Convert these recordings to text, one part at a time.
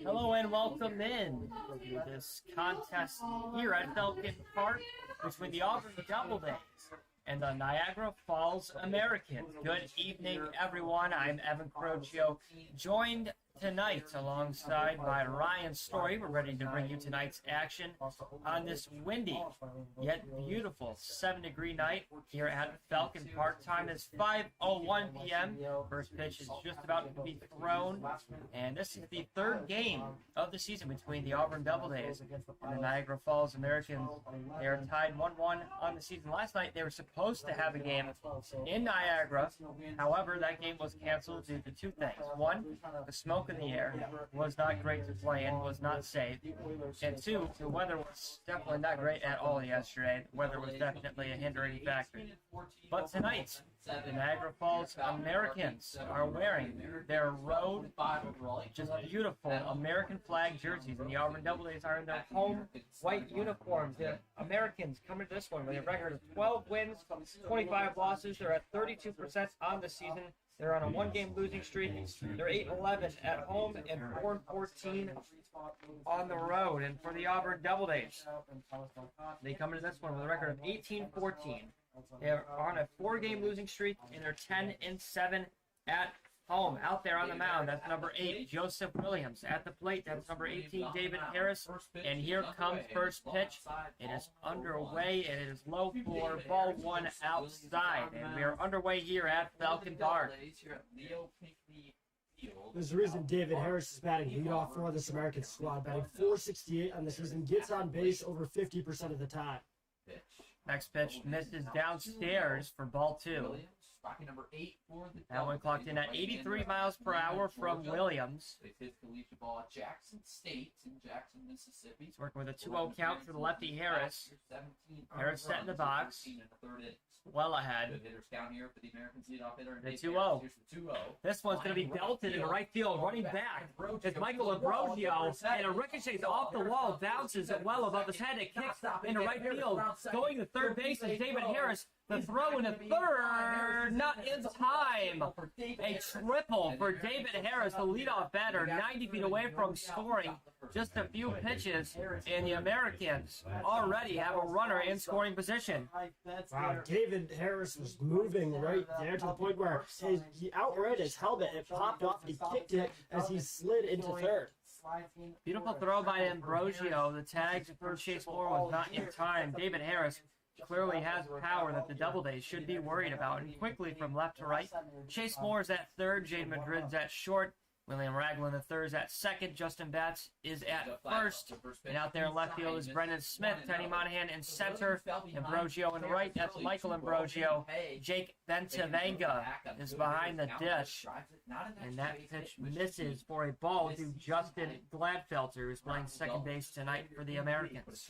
Hello and welcome in to this contest here at Falcon Park between the Auburn Doubledays and the Niagara Falls Americans. Good evening, everyone. I'm Evan Crocchio, joined tonight alongside by Ryan Story. We're ready to bring you tonight's action on this windy yet beautiful 7-degree night here at Falcon Park. Time is 5:01 p.m. First pitch is just about to be thrown, and this is the third game of the season between the Auburn Doubledays and the Niagara Falls Americans. They are tied 1-1 on the season. Last night they were supposed to have a game in Niagara. However, that game was canceled due to two things. One, the smoke in the air was not great to play in, was not safe. And two, the weather was definitely not great at all yesterday. The weather was definitely a hindering factor. But tonight, the Niagara Falls Americans are wearing their road, just beautiful American flag jerseys, and the Auburn Doubledays are in their home white uniforms. The Americans come into this one with a record of 12 wins, 25 losses. They're at 32% on the season. They're on a one-game losing streak. They're 8-11 at home and 4-14 on the road. And for the Auburn Doubledays, they come into this one with a record of 18-14. They're on a 4-game losing streak, and they're 10-7 at home. Out there on the mound, that's number 8, Joseph Williams. At the plate, that's number 18, David Harris. And here comes first pitch. It is underway, and it is low for ball one outside. And we are underway here at Falcon Park. There's a reason David Harris is batting leadoff for this American squad, batting .468 on the season, gets on base over 50% of the time. Next pitch misses downstairs for ball 2. That one clocked in at 83 miles per hour from Williams. His collegiate ball at Jackson State in Jackson, Mississippi. He's working with a 2-0 count for the lefty Harris. Harris set in the box. Well ahead. Good hitters down here for the Americans leadoff hitter. The 2-0. Here's the 2-0. This one's going to be belted into right field. Running back is Michael Ambrosio, and a ricochets off the wall, bounces well above his head. It kicks into right field. Going to third base is David Harris. The throw into third, not in time. A triple for David Harris, the leadoff batter, 90 feet away from scoring. Just a few pitches, and the Americans already have a runner in scoring position. Wow, David Harris was moving right there to the point where he outran his helmet. It popped off, and he kicked it as he slid into third. Beautiful throw by Ambrosio. The tag to third, Chase Moore, was not in time. David Harris clearly has power that the Doubledays should be worried about. And quickly from left to right, Chase Moore's at third, Jade Madrid's at short, William Ragland the third is at second, Justin Batts is at first, and out there in left field is Brendan Smith, Teddy Monahan in center, Ambrosio in right, that's Michael Ambrosio. Jake Bentavanga is behind the dish, and that pitch misses for a ball to Justin Gladfelter, who's playing second base tonight for the Americans.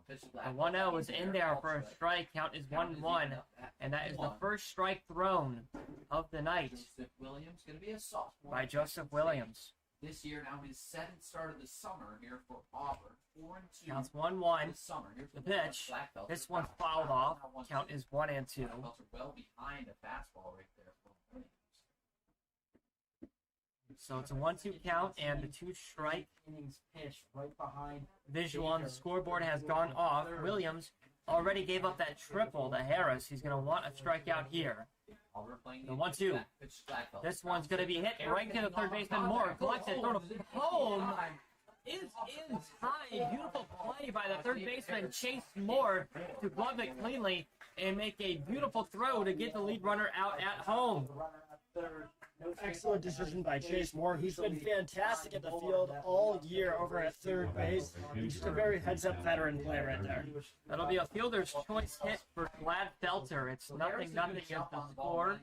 The 1-0 is in there for a strike, count is 1-1, and that is the first strike thrown of the night Williams going to be a sophomore by Joseph Williams. This year, now his 7th start of the summer here for Auburn. 4-2. Counts 1-1. Summer. The pitch. This one's fouled off. Count is 1-2. Blackfelter well behind a fastball right there for Williams. So it's a 1-2 count, and the 2-strike innings pitch right behind. Visual on the scoreboard has gone off. Williams already gave up that triple to Harris. He's going to want a strikeout here. The 1-2. This one's going to be hit right to the third baseman. Moore collects it, thrown to home. Is in time. Beautiful play by the third baseman, Chase Moore, to glove it cleanly and make a beautiful throw to get the lead runner out at home. Excellent decision by Chase Moore. He's been fantastic at the field all year over at third base. He's just a very heads-up veteran player right there. That'll be a fielder's choice hit for Gladfelter. It's 0-0 is the score.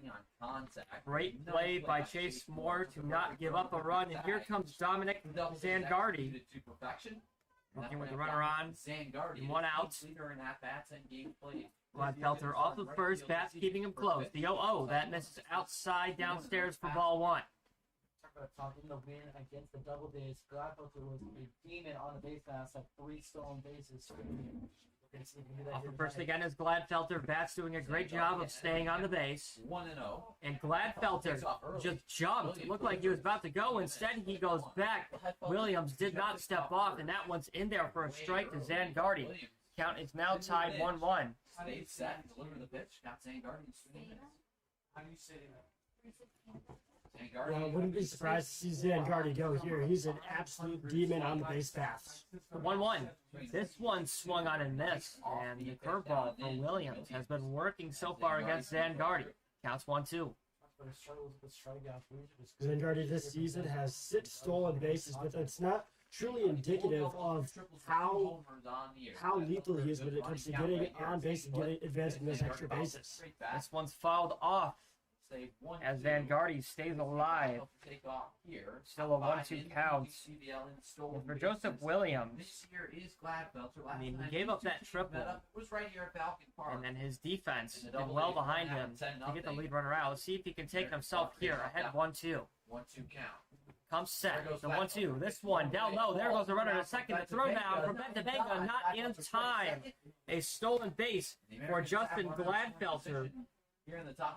Great play by Chase Moore to not give up a run. And here comes Dominic Zangardi, working with the runner on. 1 out. Gladfelter off of first, Batts keeping him close. The 0-0, that misses outside downstairs for ball 1. In the win against the Doubledays, Gladfelter was a demon on the base pass, had 3 stolen bases. The Off the first again is Gladfelter. Bats doing a great job of staying on the base. 1-0. And Gladfelter just jumped. It looked like he was about to go. Instead, he goes back. Williams did not step off, and that one's in there for a strike to Zangardi. Count is now tied 1-1. Stay set, deliver the pitch. Got Zangardi in swing. How do you say that? Zangardi. Well, wouldn't be surprised to see Zangardi go here. He's an absolute demon on the base paths. 1-1. This one swung on and missed, and the curveball for Williams has been working so far against Zangardi. Counts 1-2. Zangardi this season has 6 stolen bases, but that's not truly indicative of how lethal he is when it comes to getting on base and advancing those extra bases. This one's fouled off as Zangardi stays alive. Still a 1-2 count. And for Joseph Williams, I mean, he gave up that triple, and then his defense did well behind him to get the lead runner out. Let's see if he can take himself here. Ahead 1-2. 1-2 count. Comes set. The 1-2. This one down low. There goes the runner to second. The throw now from Bentavega, not in time. A stolen base for Justin Gladfelter.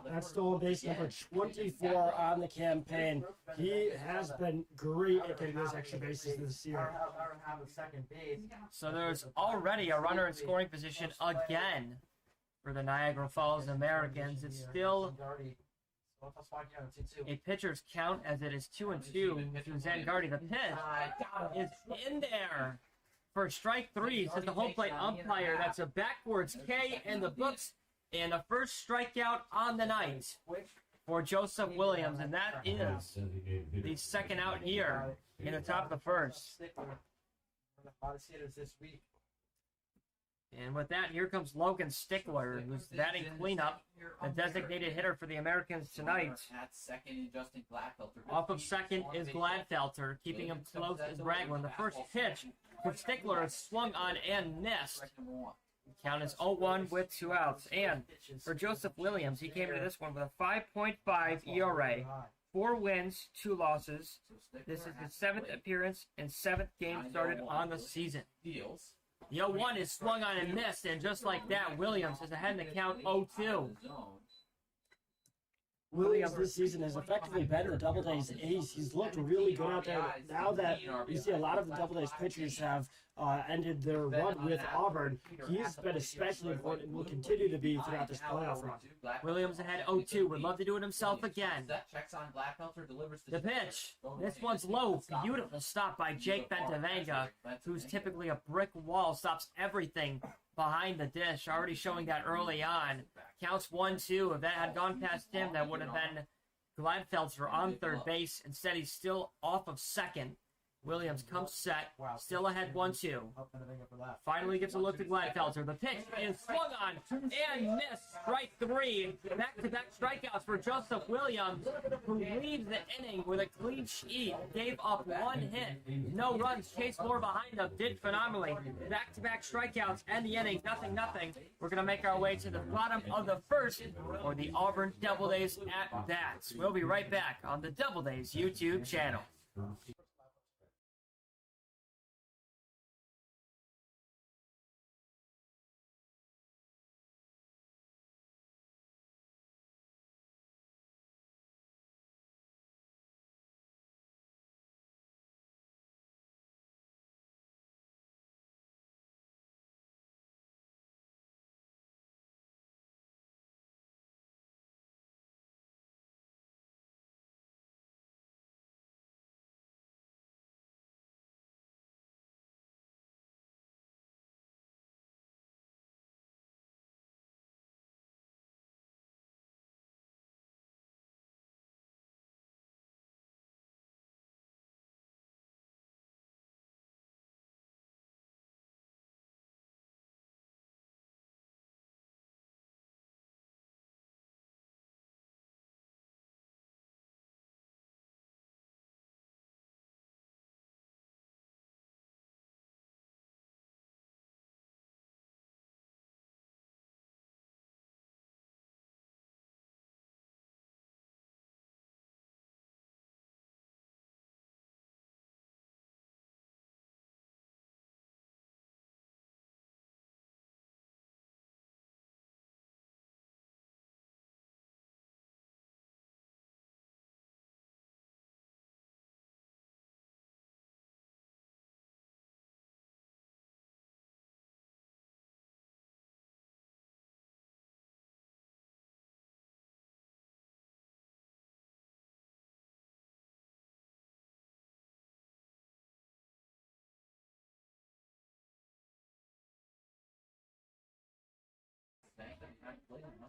That's stolen base number 24 on the campaign. He has been great at getting those extra bases this year. So there's already a runner in scoring position again for the Niagara Falls Americans. It's still a pitcher's count as it is 2-2 to Zangardi. The pitch is in there for strike 3. Says the home plate umpire. That's a backwards K in the books. And the first strikeout on the night for Joseph Williams, and that is the second out here in the top of the first. And with that, here comes Logan Stickler, who's batting cleanup, a designated hitter for the Americans tonight. Off of second is Gladfelter, keeping him close is Ragland. The first pitch for Stickler is swung on and missed. Count is 0-1 with 2 outs. And for Joseph Williams, he came to this one with a 5.5 ERA, 4 wins, 2 losses. This is his 7th appearance and 7th game started on the season. The 0-1 is swung on and missed, and just like that, Williams is ahead in the count 0-2. Williams this season has effectively been the Doubledays ace. He's looked really good out there. Now that you see a lot of the Doubledays pitchers have ended their run with Auburn, he's been especially important and will continue to be throughout this playoff run. Williams ahead 0-2. Would love to do it himself again. The pitch. This one's low. Beautiful stop by Jake Bentavega, who's typically a brick wall. Stops everything behind the dish. Already showing that early on. Counts 1-2. If that had gone past him, that would have been Gladfelter on third base. Instead, he's still off of second. Williams comes set, still ahead 1-2. Finally gets a look at Gladfelter. The pitch is swung on and missed. Strike 3. Back-to-back strikeouts for Joseph Williams, who leads the inning with a clean sheet. Gave up 1 hit. No runs. Chase Moore behind him. Did phenomenally. Back-to-back strikeouts and the inning. 0-0. We're going to make our way to the bottom of the first for the Auburn Doubledays at bats. We'll be right back on the Doubledays YouTube channel.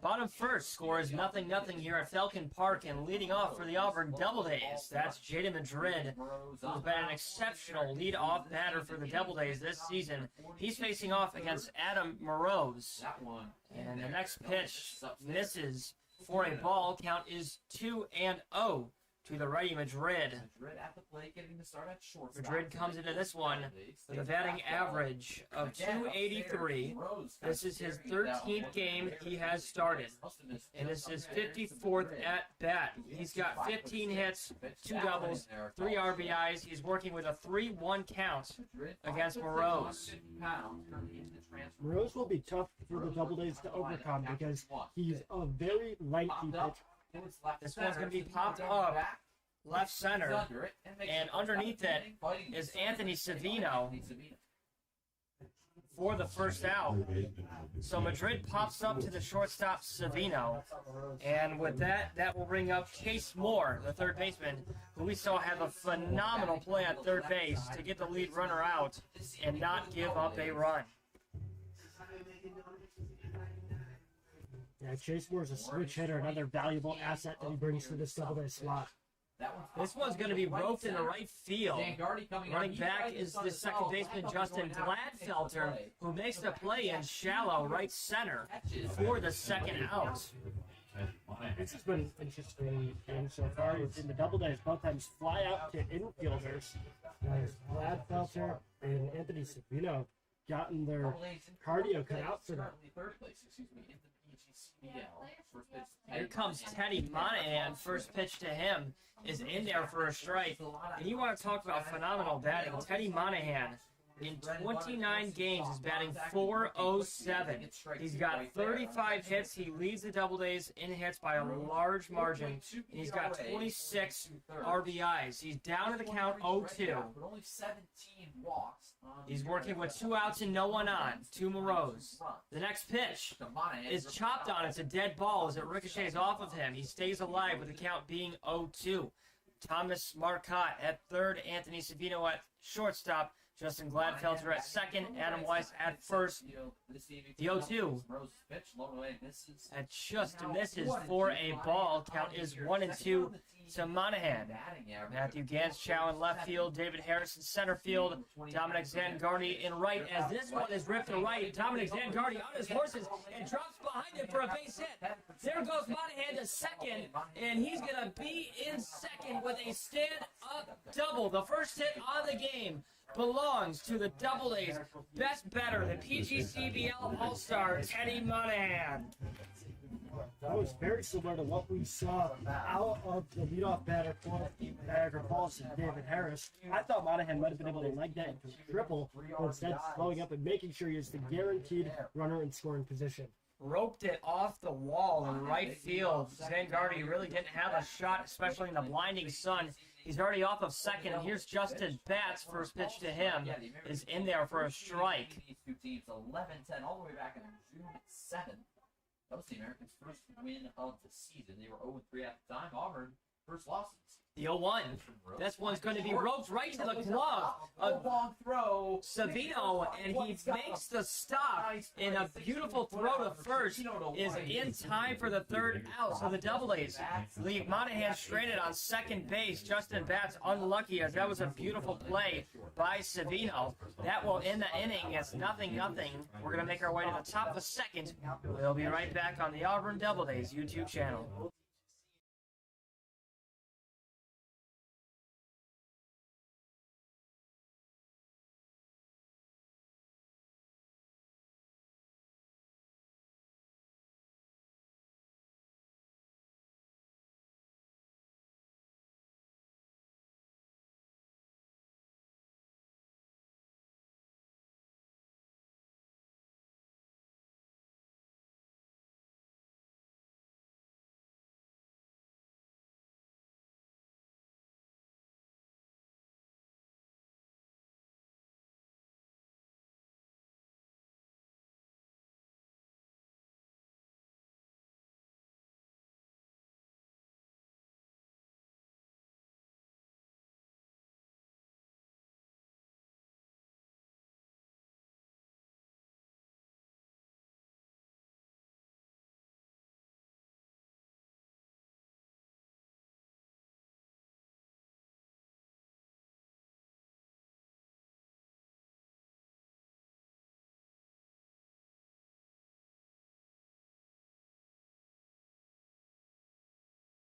Bottom first score is 0-0 here at Falcon Park, and leading off for the Auburn Doubledays, that's Jaden Madrid, who's been an exceptional lead-off batter for the Doubledays this season. He's facing off against Adam Morose, and the next pitch misses for a ball. Count is 2-0 to the righty Madrid. Madrid comes into this one with a batting average of 283. This is his 13th game he has started, and this is his 54th at bat. He's got 15 hits, 2 doubles, 3 RBIs. He's working with a 3-1 count against Morose. Morose will be tough for the Doubledays to overcome because he's a very lengthy pitcher. This one's going to be popped up left center, and underneath it is Anthony Savino for the first out. So Madrid pops up to the shortstop Savino, and with that, that will bring up Chase Moore, the third baseman, who we saw have a phenomenal play at third base to get the lead runner out and not give up a run. Yeah, Chase Moore's a switch hitter, another valuable asset that he brings to this Doubleday slot. This one's going to be roped into right field. Running back is the second baseman, Justin Gladfelter, who makes the play in shallow right center for the second out. This has been an interesting game so far. In the Doubledays, both times fly out to infielders. Gladfelter and Anthony Savino gotten their cardio cut out for them. Here comes Teddy Monahan. First pitch to him is in there for a strike. And you want to talk about phenomenal batting. Teddy Monahan, in 29 games, is batting .407. He's got 35 hits. He leads the Doubledays in hits by a large margin. And he's got 26 RBIs. He's down to the count 0-2. He's working with 2 outs and no one on to Morose. The next pitch is chopped on. It's a dead ball as it ricochets off of him. He stays alive with the count being 0-2. Thomas Marcotte at third, Anthony Savino at shortstop, Justin Gladfelter at second, Adam Weiss at first. The 0-2 that just misses for a ball. Count is 1-2 to Monahan. Matthew Ganschow in left field, David Harris in center field, Dominic Zangardi in right. As this one is ripped to right, Dominic Zangardi on his horses and drops behind it for a base hit. There goes Monahan to second, and he's going to be in second with a stand-up double. The first hit on the game belongs to the Doubledays best batter, the PGCBL All-Star, Teddy Monahan. That was very similar to what we saw out of the leadoff batter for Niagara Falls and David Harris. I thought Monahan might have been able to leg that into a triple, but instead slowing up and making sure he is the guaranteed runner in scoring position. Roped it off the wall in right field. Zangardi really didn't have a shot, especially in the blinding sun. He's already off of second, and here's Justin Batts. First pitch to him is in there for a strike. These two teams 11-10 all the way back in June 7th. That was the Americans' first win of the season. They were 0-3 at the time. Auburn, first losses. The 0-1. This one's going to be roped right to the glove of long throw. Savino, and he makes the stop in a beautiful throw to first. Is in time for the third out. So the Doubledays leave Monahan stranded on second base. Justin Batts unlucky, as that was a beautiful play by Savino. That will end the inning. It's 0-0. We're going to make our way to the top of the second. We'll be right back on the Auburn Doubledays YouTube channel.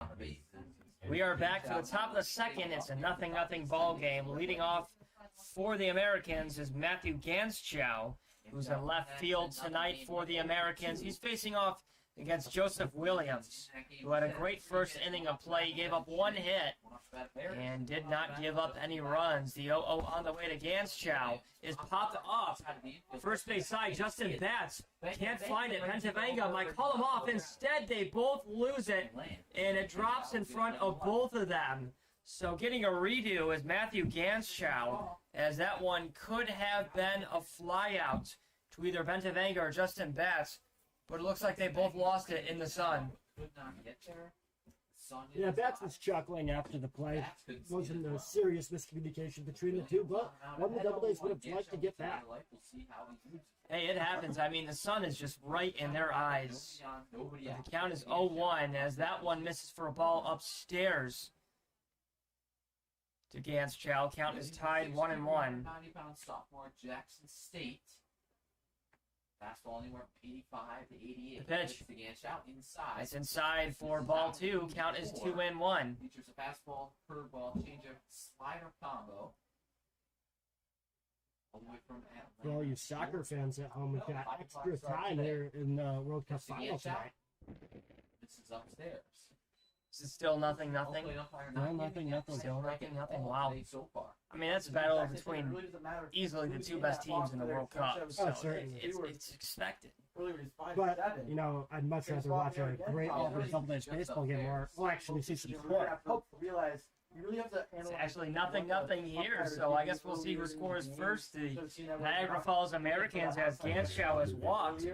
on the bases. We are back to the top of the second. It's a 0-0 ball game. Leading off for the Americans is Matthew Ganschow, who's in left field tonight for the Americans. He's facing off against Joseph Williams, who had a great first inning of play. He gave up one hit and did not give up any runs. The 0-0 on the way to Ganschow is popped off. First base side, Justin Batts can't find it. Pentavanga might call him off. Instead, they both lose it, and it drops in front of both of them. So getting a redo is Matthew Ganschow, as that one could have been a flyout to either Pentavanga or Justin Batts. But it looks like they both lost it in the sun. Yeah, Batts was chuckling after the play. Wasn't a serious miscommunication between the two, but one of the Doubledays would have liked to get back. Hey, it happens. I mean, the sun is just right in their eyes. The count is 0-1 as that one misses for a ball upstairs to Ganschow. Count is tied 1-1. 90-pound sophomore Jackson State. Fastball anywhere from 85 to 88. The pitch. Inside. It's inside for ball 2. Count is 2-1. Features a fastball, curveball, changeup, slider combo. All the way from Atlanta. For all you soccer fans at home, we've got extra time here in the World Cup final tonight. This is upstairs. This is still 0-0. Still 0-0. Still 0-0. Wow. I mean, that's a battle between easily the two best teams in the World Cup. So certainly. it's expected. But, you know, I'd much rather watch a great Auburn Doubledays baseball game or we'll actually see some sport. It's actually 0-0 here, so I guess we'll see who scores first. The Niagara Falls Americans, as Ganschow has walked,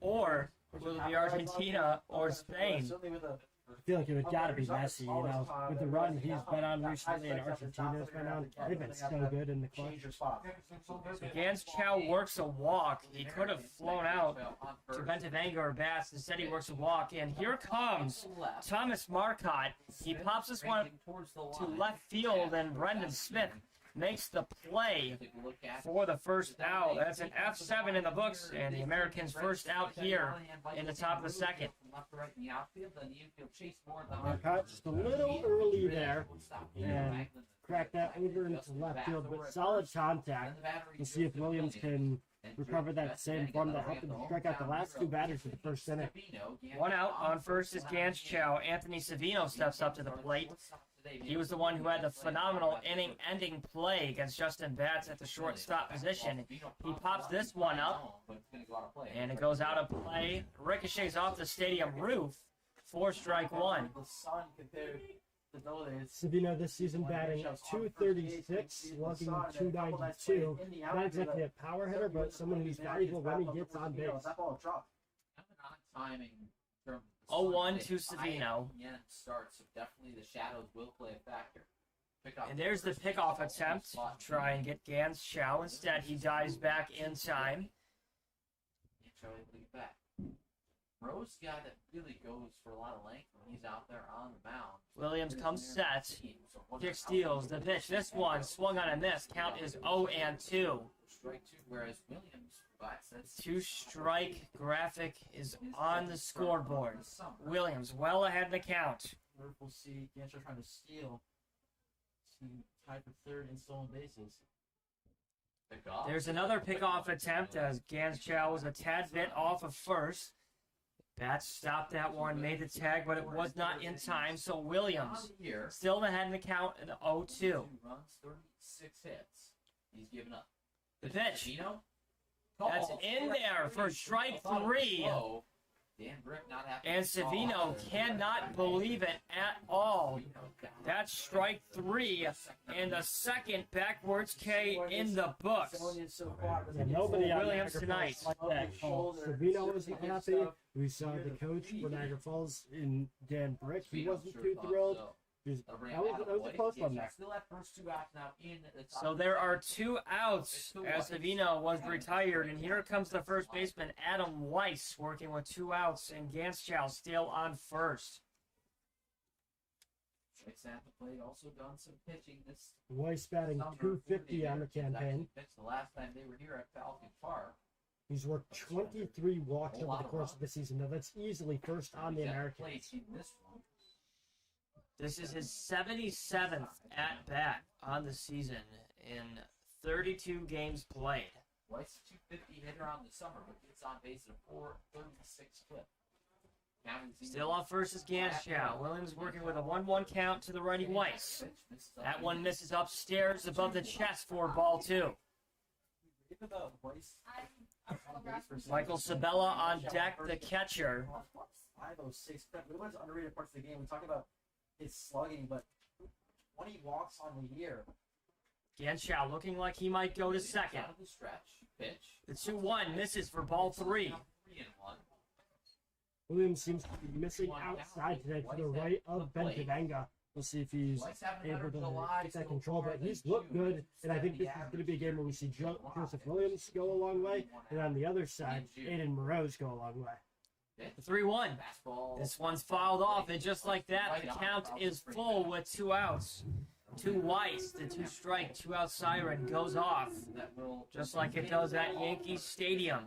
or will it be Argentina or Spain? I feel like it would gotta be Messi, you know, with the run he's been on recently and Argentina's been on. They've been so good in the clutch. So Ganschow works a walk. He could have flown out to Pentavanga or Bass. Instead, he works a walk. And here comes Thomas Marcotte. He pops this one to left field, and Brendan Smith makes the play for the first out. That's an F7 in the books, and the Americans' first out here in the top of the second. Marcotte just a little early there, and crack that over into left field with solid contact. We'll see if Williams can recover that same form that helped him strike out the last two batters in the first inning. One out on first is Ganschow. Anthony Savino steps up to the plate. He was the one who had the phenomenal inning-ending play against Justin Batts at the shortstop position. He pops this one up, and it goes out of play. Ricochets off the stadium roof for strike one. Savino this season batting .236, slugging .292. Not exactly a power hitter, but someone who's valuable when he gets on base. 0-1 to Savino. Starts, so definitely the shadows will play a factor. And there's the pickoff attempt to try and get Ganschow. Instead, he dives back in time. Rose guy that really goes for a lot of length when he's out there on the mound. Williams comes set. Dick steals the pitch. This one swung on a miss. Count is 0-2. Strike two, whereas Williams provides that 2-strike graphic is on the scoreboard. Williams well ahead in the count. We'll see Ganschow trying to steal to tie for third and stolen bases. There's another pickoff attempt as Ganschow was a tad bit off of first. Batts stopped that one, made the tag, but it was not in time, so Williams still ahead in the count at 0-2. Runs, 36 hits. He's given up. The pitch. That's in there for strike three. And Savino cannot believe it at all. That's strike three and the second backwards K in the books. And nobody on Williams Niagara tonight. Falls like that call. Savino wasn't happy. We saw the coach for Niagara Falls in Dan Brick. He wasn't too thrilled. That was a close one there. So there are 2 outs as Savino was retired, and here comes the first baseman Adam Weiss working with 2 outs, and Ganschow still on first. Also done some pitching this Weiss batting .250 on the campaign. The last time they were here at Falcon Park. He's worked 23 walks over the course of the season. Now that's easily first on the Americans. This is his 77th at-bat on the season in 32 games played. Weiss, 250 hitter on the summer, but gets on base at a 436 clip. Still off first is Ganschow. Williams working with a 1-1 count to the righty Weiss. That one misses upstairs above the chest for ball 2. Michael Sabella on deck, the catcher. 506. One of the underrated parts of the game. We talk about his slugging, but 20 walks on the year. Ganschow looking like he might go to second. The 2-1 misses for ball 3. Williams seems to be missing outside today to the right of Benjavenga. We'll see if he's able to get that control, but he's looked good, and I think this is going to be a game where we see Joseph Williams go a long way, and on the other side, Aiden Moreau's go a long way. The 3-1. This one's fouled off, and just like that, the count is full with 2 outs. 2 Weiss, the 2-strike, 2-out siren goes off, just like it does at Yankee Stadium.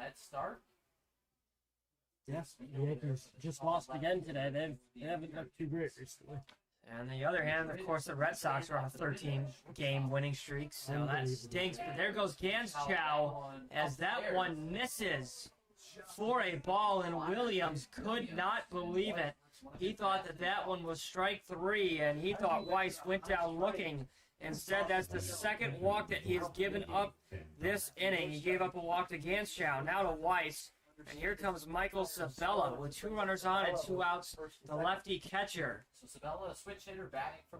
Yeah, the Yankees just lost again today. They haven't looked too great recently. On the other hand, of course, the Red Sox are on a 13-game winning streak, so that stinks. But there goes Ganschow as that one misses for a ball, and Williams could not believe it. He thought that that one was strike 3, and he thought Weiss went down looking. Instead, that's the second walk that he has given up this inning. He gave up a walk to Ganschow, now to Weiss. And here comes Michael Sabella with 2 runners on and 2 outs, the lefty catcher. So Sabella, a switch hitter, batting from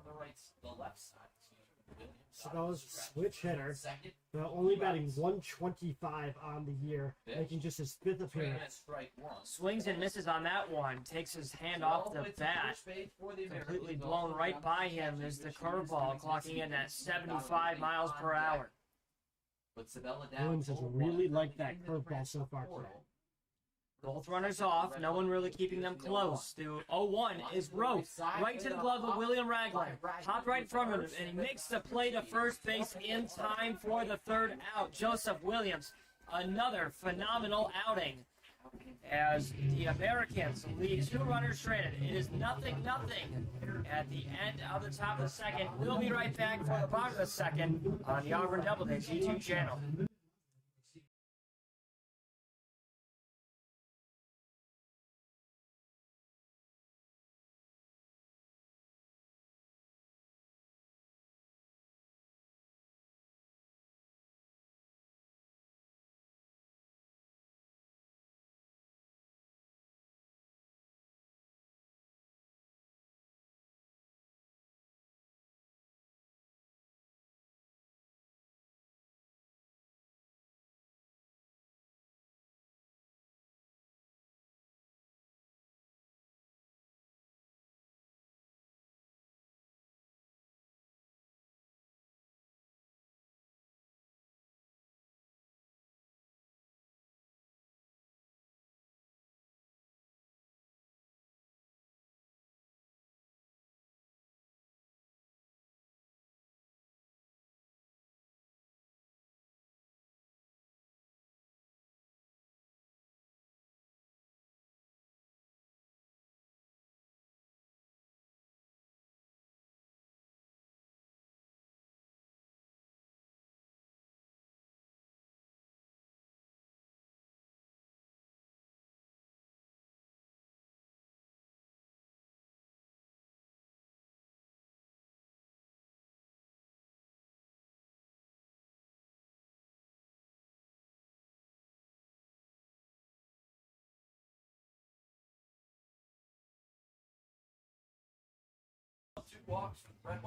the left side. Sabella's switch hitter, only batting 125 on the year, making just his 5th appearance. Swings and misses on that one, takes his hand off the bat. Completely blown right by him is the curveball, clocking in at 75 miles per hour. Williams has really liked that curveball so far today. Both runners off, no one really keeping them close. The 0-1 is Rowe, right to the glove of William Ragland. Hopped right in front of him, and he makes the play to first base in time for the 3rd out. Joseph Williams, another phenomenal outing. As the Americans lead 2 runners stranded. It is 0-0 at the end of the top of the 2nd. We'll be right back for the bottom of the 2nd on the Auburn Doubledays YouTube channel.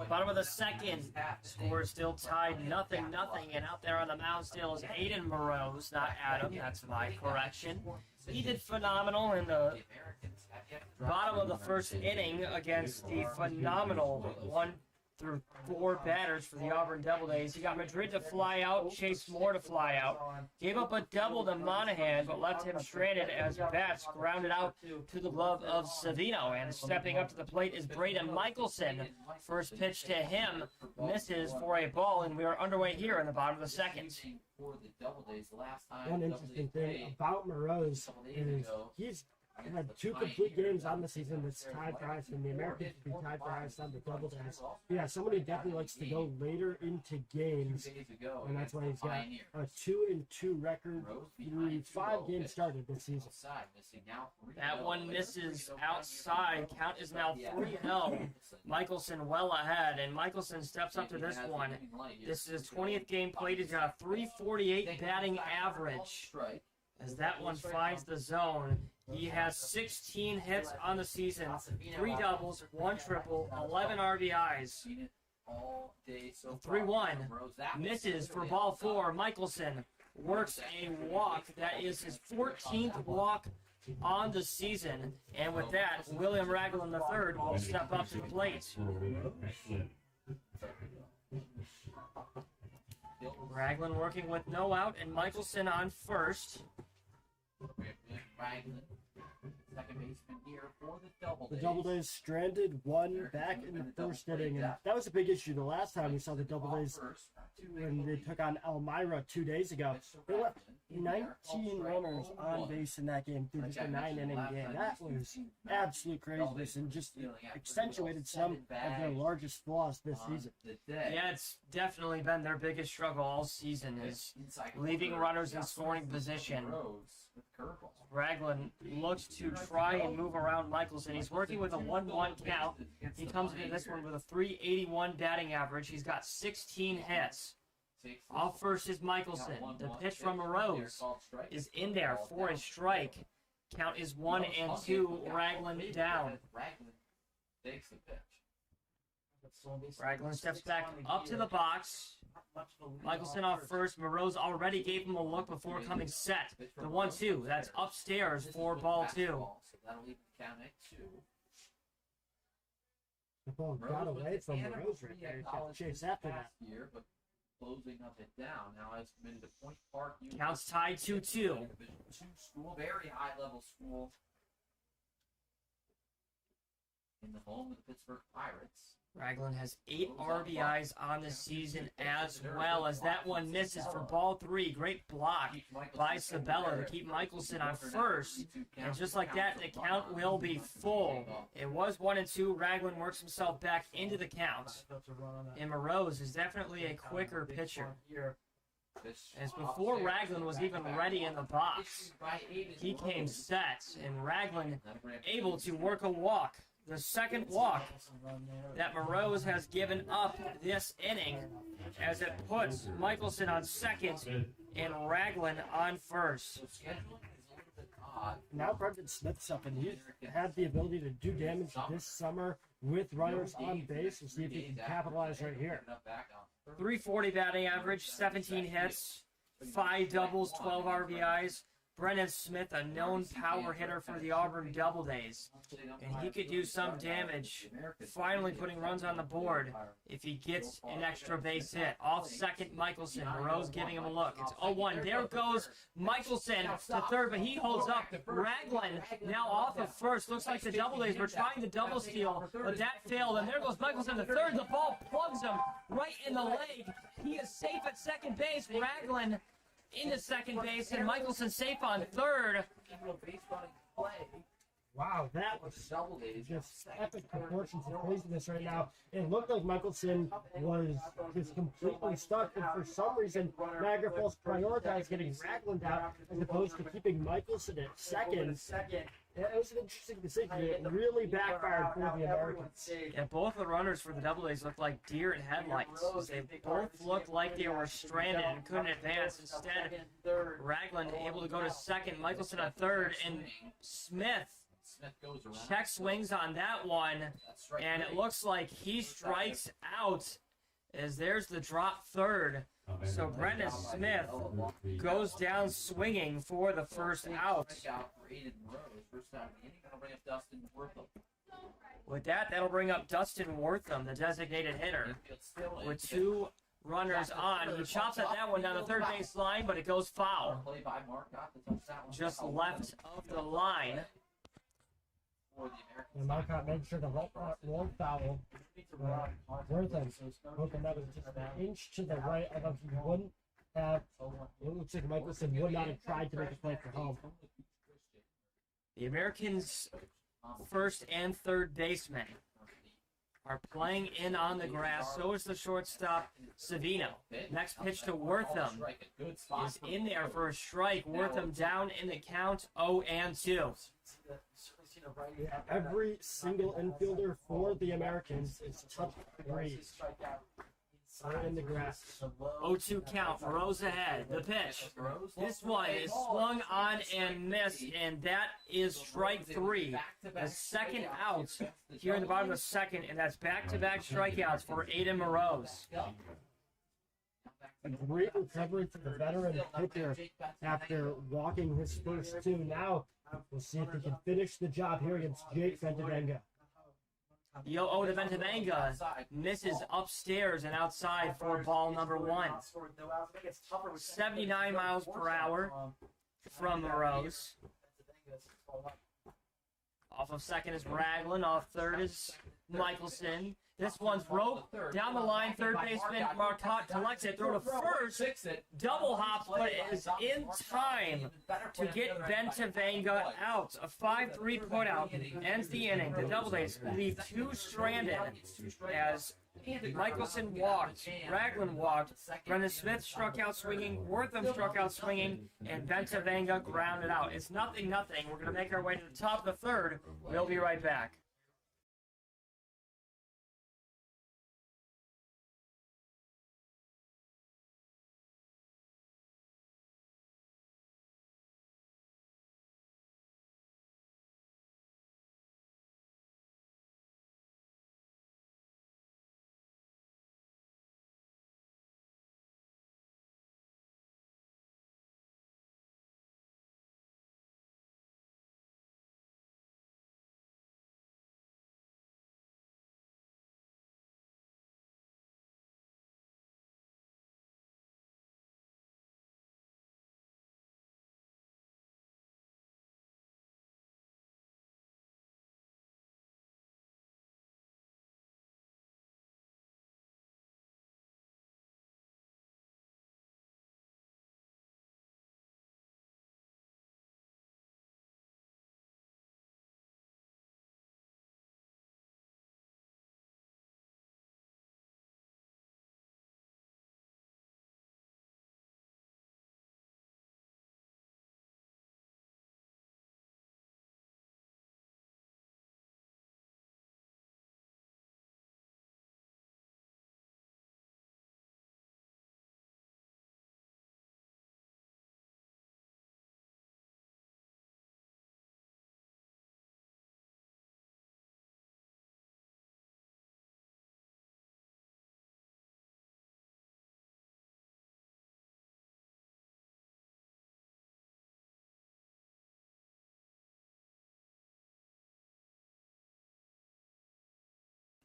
Bottom of the 2nd, score still tied 0-0, and out there on the mound still is Aiden Moreau's, not Adam, that's my correction. He did phenomenal in the bottom of the 1st inning against the phenomenal 1 through 4 batters for the Auburn Doubledays. He got Madrid to fly out, Chase Moore to fly out. Gave up a double to Monahan, but left him stranded as bats grounded out to the glove of Savino. And stepping up to the plate is Braden Michelson. First pitch to him misses for a ball, and we are underway here in the bottom of the 2nd. One interesting thing about Moreau's is he's had 2 complete games on the season that's tied for highest, and the Americans would be tied for highest on the Doubledays. Yeah, somebody definitely likes to go later into games, and that's why he's got a 2-2 record through 5 games started this season. That one misses outside. Count is now 3-0. Michelson well ahead, and Michelson steps up to this one. This is his 20th game played. He's got a .348 batting average. As that one finds the zone, he has 16 hits on the season, 3 doubles, 1 triple, 11 RBIs. 3-1 misses for ball 4. Michelson works a walk. That is his 14th walk on the season. And with that, William Ragland III will step up to the plate. Ragland working with no out, and Michelson on first. The Doubledays stranded 1 back in the first inning, and that was a big issue the last time we saw the Doubledays when they took on Elmira 2 days ago. They left 19 runners on base in that game through just a 9-inning game. That was absolute craziness and just accentuated some of their largest flaws this season. Yeah, it's definitely been their biggest struggle all season, is leaving runners in scoring position. Ragland looks to try and move around Michelson. He's working with a 1-1 count. He comes into this one with a .381 batting average. He's got 16 hits. Off first is Michelson. The pitch from Rose is in there for a strike. Count is 1-2. Ragland down. Ragland steps back up to the box. Michelson off first. Morose already gave him a look before coming set. The 1-2. That's upstairs for ball 2. The ball got away from Morose right there. He got to chase after that. Closing up and down. Now has committed to Point Park. Counts tied 2-2. Division 2 school, very high level school. In the home of the Pittsburgh Pirates. Ragland has 8 RBIs on the season as well, as that one misses for ball 3. Great block by Sabella to keep Michelson on first. And just like that, the count will be full. It was 1-2. Ragland works himself back into the count. And Morose is definitely a quicker pitcher. As before Ragland was even ready in the box, he came set, and Ragland able to work a walk. The second walk that Morose has given up this inning, as it puts Michelson on second and Ragland on first. Now Brendan Smith's up, and he had the ability to do damage this summer with runners on base. We'll see if he can capitalize right here. .340 batting average, 17 hits, 5 doubles, 12 RBIs. Brendan Smith, a known power hitter for the Auburn Doubledays, and he could do some damage, finally putting runs on the board if he gets an extra base hit. Off second, Michelson. Morose giving him a look. It's 0-1. There goes Michelson to third, but he holds up. Ragland now off of first. Looks like the Doubledays were trying to double steal, but that failed. And there goes Michelson to third. The ball plugs him right in the leg. He is safe at second base. Ragland into second base, and Michelson safe on third. Wow, that was just epic proportions of craziness right now. It looked like Michelson was just completely stuck, and for some reason, Niagara Falls prioritized getting Ragland out as opposed to keeping Michelson at second. It was an interesting decision. It really backfired for the Americans. Yeah, both the runners for the Doubledays looked like deer in headlights. They both looked like they were stranded and couldn't advance. Instead, Ragland able to go to second, Michelson on third, and Smith check swings on that one, and it looks like he strikes out as there's the drop third. So Brendan Smith goes down swinging for the first out. With that, that'll bring up Dustin Wortham, the designated hitter, with 2 runners on. He chops at that one down the third base line, but it goes foul. Just left of the line. And Marcotte made sure to won't foul Wortham, hoping that was just an inch to the right, although he wouldn't have. It looks like Michelson would not have tried to make a play for home. The Americans' first and third basemen are playing in on the grass. So is the shortstop, Savino. Next pitch to Wortham is in there for a strike. Wortham down in the count, 0-2. Yeah, every single infielder for the Americans is touch three. Right in the grass. 0-2 count. Rose ahead. The pitch. This one is swung on and missed, and that is strike 3. The second out here in the bottom of the second, and that's back-to-back strikeouts for Aiden Moroz. A great recovery for the veteran pitcher after walking his first two. Now we'll see if he can finish the job here against Jake Ventavenga. The 0-0 to Ventavenga misses upstairs and outside for ball number 1. 79 miles per hour from Moroz. Off of second is Ragland. Off third is Michelson. This one's roped down the line. Third baseman Marcotte collects it. Throw to first. Double hop, but is in time to get Ventavenga out. A 5-3 putout ends the inning. The Doubledays leave 2 stranded as Michelson walked, Ragland walked, Brendan Smith struck out swinging, Wortham struck out swinging, and Ventavenga grounded out. It's 0-0. We're going to make our way to the top of the third. We'll be right back.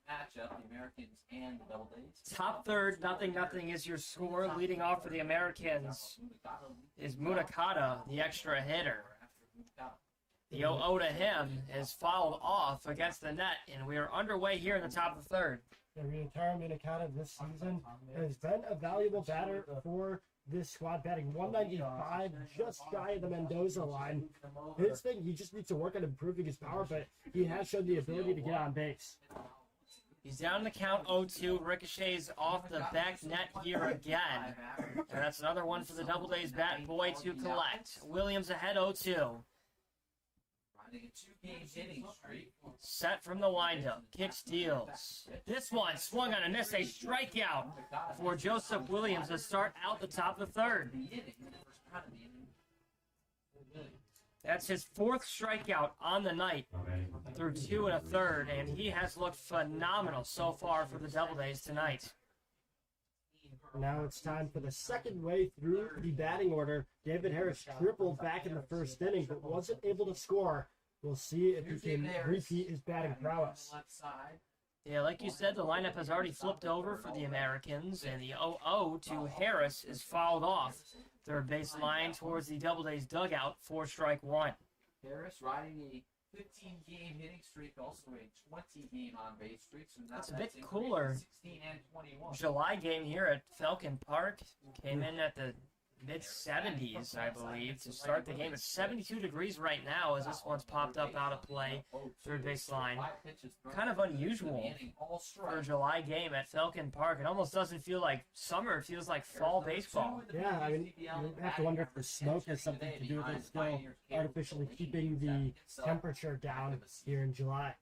Matchup, the Americans and the Doubledays. Top third, 0-0 is your score. Leading off for the Americans is Mutakata, the extra hitter. The 0-0 to him is fouled off against the net, and we are underway here in the top of the third. Ryutaro Minakata this season has been a valuable batter for this squad, batting 195, just shy of the Mendoza line. His thing, he just needs to work on improving his power, but he has shown the ability to get on base. He's down the count 0-2, ricochets off the back net here again. And that's another one for the Doubledays bat boy to collect. Williams ahead 0-2. Riding a 2-game hitting streak. Set from the windup, kick steals. This one swung on a miss, a strikeout for Joseph Williams to start out the top of the third. That's his 4th strikeout on the night through 2 1/3, and he has looked phenomenal so far for the Doubledays tonight. Now it's time for the second way through the batting order. David Harris tripled back in the first inning, but wasn't able to score. We'll see if he can repeat his batting prowess. Yeah, like you said, the lineup has already flipped over for the Americans, and the 0-0 to Harris is fouled off. Third base line towards the Doubledays dugout, 4 strike 1. Harris riding a 15-game hitting streak, also a 20-game on-base streak. So That's a bit cooler. 16 and 21. July game here at Falcon Park came in at the mid-70s, I believe, to start the game. It's 72 degrees right now as this one's popped up out of play. Third base line. Kind of unusual for a July game at Falcon Park. It almost doesn't feel like summer. It feels like fall baseball. Yeah, I mean, you have to wonder if the smoke has something to do with it still artificially keeping the temperature down here in July.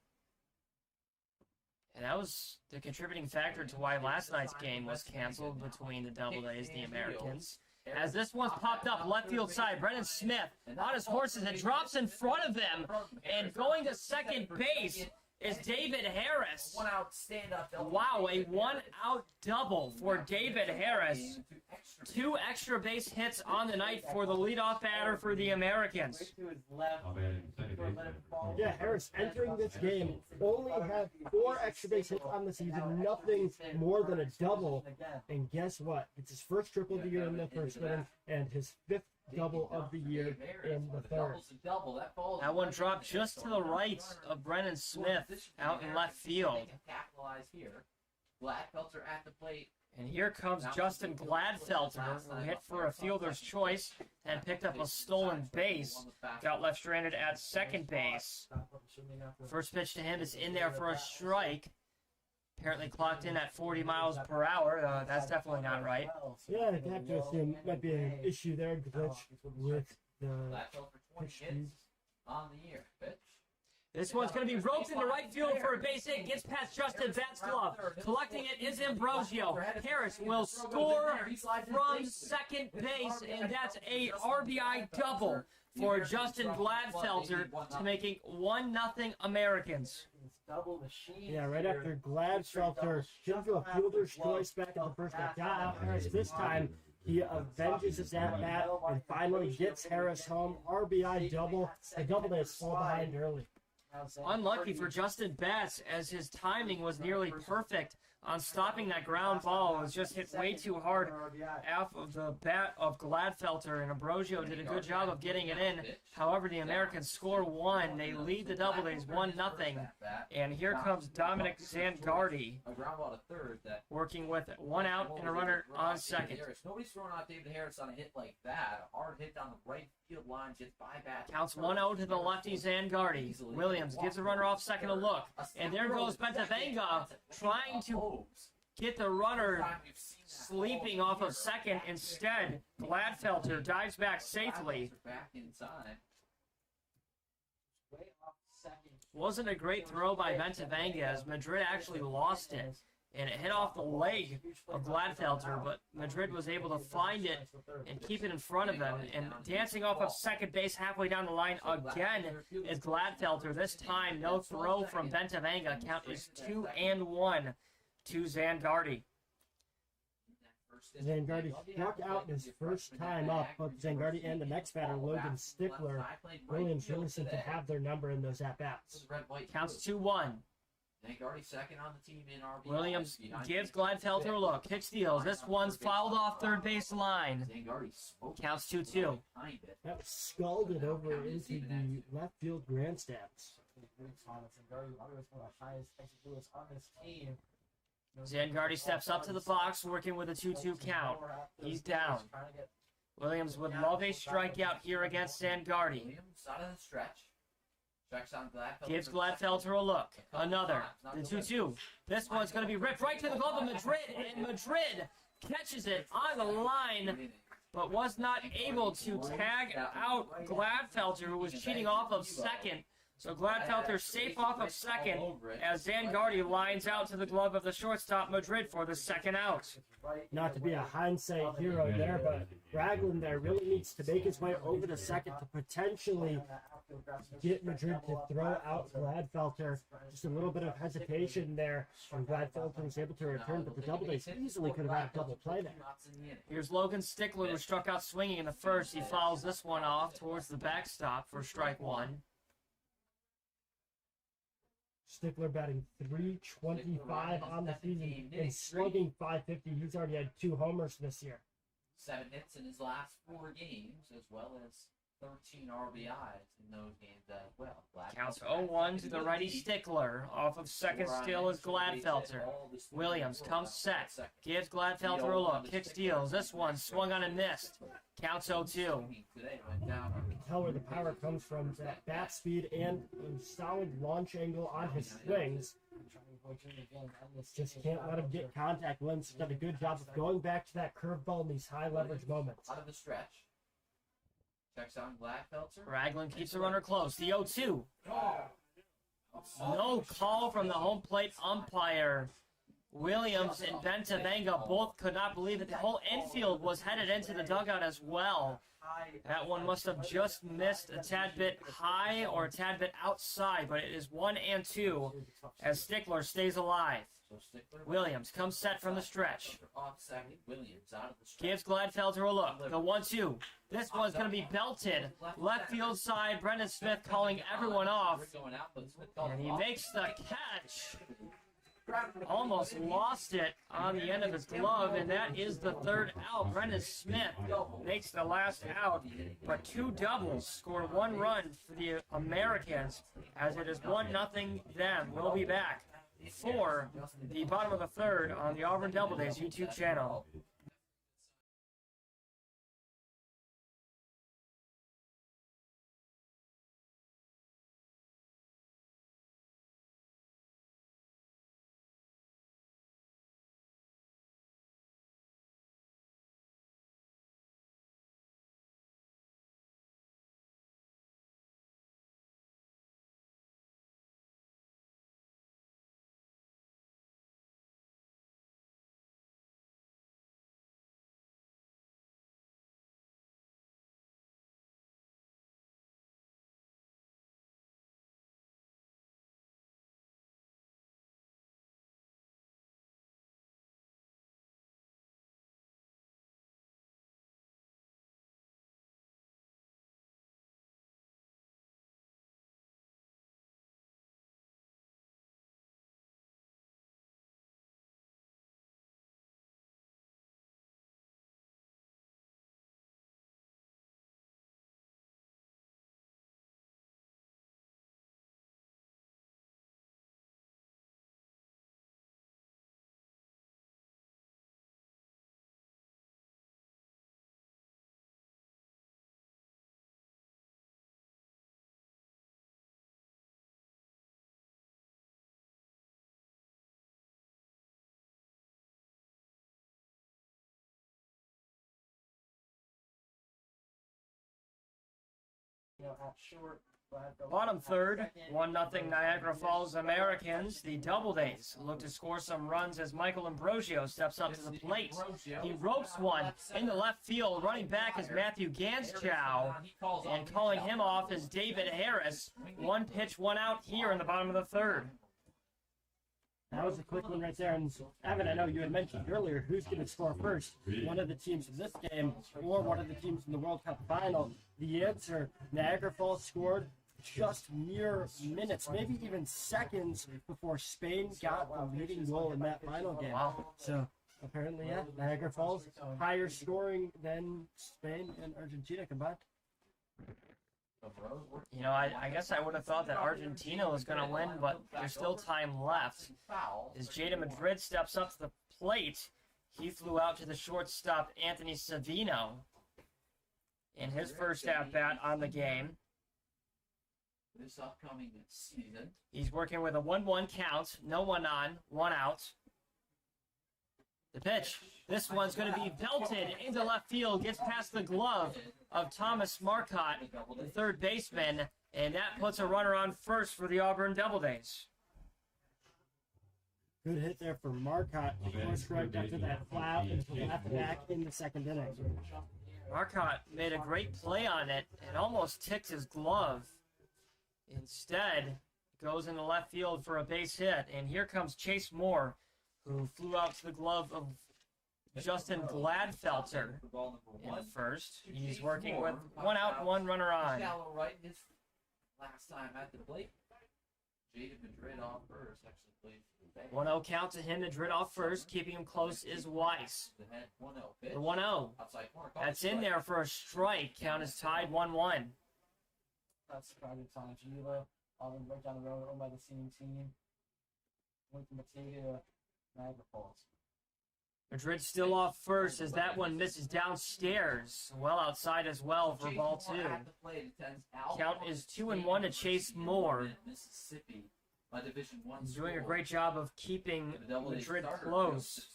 And that was the contributing factor to why last night's game was canceled between the Doubledays and the Americans. As this one's popped up left field side, Brennan Smith on his horses and drops in front of them, and going to second base is David Harris. One out, stand up. Wow, a one-out double for David Harris. 2 extra base hits on the night for the leadoff batter for the Americans. Yeah, Harris entering this game only had 4 extra base hits on the season, nothing more than a double. And guess what? It's his first triple of the year in the first inning and his 5th double of the year in the third. That one dropped just to the right of Brennan Smith out in left field. Gladfelter at the plate. And here comes Justin Gladfelter, who hit for a fielder's choice and picked up a stolen base. Got left stranded at second base. First pitch to him is in there for a strike. Apparently clocked in at 40 miles per hour. That's definitely not right. Yeah, I have to assume might be an issue there, glitch with the pitch speed. On the year. Pitch. This one's going to be roped into right field for a base hit. Gets past Justin Bat's glove. Collecting it is Ambrosio. Harris will score from second base, and that's a RBI double for Justin Gladfelter to making 1-0 Americans. Yeah, right after Gladfelter didn't do a fielder's choice back in the first half. Got out Harris this time. He avenges his at-bat and finally gets Harris home. RBI double. The Doubledays fall behind early. Unlucky for Justin Batts, as his timing was nearly perfect on stopping that ground ball. It was just hit way too hard off of the bat of Gladfelter, and Ambrosio did a good job of getting it in. However, the Americans score 1. They lead the Doubledays 1-0. And here comes Dominic Zangardi, working with 1 out and a runner on second. Nobody's throwing out David Harris on a hit like that. A hard hit down the right field line, just by bat. Counts 1-0 to the lefty Zangardi. Williams gives the runner off second a look. And there goes Bentavenga trying to get the runner sleeping off of second. Instead, Gladfelter dives back safely. Wasn't a great throw by Bentavenga, as Madrid actually lost it. And it hit off the leg of Gladfelter, but Madrid was able to find it and keep it in front of him. And dancing off of second base halfway down the line again is Gladfelter. This time, no throw from Bentavenga. Count is 2-1 to Zangardi. Zangardi struck out his first time up, but Zangardi and the next batter, Logan Stickler, Williams really seem to have their number in those at-bats. Counts 2-1. Williams gives Gladfelter a look. Kick steals. This one's fouled off third base line. Counts 2-2. That was scalded over into the left field grandstands. Zangardi steps up to the box, working with a 2-2 count. He's down. Williams would love a strikeout here against Zangardi. Gives Gladfelter a look. Another. The 2-2. This one's going to be ripped right to the glove of Madrid, and Madrid catches it on the line, but was not able to tag out Gladfelter, who was cheating off of second. So Gladfelter safe off of second as Zangardi lines out to the glove of the shortstop Madrid for the second out. Not to be a hindsight hero there, but Ragland there really needs to make his way over to second to potentially get Madrid to throw out Gladfelter. Just a little bit of hesitation there, and Gladfelter was able to return, but the Doubledays easily could have had a double play there. Here's Logan Stickler, who struck out swinging in the first. He fouls this one off towards the backstop for strike 1. Stickler batting .325 on the season and slugging .550. He's already had 2 homers this year. 7 hits in his last 4 games, as well as 13 RBIs in those games as well. Counts 0-1 to the righty Stickler. Off of second still is Gladfelter. Williams comes set. Gives Gladfelter a look. Kick steals. This one swung on and missed. Counts 0-2. Today went down. You can tell where the power comes from, that bat speed and a solid launch angle on his swings. Just can't let him get contact. Lynn's done a good job of going back to that curveball in these high leverage moments. Out of the stretch. Checks on Gladfelter. Ragland keeps the runner close. The 0-2. No call from the home plate umpire. Williams and Bentavenga both could not believe it. The whole infield was headed into the dugout as well. That one must have just missed a tad bit high or a tad bit outside, but it is 1-2 as Stickler stays alive. Williams comes set from the stretch. Gives Gladfelter a look. The 1-2. This one's going to be belted. Left field side, Brendan Smith calling everyone off. And he makes the catch. Almost lost it on the end of his glove, and that is the third out. Brendan Smith makes the last out, but 2 doubles score 1 run for the Americans as it is 1-0 them. We'll be back for the bottom of the third on the Auburn Doubledays YouTube channel. Bottom third, 1-0 Niagara Falls Americans. The Doubledays look to score some runs as Michael Ambrosio steps up to the plate. He ropes one in the left field. Running back is Matthew Ganschow, and calling him off is David Harris. 1 pitch, 1 out here in the bottom of the third. That was a quick one right there. And Evan, I know you had mentioned earlier who's going to score first, one of the teams in this game or one of the teams in the World Cup final. The answer, Niagara Falls scored just mere minutes, maybe even seconds before Spain got the leading goal in that final game. Wow. So apparently, yeah, Niagara Falls higher scoring than Spain and Argentina combined. You know, I guess I would have thought that Argentina was going to win, but there's still time left. As Jada Madrid steps up to the plate, he flew out to the shortstop, Anthony Savino, in his first at-bat on the game. This upcoming season. He's working with a 1-1 count, no one on, 1 out. The pitch. This one's going to be belted into left field, gets past the glove of Thomas Marcotte, the third baseman, and that puts a runner on first for the Auburn Doubledays. Good hit there for Marcotte. First right after that fly into left back in the second inning. Marcotte made a great play on it and almost ticked his glove. Instead, goes into left field for a base hit, and here comes Chase Moore, who flew out to the glove of Justin Gladfelter in the first. He's working with 1 out, 1 runner on. Shallow right his last time at the plate. Jada Madrid off first, actually played for the Bay. 1-0 count to him. Madrid off first. Keeping him close is Weiss. The 1-0 The 1-0. That's in there for a strike. Count is tied 1-1. That's probably Tom Gila. Auburn right down the road, owned by the same team. Went from Batavia to Niagara Falls. Madrid still off first as that one misses downstairs. Well outside as well for ball 2. Count is 2-1 to Chase Moore. Mississippi, Division I. He's doing a great job of keeping Madrid close.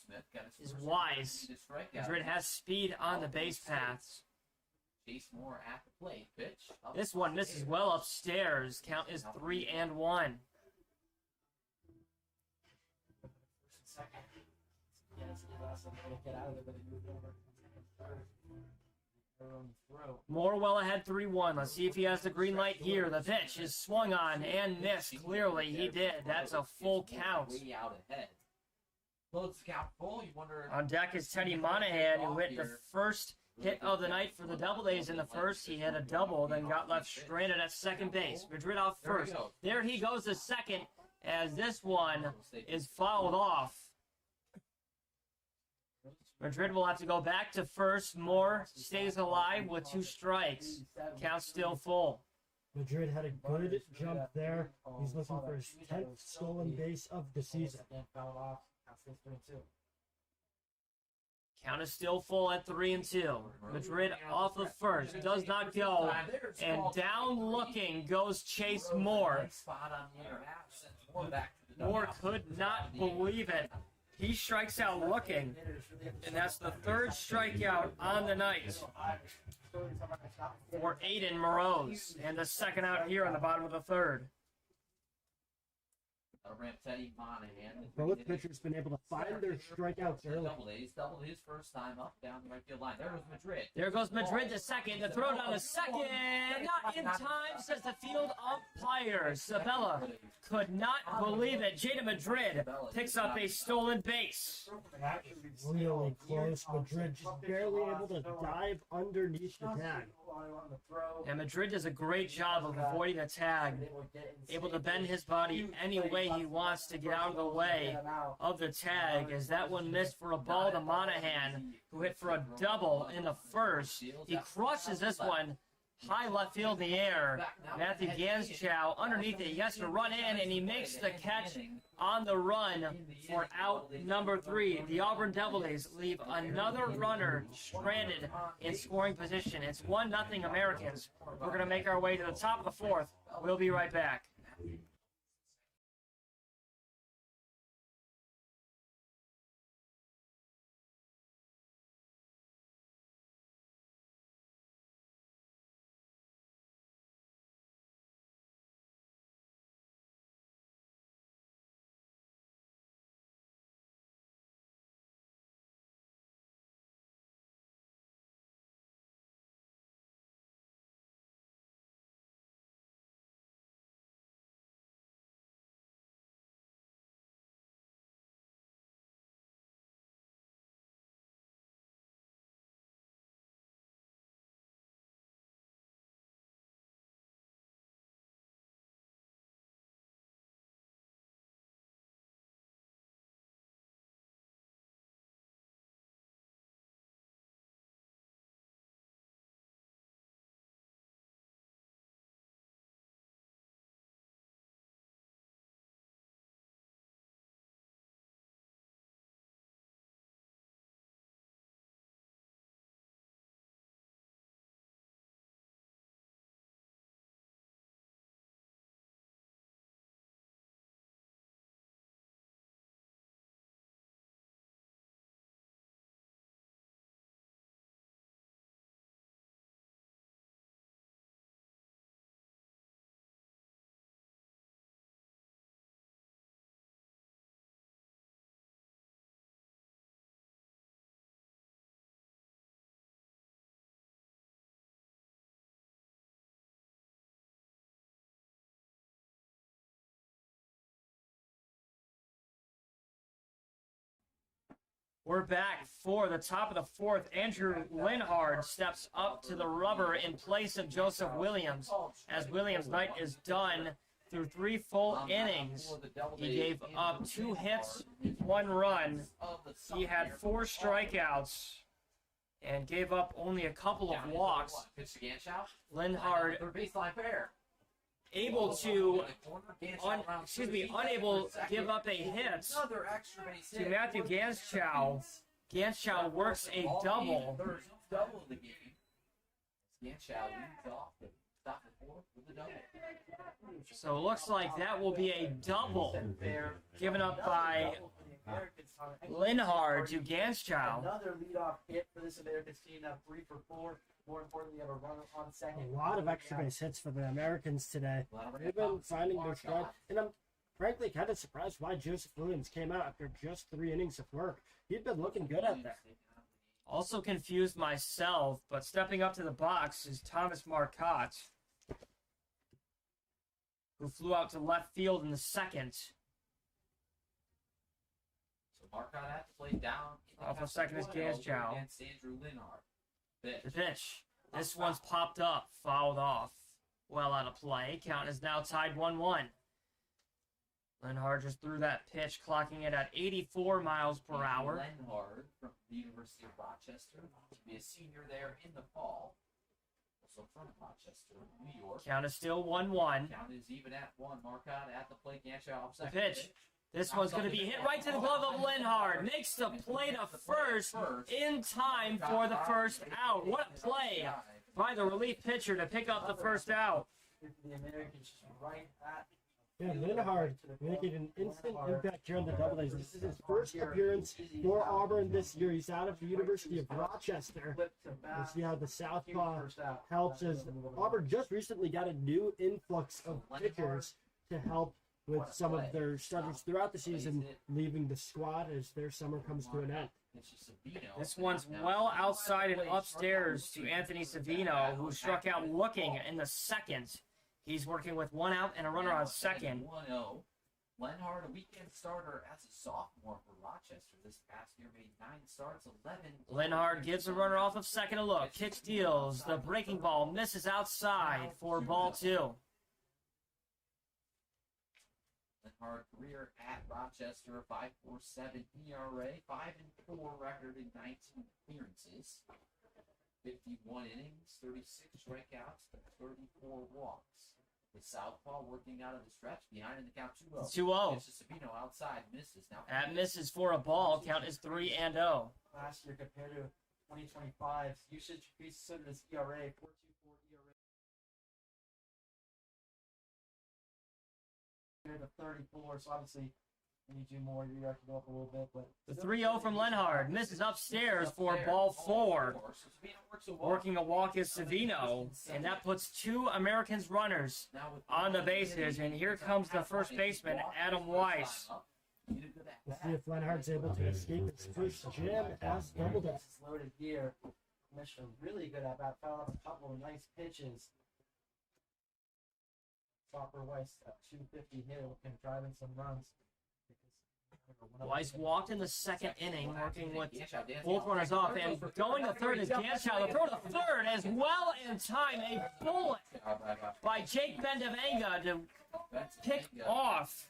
Is wise. Madrid has speed on the base paths. Chase Moore at the plate. Pitch. This one misses well upstairs. Count is 3-1. Moore well ahead 3-1. Let's see if he has the green light here. The pitch is swung on and missed. Clearly he did. That's a full count. Way out ahead. Close the count full. You wonder. On deck is Teddy Monahan, who hit the first hit of the night for the Doubledays in the first. He hit a double, then got left stranded at second base. Madrid off first. There he goes to second, as this one is fouled off. Madrid will have to go back to first. Moore stays alive with 2 strikes. Count still full. Madrid had a good jump there. He's looking for his 10th stolen base of the season. Count is still full at 3-2. Madrid off the first, does not go, and down looking goes Chase Moore. Moore could not believe it. He strikes out looking, and that's the 3rd strikeout on the night for Aiden Moroz, and the 2nd out here on the bottom of the 3rd. Both pitchers been able to find their strikeouts early. Doubled his first time up down the right field line. There goes Madrid. There goes Madrid to second. The throw down to second. Not in time, says the field umpire. Sabella could not believe it. Jada Madrid picks up a stolen base. Really close. Madrid just barely able to dive underneath the tag. And Madrid does a great job of avoiding the tag. Able to bend his body any way he wants to get out of the way of the tag, as that one missed for a ball to Monahan, who hit for a double in the first. He crushes this one high left field in the air. Matthew Ganschow underneath it. He has to run in, and he makes the catch on the run for out number 3. The Auburn Doubledays leave another runner stranded in scoring position. It's 1-0 Americans. We're going to make our way to the top of the 4th. We'll be right back. We're back for the top of the 4th. Andrew Linhard steps up to the rubber in place of Joseph Williams, as Williams' night is done through 3 full innings. He gave up 2 hits, 1 run. He had 4 strikeouts and gave up only a couple of walks. Linhard able to, unable to give up a hit to Matthew Ganschow, Ganschow works a double. Third double of the game. Ganschow leads off the top of the fourth with a double. So it looks like that will be a double given up by Linhard to Ganschow. Another leadoff hit for this Americans team. Now 3 for 4. More importantly, have a runner on second. A lot of extra base hits for the Americans today. They've been finding their stride, and I'm frankly kind of surprised why Joseph Williams came out after just 3 innings of work. He'd been looking good out there. Also confused myself, but stepping up to the box is Thomas Marcotte, who flew out to left field in the second. So Marcotte had to play down. Off of second is Ganschow. Against Andrew Linhard. The pitch. This one's popped up, fouled off. Well out of play. Count is now tied 1-1. Linhard just threw that pitch, clocking it at 84 miles per hour. Linhard from the University of Rochester to be a senior there in the fall. Also from Rochester, New York. Count is still 1-1. Count is even at 1. Marcotte at the plate. Ganschow off The second. pitch. This one's going to be hit right to the glove of Linhard. Makes the play to first in time for the first out. What a play by the relief pitcher to pick up the first out. The Americans just right at. Yeah, Linhard making an instant impact here on the Doubledays. This is his first appearance for Auburn this year. He's out of the University of Rochester. We'll see how the Southpaw helps as Auburn just recently got a new influx of pitchers to help with some of their starters throughout the season, leaving the squad as their summer comes to an end. This one's well outside and upstairs to Anthony Savino, who struck out looking in the second. He's working with 1 out and a runner on second. 1-0. Linhard, a weekend starter as a sophomore for Rochester this past year, made 9 starts, 11. Linhard gives a runner off of second a look. Kick steals. The breaking ball misses outside for ball 2. Linhard career at Rochester, 5.47 ERA, 5-4 record in 19 appearances, 51 innings, 36 strikeouts, 34 walks. The Southpaw working out of the stretch, behind in the count 2-0. 2-0. It's just Sabino outside, misses now. That misses for a ball. Count is 3-0. Last year compared to 2025, usage increased so does ERA, 4.24 ERA. To 34, so obviously when you do more, you have to go up a little bit. But The 3-0 from Linhard misses upstairs for ball 4. Working a walk is Savino, and that puts 2 Americans runners on the bases. And here comes the first baseman, Adam Weiss. We'll see if Linhard's able to escape its first jam as Doubledays. It's loaded here. Commissioner really good at that. Found up a couple of nice pitches. Chopper Weiss at 250 hit can drive in some runs. Weiss walked in the second inning, working with both runners off, and going to third is Ganschow. The throw to third as well in time. A bullet by Jake Bendavenga to pick off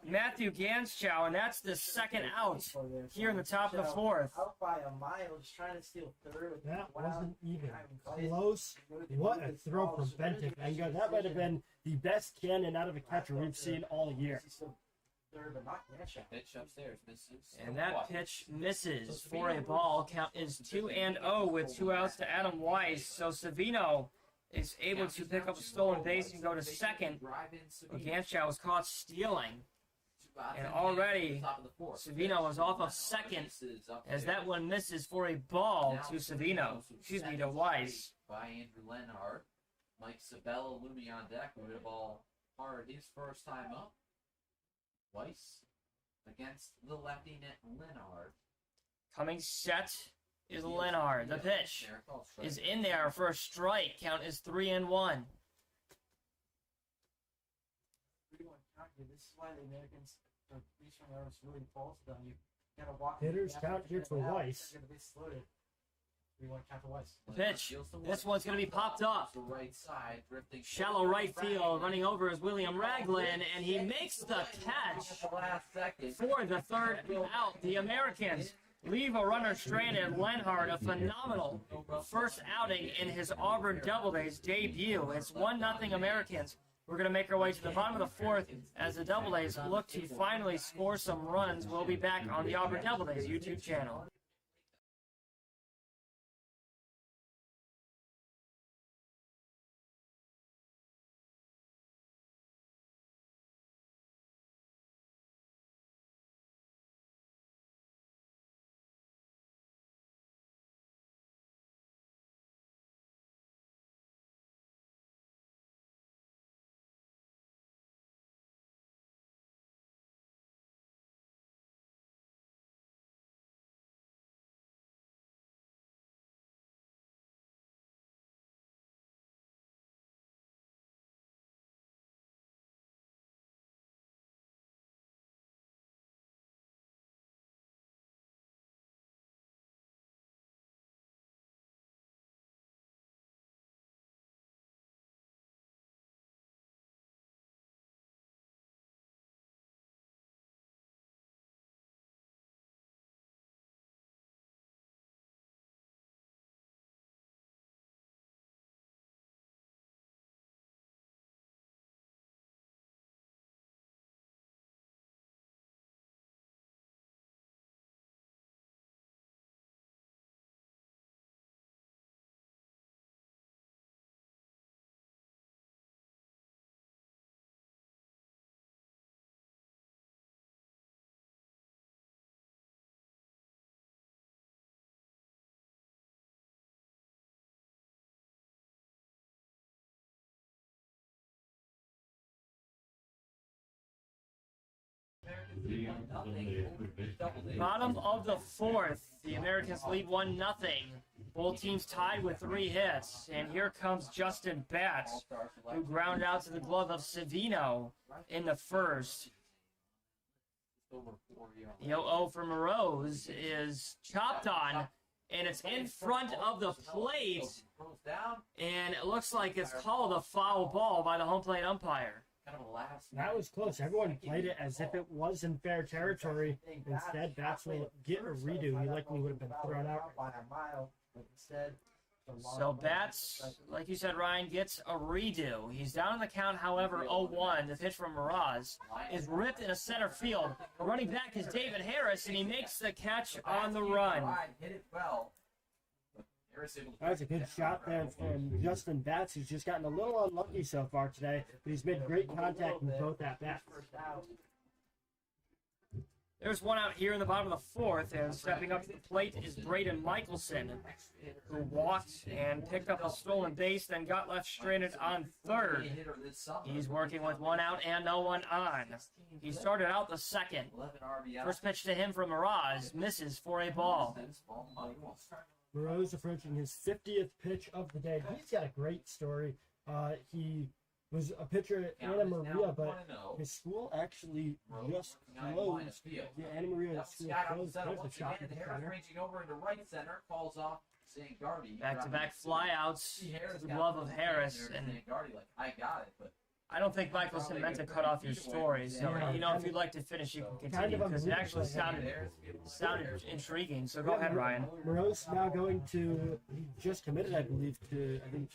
Matthew Ganschow, and that's the second out here in the top of the 4th. Out by a mile, just trying to steal third. That wasn't even close. What a throw from Bendavenga. That might have been the best cannon out of a catcher we've seen all year. Third, but not Ganschow. Pitch upstairs, misses. And that pitch misses for a ball. Count is 2-0 with 2 outs to Adam Weiss. So Savino is able to pick up a stolen base and go to second. But Ganschow was caught stealing. And already Savino was off of second as that one misses for a ball to Savino. Excuse me, to Weiss. By Andrew Linhard. Mike Sabella looming on deck. We hit a ball hard his first time up. Weiss against the lefty net Linhard. Coming set is Linhard. The pitch is in there for a strike. Count is 3-1. 3-1 count here. This is why the Americans are reaching out. It's really false to them. You gotta walk. Hitters count here for Weiss. They're gonna be slow. 3-1 count for Weiss. The pitch. This one's going to be popped up. The right side, drifting Shallow right field. Running over is William Ragland, and he makes the catch for the third out. The Americans leave a runner stranded. Linhard, a phenomenal first outing in his Auburn Doubledays debut. It's 1-0 Americans. We're going to make our way to the bottom of the fourth as the Doubledays look to finally score some runs. We'll be back on the Auburn Doubledays YouTube channel. Bottom of the fourth, the Americans lead 1-0. Both teams tied with 3 hits, and here comes Justin Batts, who ground out to the glove of Savino in the first. The 0-0 for Morose is chopped on, and it's in front of the plate, and it looks like it's called a foul ball by the home plate umpire. That was close. Everyone played it as if it was in fair territory. Instead, Batts will get a redo. He likely would have been thrown out. So Batts, like you said, Ryan, gets a redo. He's down on the count, however, 0-1. The pitch from Miraz is ripped into center field. Running back is David Harris, and he makes the catch on the run. That's a good shot there from Justin Batts, who's just gotten a little unlucky so far today, but he's made great contact with both at bats. There's one out here in the bottom of the fourth, and stepping up to the plate is Braden Michelson, who walked and picked up a stolen base, then got left stranded on third. He's working with 1 out and no one on. He started out the second. First pitch to him from Miraz, misses for a ball. Morose approaching his 50th pitch of the day. He's got a great story. He was a pitcher at Anna Maria, but his school actually just closed. Yeah, Anna Maria school closed. There's a shot at the center. Back-to-back flyouts to the glove of Harris, and I don't think Michelson meant to cut off your story, so you know, if you'd like to finish, you can continue, because it actually sounded intriguing. So go ahead, Ryan. Morose now going to, he just committed, I believe, to, I think,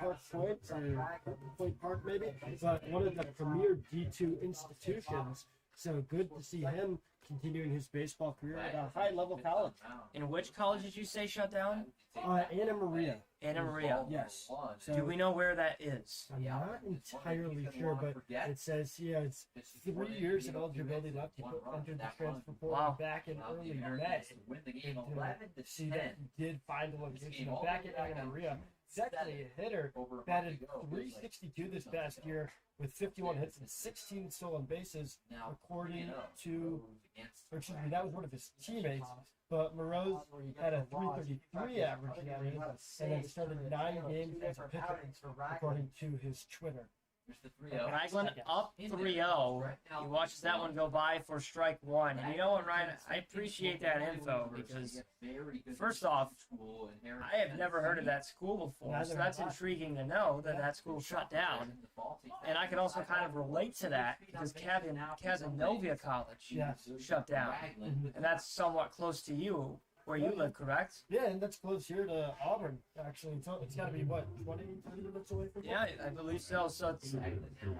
Park Point, or Point Park maybe, but one of the premier D2 institutions. So good to see him continuing his baseball career at a high-level college. In which college did you say shut down? Anna Maria. Anna Maria. Yes. So, do we know where that is? I'm not entirely sure, but it says, yeah, it's 3 years of eligibility left. He entered the transfer portal back in early May. To see that he did find a location back at Anna Maria. He's actually a hitter, batted .362 this past year with 51 hits and 16 stolen bases, according to, or excuse me, that was one of his teammates. But Morose had a .333 average nowadays, and then started 9 games as a pitcher, according to his Twitter. Ragland up 3-0. He watches that one go by for strike 1. And you know what, Ryan? I appreciate that info, because first off, I have never heard of that school before, so that's intriguing to know that that school shut down. And I can also kind of relate to that, because Casanova College shut down. And that's somewhat close to you. where you live, correct? Yeah, and that's close here to Auburn, actually. So it's got to be, what, 20, 30 minutes away from here? Yeah, I believe so. So it's,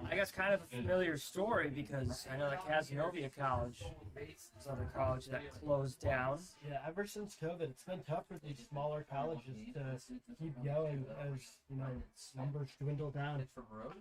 I guess, kind of a familiar story because I know that Casanova College is another college that closed down. Yeah, ever since COVID, it's been tough for these smaller colleges to keep going as, numbers dwindle down. From Rose.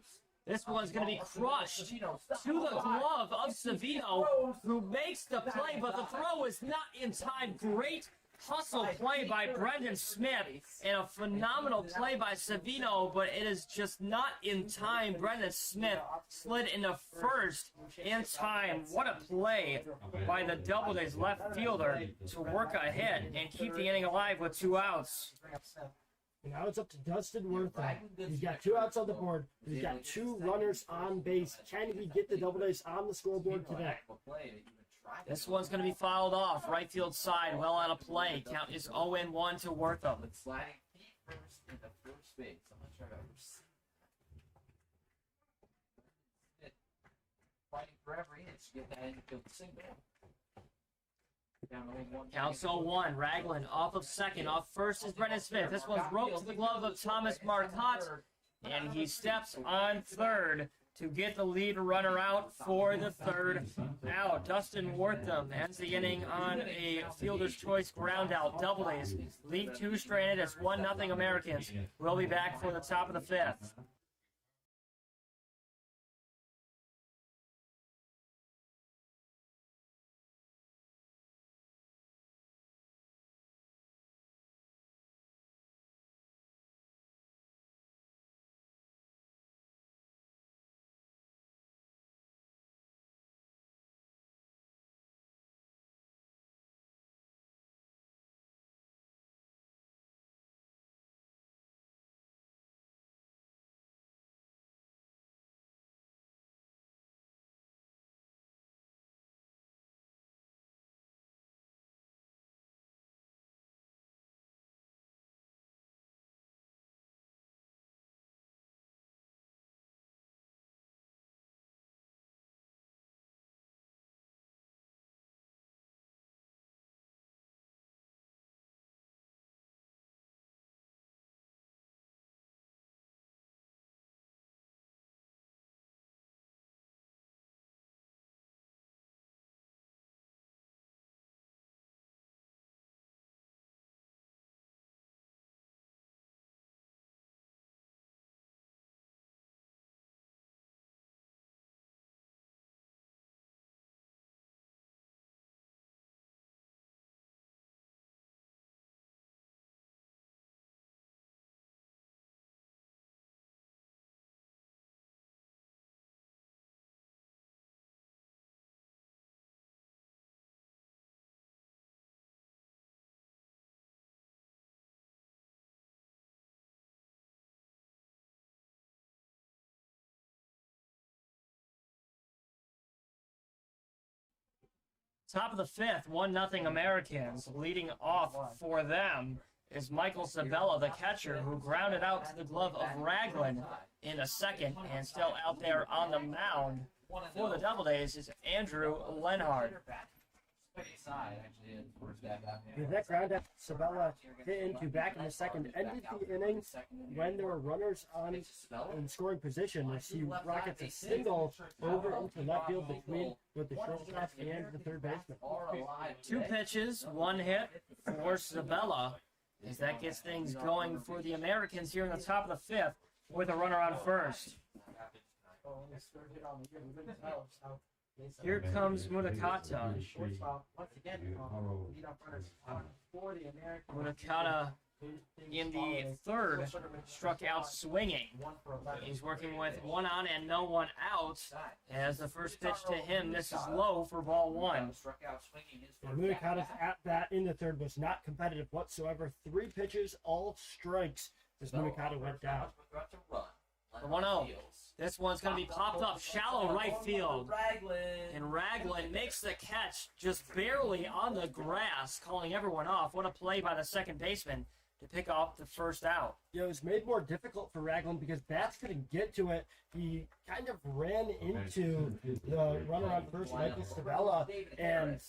This one's going to be crushed to the glove of Savino, who makes the play, but the throw is not in time. Great hustle play by Brendan Smith, and a phenomenal play by Savino, but it is just not in time. Brendan Smith slid into first in time. What a play by the Doubledays left fielder to work ahead and keep the inning alive with 2 outs. Now it's up to Dustin Wortham. He's got 2 outs on the board. He's got 2 runners on base. Can he get the Doubledays on the scoreboard today? This one's going to be fouled off. Right field side, well out of play. Count is 0-1 to Wortham. Sliding feet first in the first base. I'm not sure I've ever seen that. Fighting for every inch to get that infield single. Counts 0-1. Ragland off of second. Off first is Brendan Smith. This one's roped to the glove of Thomas Marcotte, and he steps on third to get the lead runner out for the third out. Dustin Wortham ends the inning on a fielder's choice ground out. Doubledays lead 2 stranded. It's 1-0 Americans. We'll be back for the top of the 5th. Top of the 5th, 1-0 Americans. Leading off for them is Michael Sabella, the catcher, who grounded out to the glove of Ragland in a second, and still out there on the mound for the Doubledays is Andrew Lenhard. With that ground out, Sabella hit into back in the second, ended the inning when there were runners on in scoring position as he rockets a single over into left field between with the shortstop and the third baseman. 2 pitches, 1 hit for Sabella, as that gets things going for the Americans here in the top of the 5th with a runner on first. Here comes Munakata. Munakata in the third struck out swinging. He's working with 1 on and no 1 out. As the first pitch to him, this is low for ball 1. Munakata's at bat in the third was not competitive whatsoever. 3 pitches, all strikes as Munakata went down. The 1-0. This one's going to be popped up shallow right field. And Ragland makes the catch just barely on the grass, calling everyone off. What a play by the second baseman. to pick off the first out. It was made more difficult for Ragland because bats couldn't get to it. He kind of ran into the runner on first, Michael Sabella, and it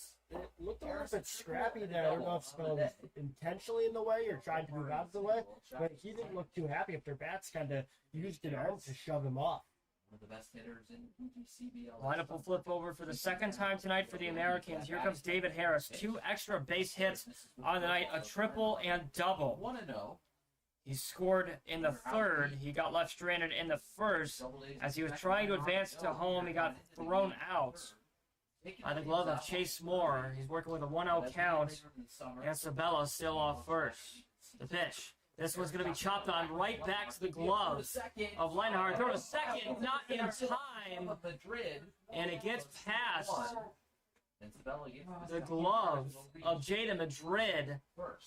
looked a little bit scrappy there. I don't know if Sabella was intentionally in the way or trying to move out of the way, but he didn't look too happy if their bats kind of used an arm to shove him off. One of the best hitters in PGCBL. Lineup will flip over for the second time tonight for the Americans. Here comes David Harris. 2 extra base hits on the night, a triple and double. 1-0. He scored in the third. He got left stranded in the first. As he was trying to advance to home, he got thrown out by the glove of Chase Moore. He's working with a 1-0 count, and Sabella still off first. The pitch. This one's going to be chopped on right back to the glove of Lenhard. Throw to second, not in time, and it gets past the glove of Jada Madrid.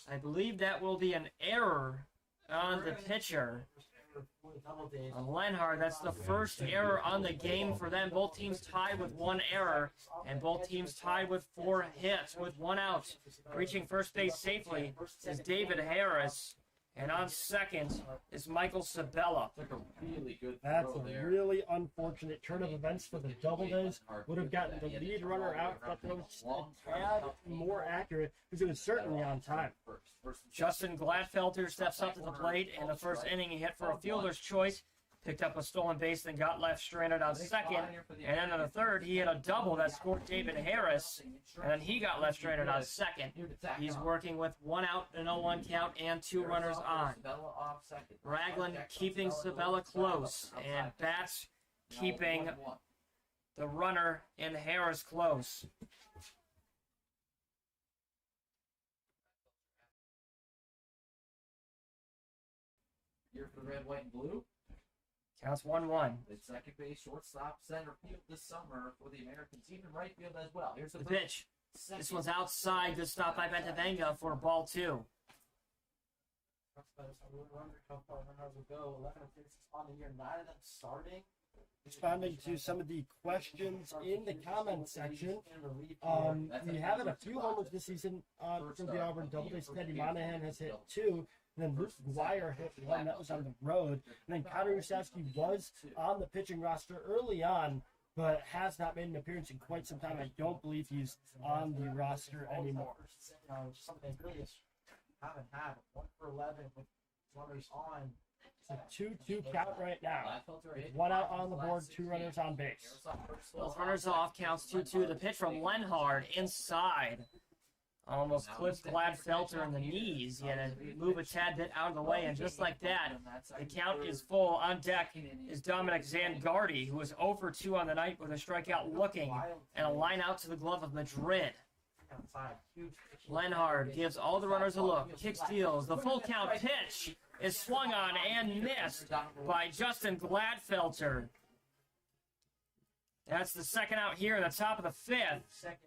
I believe that will be an error on the pitcher. Lenhard, that's the first error on the game for them. Both teams tied with 1 error, and both teams tied with 4 hits with 1 out. Reaching first base safely is David Harris. And on second is Michael Sabella. That's a really unfortunate turn of events for the Doubledays. Would have gotten the lead runner out, but that was just a tad more accurate because it was certainly on time. Justin Gladfelter steps up to the plate. In the first inning, he hit for a fielder's choice. Picked up a stolen base, then got left stranded on second. And then in the third, he hit a double that scored David Harris. And then he got left stranded on second. He's working with 1 out, an 0-1 count, and 2 runners on. Ragland keeping Sabella close, and Bats keeping the runner in Harris close. Here for the red, white, and blue. Counts 1-1. The second base, shortstop, center field this summer for the Americans, even right field as well. Here's The pitch. This one's outside. Good stop by Bentavenga for ball 2. Responding to some of the questions in the comment section, we have had a few homers this season from the Auburn Doubledays. Teddy Monahan has hit 2. And then Bruce McGuire hit 1. That was on the road. And then Connor Rusowski was on the pitching roster early on, but has not made an appearance in quite some time. I don't believe he's on the roster anymore. Something really haven't had 1 for 11 with runners on. It's a 2-2 count right now. 1 out on the board, 2 runners on base. Both runners off, counts 2-2. The pitch from Lenhard inside. Almost clipped Gladfelter in the knees. He had to move a tad bit out of the way, and just like that, the count is full. On deck is Dominic Zangardi, who was 0 for 2 on the night with a strikeout looking and a line out to the glove of Madrid. Lenhard gives all the runners a look, kick steals. The full count pitch is swung on and missed by Justin Gladfelter. That's the second out here in the top of the 5th.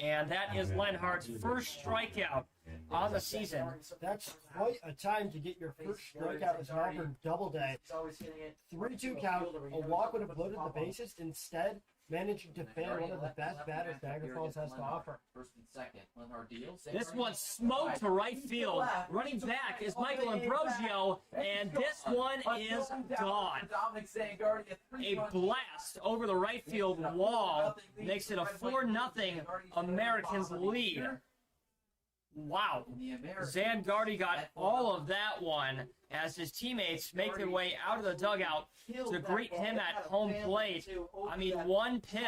And that is Lenhard's first strikeout on the season. That's quite a time to get your first strikeout as an Auburn Doubleday. 3-2 count, a walk would have loaded the bases. Instead, managing to fail one of the best batters Niagara Falls has to offer. First and second, Lenhard deals. This one smoked to right field. Running back is Michael Ambrosio, and this one is gone. A blast over the right field wall makes it a 4-0 Americans lead. Wow. Zangardi got all of that one as his teammates make their way out of the dugout to greet him at home plate. I mean, one pitch,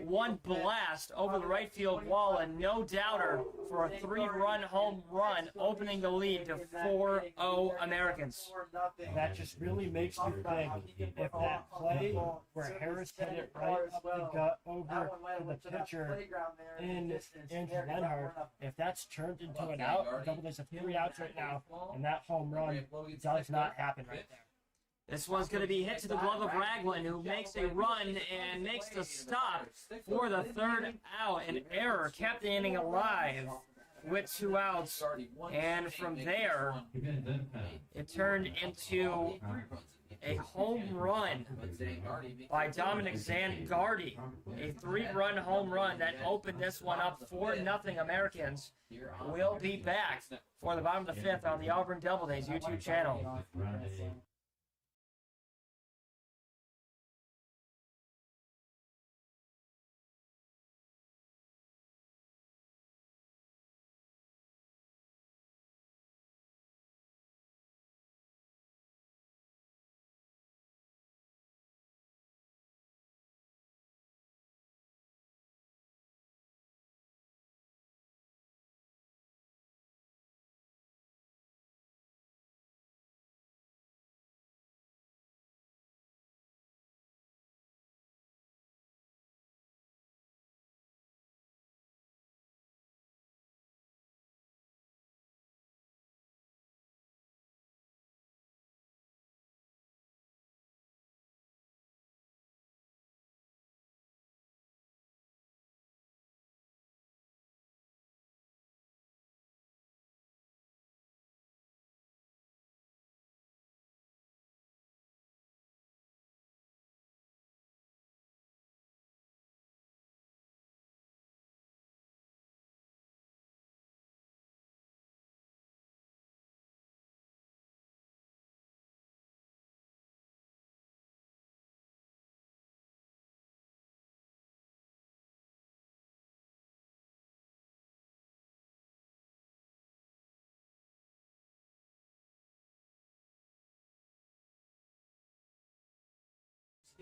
one blast over the right field wall, and no doubter for a 3-run home run, opening the lead to 4-0 Americans. That just really makes you think if that play where Harris hit it right up the gut over to the pitcher in Andrew Lenhard, if that's turned into an out, Doubledays have 3 outs right now, and that home run does not happen right there. This one's going to be hit to the glove of Ragland, who makes a run and makes the stop for the 3rd out. An error kept the inning alive with 2 outs, and from there, it turned into a home run by Dominic Zangardi. A 3-run home run that opened this one up 4-0 Americans. We'll be back for the bottom of the 5th on the Auburn Doubledays YouTube channel.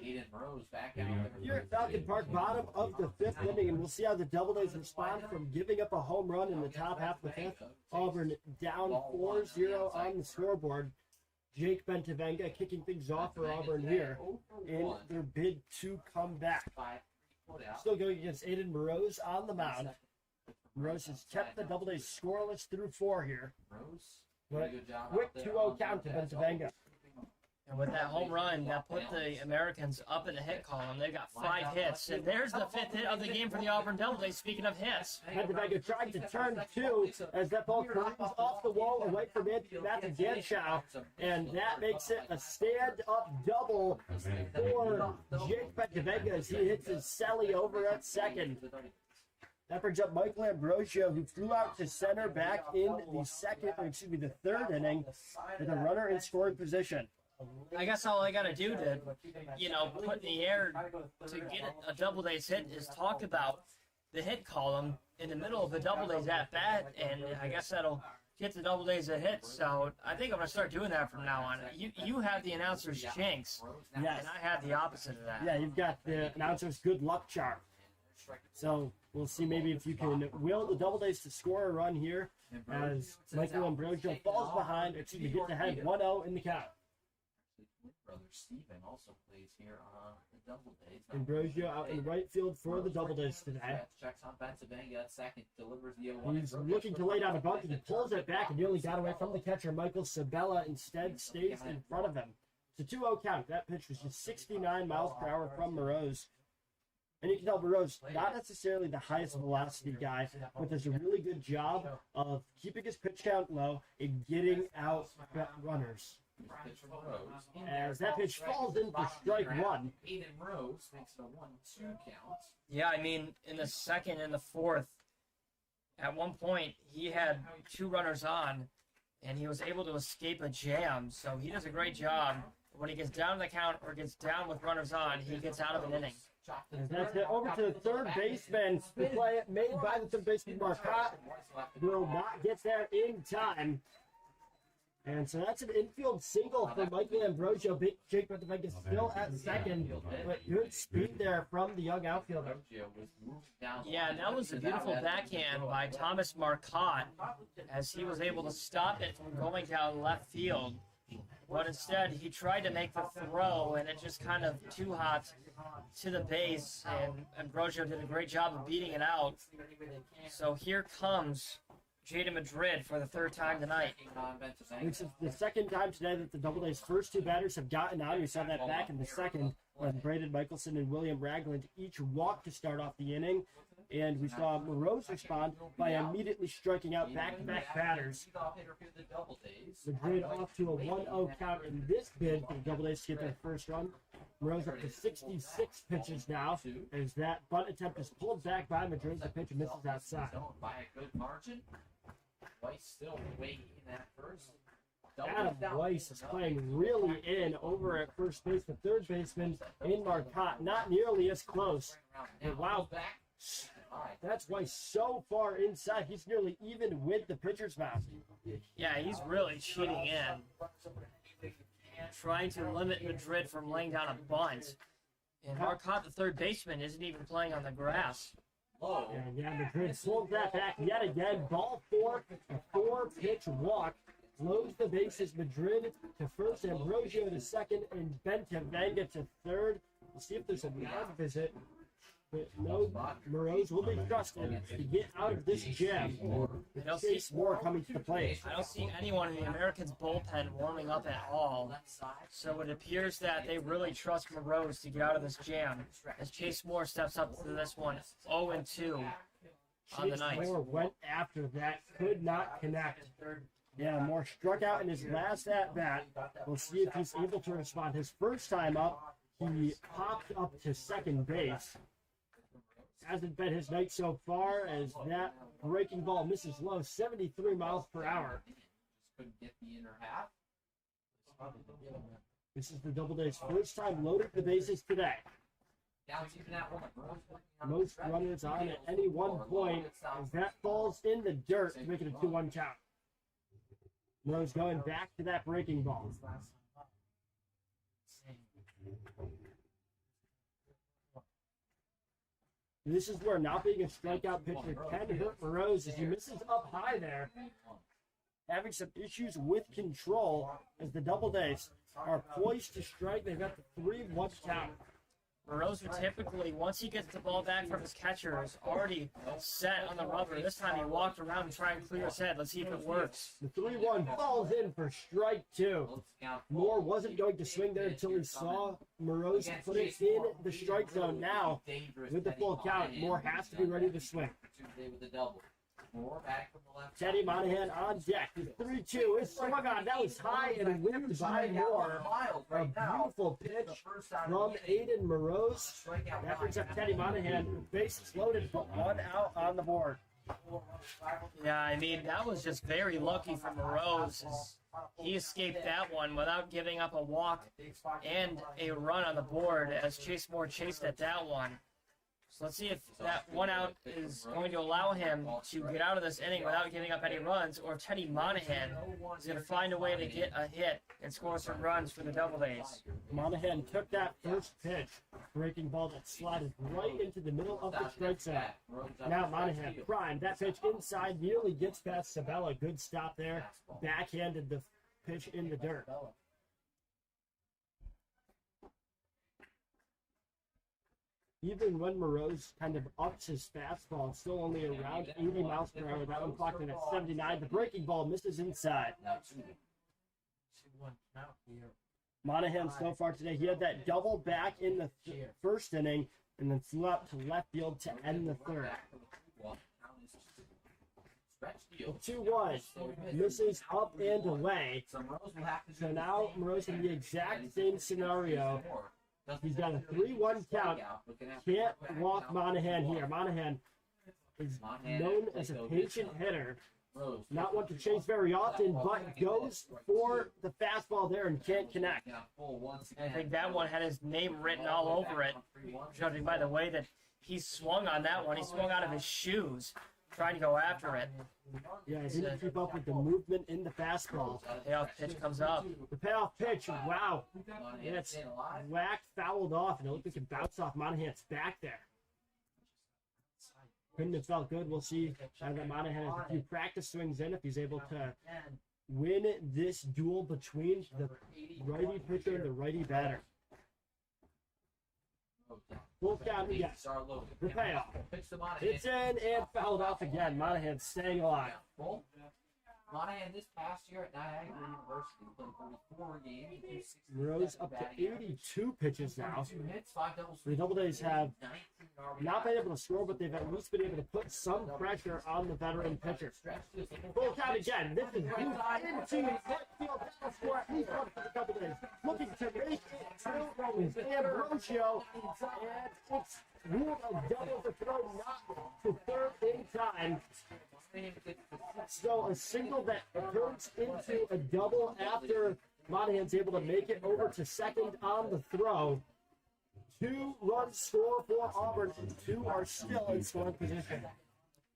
Aiden Rose back out there. Here at Falcon Park, bottom of the 5th inning, and we'll see how the Doubledays respond from giving up a home run in the top half of the 5th. Auburn down 4-0 on the scoreboard. Jake Bentavenga kicking things off for Auburn here in their bid to come back. Still going against Aiden Rose on the mound. Rose has kept the Doubledays scoreless through 4 here. But quick 2-0 count to Bentavenga. And with that home run, that put the Americans up in the hit column. They got 5 hits. And there's the 5th hit of the game for the Auburn Doubledays. Speaking of hits. Bentavenga trying to turn 2 as that ball comes off the wall away from Matthew Ganschow. And that makes it a stand-up double for Jake Bentavenga as he hits his celly over at second. That brings up Michael Ambrosio, who flew out to center back in the third inning with a runner in scoring position. I guess all I got to do to, put in the air to get a Doubledays hit is talk about the hit column in the middle of the Doubledays at bat, and I guess that'll get the Doubledays a hit. So I think I'm going to start doing that from now on. You have the announcer's jinx, and I have the opposite of that. Yeah, you've got the announcer's good luck chart. So we'll see maybe if you can will the Doubledays to score a run here as Michael Ambrosio falls behind, gets ahead 1-0 in the count. Brother Stephen also plays here on the Doubledays. Ambrosio out in right field for the Doubledays today. Checks on Bentavenga at second, delivers the 0-1. He's looking to lay down a bunt, and he pulls it back and nearly got away from the catcher. Michael Sabella instead stays in front of him. It's a 2-0 count. That pitch was just 69 miles per hour from Moroz. And you can tell Moroz, not necessarily the highest velocity guy, but does a really good job of keeping his pitch count low and getting out runners. As that pitch falls in for strike 1. Aiden Rose makes it a 1-2 count. Yeah, I mean, in the second and the fourth, at one point, he had 2 runners on, and he was able to escape a jam. So he does a great job. When he gets down the count or gets down with runners on, he gets out of an inning. As that's it over to the third baseman. The play made by the third baseman, Marcotte, will not get there in time. And so that's an infield single for Michael Ambrosio. Jake Bentavenga is still at second, but good speed there from the young outfielder. Yeah, and that was a beautiful backhand by Thomas Marcotte as he was able to stop it from going down left field. But instead, he tried to make the throw, and it just kind of too hot to the base, and Ambrosio did a great job of beating it out. So here comes Jaden Madrid for the 3rd time tonight. It's the 2nd time today that the Doubledays' first 2 batters have gotten out. We saw that back in the second when Braden Michelson and William Ragland each walked to start off the inning. And we saw Monroe respond by immediately striking out back-to-back batters. Madrid off to a 1-0 count in this bid for the Doubledays to get their first run. Monroe's up to 66 pitches now, as that bunt attempt is pulled back by Madrid. The pitch misses outside. By a good margin. Weiss still waiting at first. Adam Weiss is playing really in over at first base. The third baseman in Marcotte, not nearly as close. And wow, that's Weiss so far inside. He's nearly even with the pitcher's mound. Yeah, he's really cheating in. Trying to limit Madrid from laying down a bunt. And Marcotte, the third baseman, isn't even playing on the grass. And yeah, Madrid pulls that back yet again. Ball four, a 4-pitch walk. Loads the bases. Madrid to first, Ambrosio to second, and Bentavanga to third. We'll see if there's a non-visit. But no, Moroz will be trusted to get out of this jam. With Chase Moore coming to the plate. I don't see anyone in the Americans' bullpen warming up at all. So it appears that they really trust Moroz to get out of this jam. As Chase Moore steps up to this one, 0-2 on the night. Chase Moore went after that, could not connect. Yeah, Moore struck out in his last at-bat. We'll see if he's able to respond. His first time up, he popped up to second base. Hasn't been his night so far, as that breaking ball misses low, 73 miles per hour. This is the Doubledays' first time loaded the bases today. Most runners on at any one point, as that falls in the dirt to make it a 2-1 count. Rose going back to that breaking ball. This is where not being a strikeout pitcher can hurt Moroz as he misses up high there. Having some issues with control as the Doubledays are poised to strike. They've got the 3-1 count. Moroz typically, once he gets the ball back from his catcher, is already set on the rubber. This time he walked around and tried to clear his head. Let's see if it works. The 3-1 falls in for strike 2. Moore wasn't going to swing there until he saw Moroz put it in the strike zone. Now, with the full count, Moore has to be ready to swing. Teddy Monahan on deck. The 3-2 is swung on. That was high and whipped by Moore. A beautiful pitch from Aiden Moroz. That brings up Teddy Monahan. Bases loaded, but 1 out on the board. Yeah, I mean, that was just very lucky for Moroz. He escaped that one without giving up a walk and a run on the board as Chase Moore chased at that one. So let's see if that 1 out is going to allow him to get out of this inning without giving up any runs, or Teddy Monahan is going to find a way to get a hit and score some runs for the Doubledays. Monahan took that first pitch, breaking ball that slided right into the middle of the strike zone. Now Monahan primed. That pitch inside nearly gets past Sabella. Good stop there. Backhanded the pitch in the dirt. Even when Moroz kind of ups his fastball, still only around 80 miles per hour. That one clocked in at 79. The breaking ball misses inside. Monahan so far today, he had that double back in the first inning and then flew out to left field to end the third. The 2-1 misses up and away. So now Moroz in the exact same scenario. He's got a 3-1 count. Can't walk Monahan here. Monahan is known as a patient hitter. Not one to chase very often, but goes for the fastball there and can't connect. I think that one had his name written all over it, judging by the way that he swung on that one. He swung out of his shoes, trying to go after it. Yeah, he didn't keep up with the movement in the fastball. Payoff pitch comes up. The payoff pitch, wow. And it's whacked, fouled off, and it looked like it bounced off Monahan's back there. Couldn't have felt good. We'll see now that Monahan has a few practice swings in if he's able to win this duel between the righty pitcher and the righty batter. Full count again. The payoff. It's in and fouled off again. Monahan staying alive. Monahan this past year at Niagara University played 44 games. Rose up to 82 pitches now. 2 hits, 5 doubles. The Doubledays have not been able to score, but they've at least been able to put some pressure on the veteran pitcher. Full count again. This is into right field. That'll score at least one for the Doubledays. Looking to make it two is Ambrosio, and it's ruled a double to throw not to third in time. So a single that turns into a double after Monahan's able to make it over to second on the throw. 2 runs score for Auburn, and 2 are still in scoring position.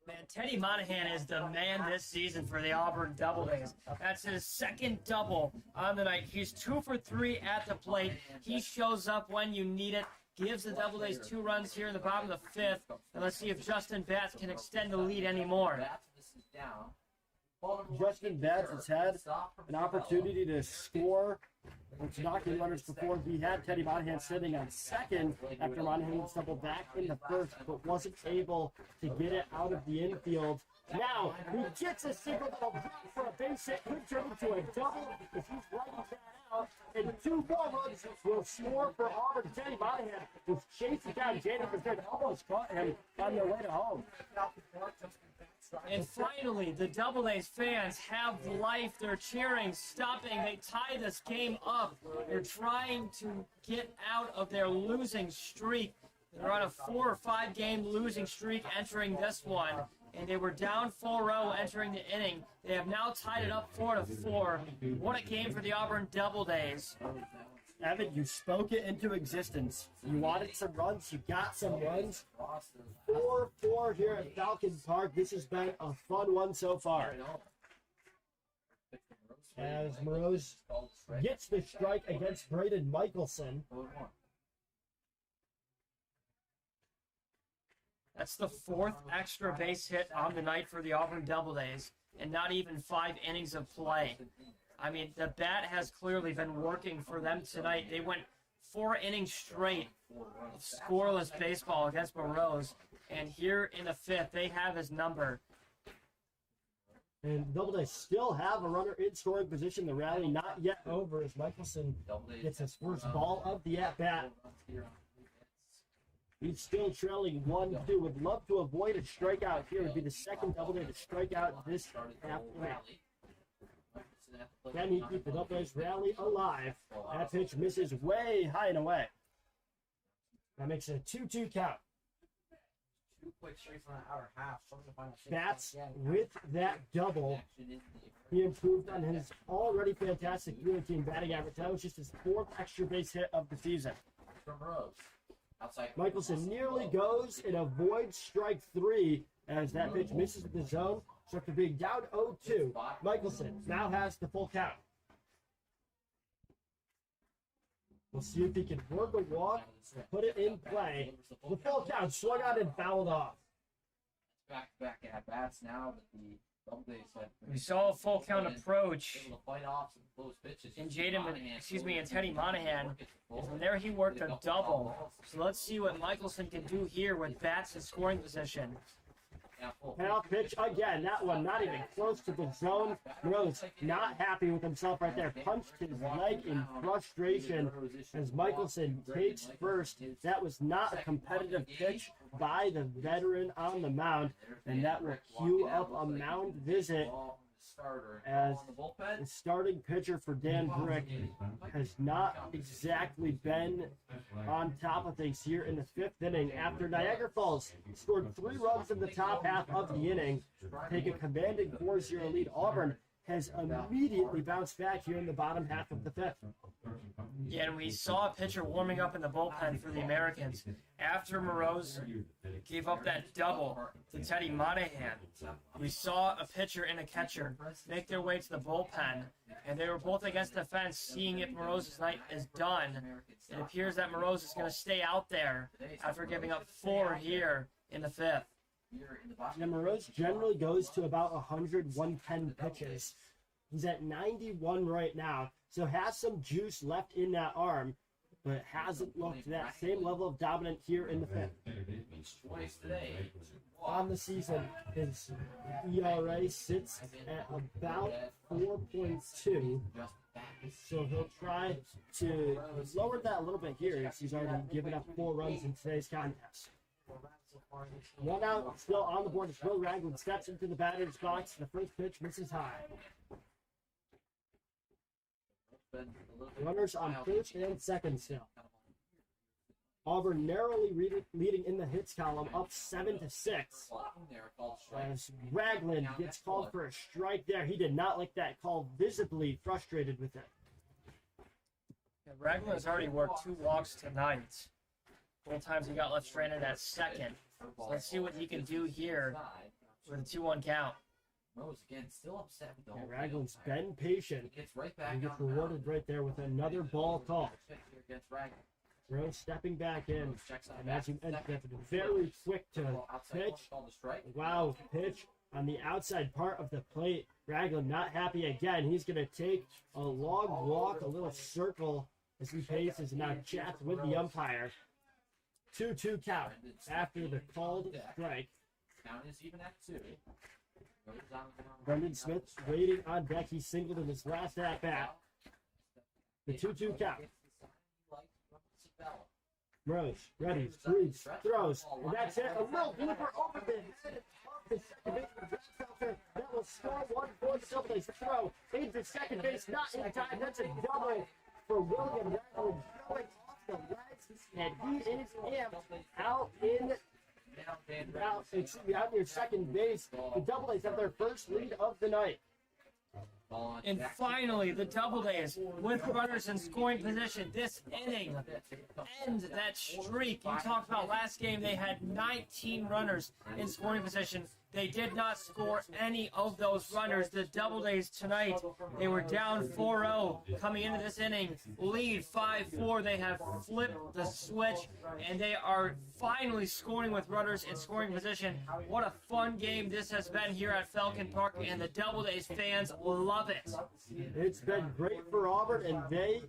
Man, Teddy Monahan is the man this season for the Auburn Doubledays. That's his second double on the night. He's 2 for 3 at the plate. He shows up when you need it. Gives the Doubledays 2 runs here in the bottom of the 5th. And let's see if Justin Batts can extend the lead anymore. Justin Batts has had an opportunity to score with knocking runners before. He had Teddy Monahan sitting on second after Monahan was doubled back in the first, but wasn't able to get it out of the infield. Now, he gets a single that'll drop for a base hit, could turn into a double if he's writing that out. And 2 more runs will score for Auburn. Teddy Monahan was chasing down Jaden Brazil, almost caught him on their way to home. And finally, the Doubledays fans have life. They're cheering, stopping. They tie this game up. They're trying to get out of their losing streak. They're on a 4 or 5 game losing streak entering this one. And they were down 4-0 entering the inning. They have now tied it up 4-4. What a game for the Auburn Doubledays. Evan, you spoke it into existence. You wanted some runs, you got some runs. 4-4 here at Falcon Park. This has been a fun one so far. As Morose gets the strike against Braden Michelson. That's the 4th extra base hit on the night for the Auburn Doubledays, and not even 5 innings of play. I mean, the bat has clearly been working for them tonight. They went 4 innings straight of scoreless baseball against Morose, and here in the 5th, they have his number. And Doubledays still have a runner in scoring position. The rally not yet over as Michelson gets his first ball of the at-bat. He's still trailing 1-2. Would love to avoid a strikeout here. Would be the second Doubleday to strike out this half inning. Can he keep the Doubledays rally alive? That pitch misses way high and away. That makes it a 2-2 count. 2 quick straights on the outer half. Batts with that double. He improved on his already fantastic 318 batting average. That was just his 4th extra base hit of the season. Michelson nearly goes and avoids strike 3 as that pitch misses the zone. So after being down 0-2, Michelson now has the full count. We'll see if he can work a walk, put it in play. The full count, swung out and fouled off. Back at bats now that the Doubledays had. We saw a full count approach Able to fight off some close pitches. and Teddy Monahan. And from there, he worked a double. So let's see what Michelson can do here with Batts in scoring position. Payoff pitch again. That one not even close to the zone. Rose not happy with himself right there. Punched his leg in frustration as Michelson takes first. That was not a competitive pitch by the veteran on the mound. And that will cue up a mound visit as the starting pitcher for Dan Brick has not exactly been on top of things here in the 5th inning. After Niagara Falls scored 3 runs in the top half of the inning, take a commanding 4-0 lead, Auburn has immediately bounced back here in the bottom half of the 5th. Yeah, and we saw a pitcher warming up in the bullpen for the Americans. After Morose gave up that double to Teddy Monahan, we saw a pitcher and a catcher make their way to the bullpen, and they were both against the fence, seeing if Morose's night is done. It appears that Morose is going to stay out there after giving up 4 here in the 5th. And Morose generally goes to about 100, 110 pitches. He's at 91 right now, so has some juice left in that arm, but hasn't looked that same level of dominant here in the 5th. On the season, his ERA sits at about 4.2, so he'll try to lower that a little bit here as he's already given up 4 runs in today's contest. One out, still on the board as Will Ragland steps into the batter's box. The first pitch misses high. Runners on first and second still. Auburn narrowly leading in the hits column, up 7-6. As Ragland gets called for a strike there. He did not like that call, visibly frustrated with it. Yeah, Ragland has already worked 2 walks tonight. Both times he got left stranded at second. So let's see what he can do here with a 2-1 count. Rose again, still upset with the whole Ragland's been patient. He gets right back He gets on the mound. rewarded right there with another ball call. Against Ragland. Rose stepping back in. Rose checks on And back as you to second. mentioned, very quick to Outside pitch. corner called a strike. Wow, pitch on the outside part of the plate. Ragland not happy again. He's going to take a long walk, a little circle as he paces and now chats with the umpire. 2-2 count after the called strike. Count is even at 2. Rose on the mound. Brendan Smith waiting on deck. He singled in his last at-bat. The 2-2 count. Rose, ready, breathes, throws, and that's it. A little blooper over the head of the second baseman. That will score 1 for the Doubledays. Throw into second base, not in time. That's a double for William Ragland, going off the legs, and he is out near second base. The Doubledays have their first lead of the night. And finally, the Doubledays, with runners in scoring position, this inning ends that streak. You talked about last game, they had 19 runners in scoring position. They did not score any of those runners. The Doubledays tonight, they were down 4-0 coming into this inning, lead 5-4. They have flipped the switch, and they are finally scoring with runners in scoring position. What a fun game this has been here at Falcon Park, and the Doubledays fans love it. It's been great for Auburn, and they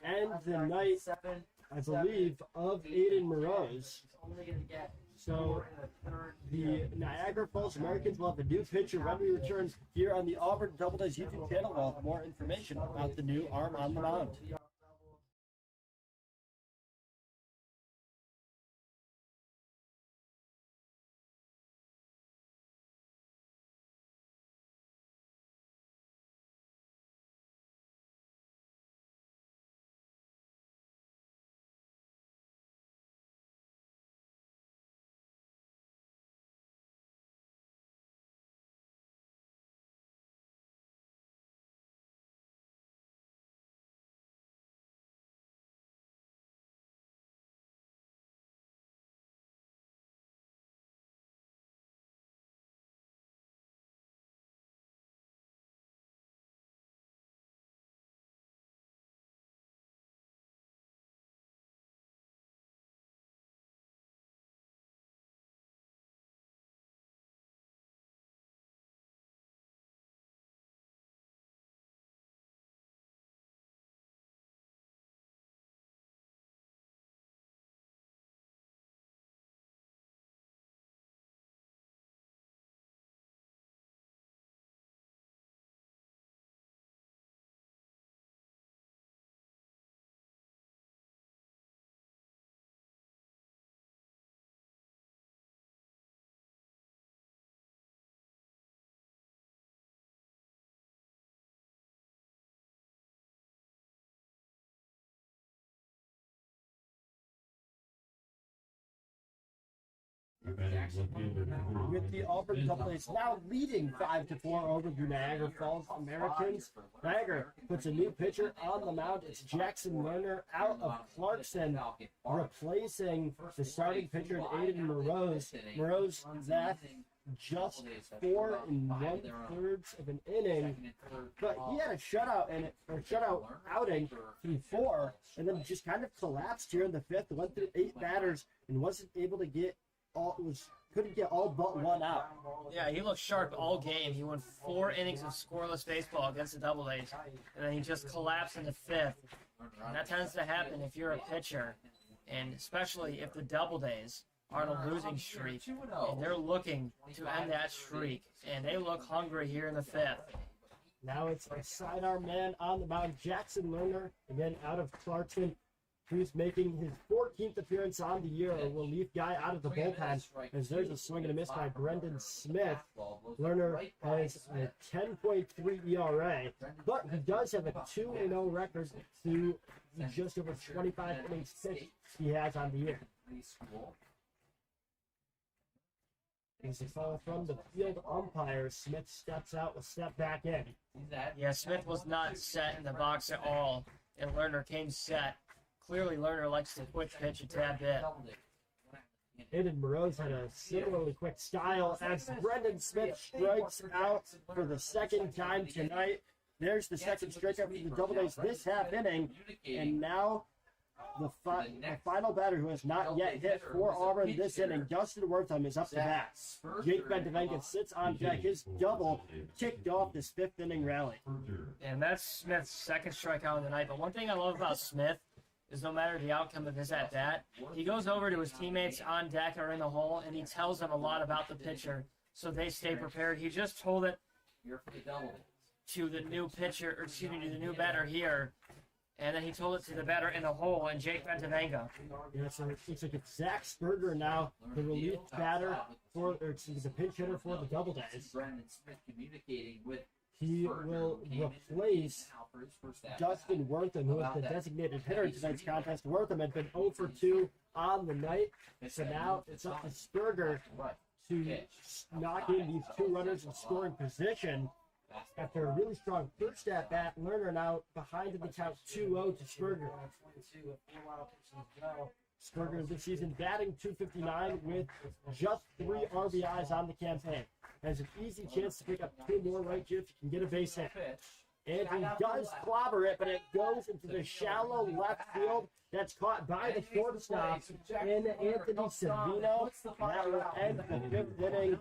end the night, I believe, of Aiden Moreau's. So the Niagara Falls Americans will have a new pitcher when we return here on the Auburn Doubledays YouTube channel. We'll have more information about the new arm on the mound. With the Auburn Doubledays now leading 5-4 over the Niagara Falls Americans. Niagara puts a new pitcher on the mound. It's Jackson Lerner out of Clarkson, replacing the starting pitcher Aiden Moreau's. Moreau's that just 4 1/3 of an inning, but he had a shutout outing through 4, and then just kind of collapsed here in the 5th. Went through 8 batters and wasn't able to get couldn't get all but 1 out. Yeah, he looked sharp all game. He won 4 innings of scoreless baseball against the Doubledays, and then he just collapsed in the 5th. And that tends to happen if you're a pitcher, and especially if the Doubledays are on a losing streak, and they're looking to end that streak, and they look hungry here in the 5th. Now it's a sidearm man on the mound, Jackson Lerner, again out of Clarkson. who's making his 14th appearance on the year, a relief guy out of the bullpen. As there's a swing and a miss by Brendan Smith. Lerner has a 10.3 ERA, but he does have a 2-0 record to just over 25 innings pitched he has on the year. As a call from the field umpire, Smith steps out, will step back in. Yeah, Smith was not set in the box at all, and Lerner came set. Clearly, Lerner likes to quick pitch a tad bit. Aiden Moroz had a similarly quick style as Brendan Smith strikes out for the second time tonight. There's the second strikeout for the Doubledays this half inning, and now the final batter who has not yet hit for Auburn this inning, Dustin Wortham, is up to bat. Jake Bendevenga sits on deck. His double kicked off this fifth inning rally. And that's Smith's second strikeout of the night. But one thing I love about Smith is no matter the outcome of his at-bat, he goes over to his teammates on deck or in the hole, and he tells them a lot about the pitcher so they stay prepared. He just told it to the new pitcher, or excuse me, to the new batter here, and then he told it to the batter in the hole, and Jake Bendevenga. Yeah, so it looks like it's Zach Spurger now, the relief batter for, or excuse me, the pinch hitter for the Doubledays. He will replace Dustin Wortham, who is the designated hitter in tonight's contest. Wortham had been 0 for 2 on the night, so now it's up to Spurger to knock in these two runners in scoring position. After a really strong first at bat, Lerner now behind in the count 2-0 to Spurger. Spurger this season batting .259 with just 3 RBIs on the campaign. Has an easy chance to pick up 2 more right here if he can get a base hit. And he does clobber it, but it goes into the shallow left field. That's caught by the shortstop in Anthony Savino. That will end the fifth inning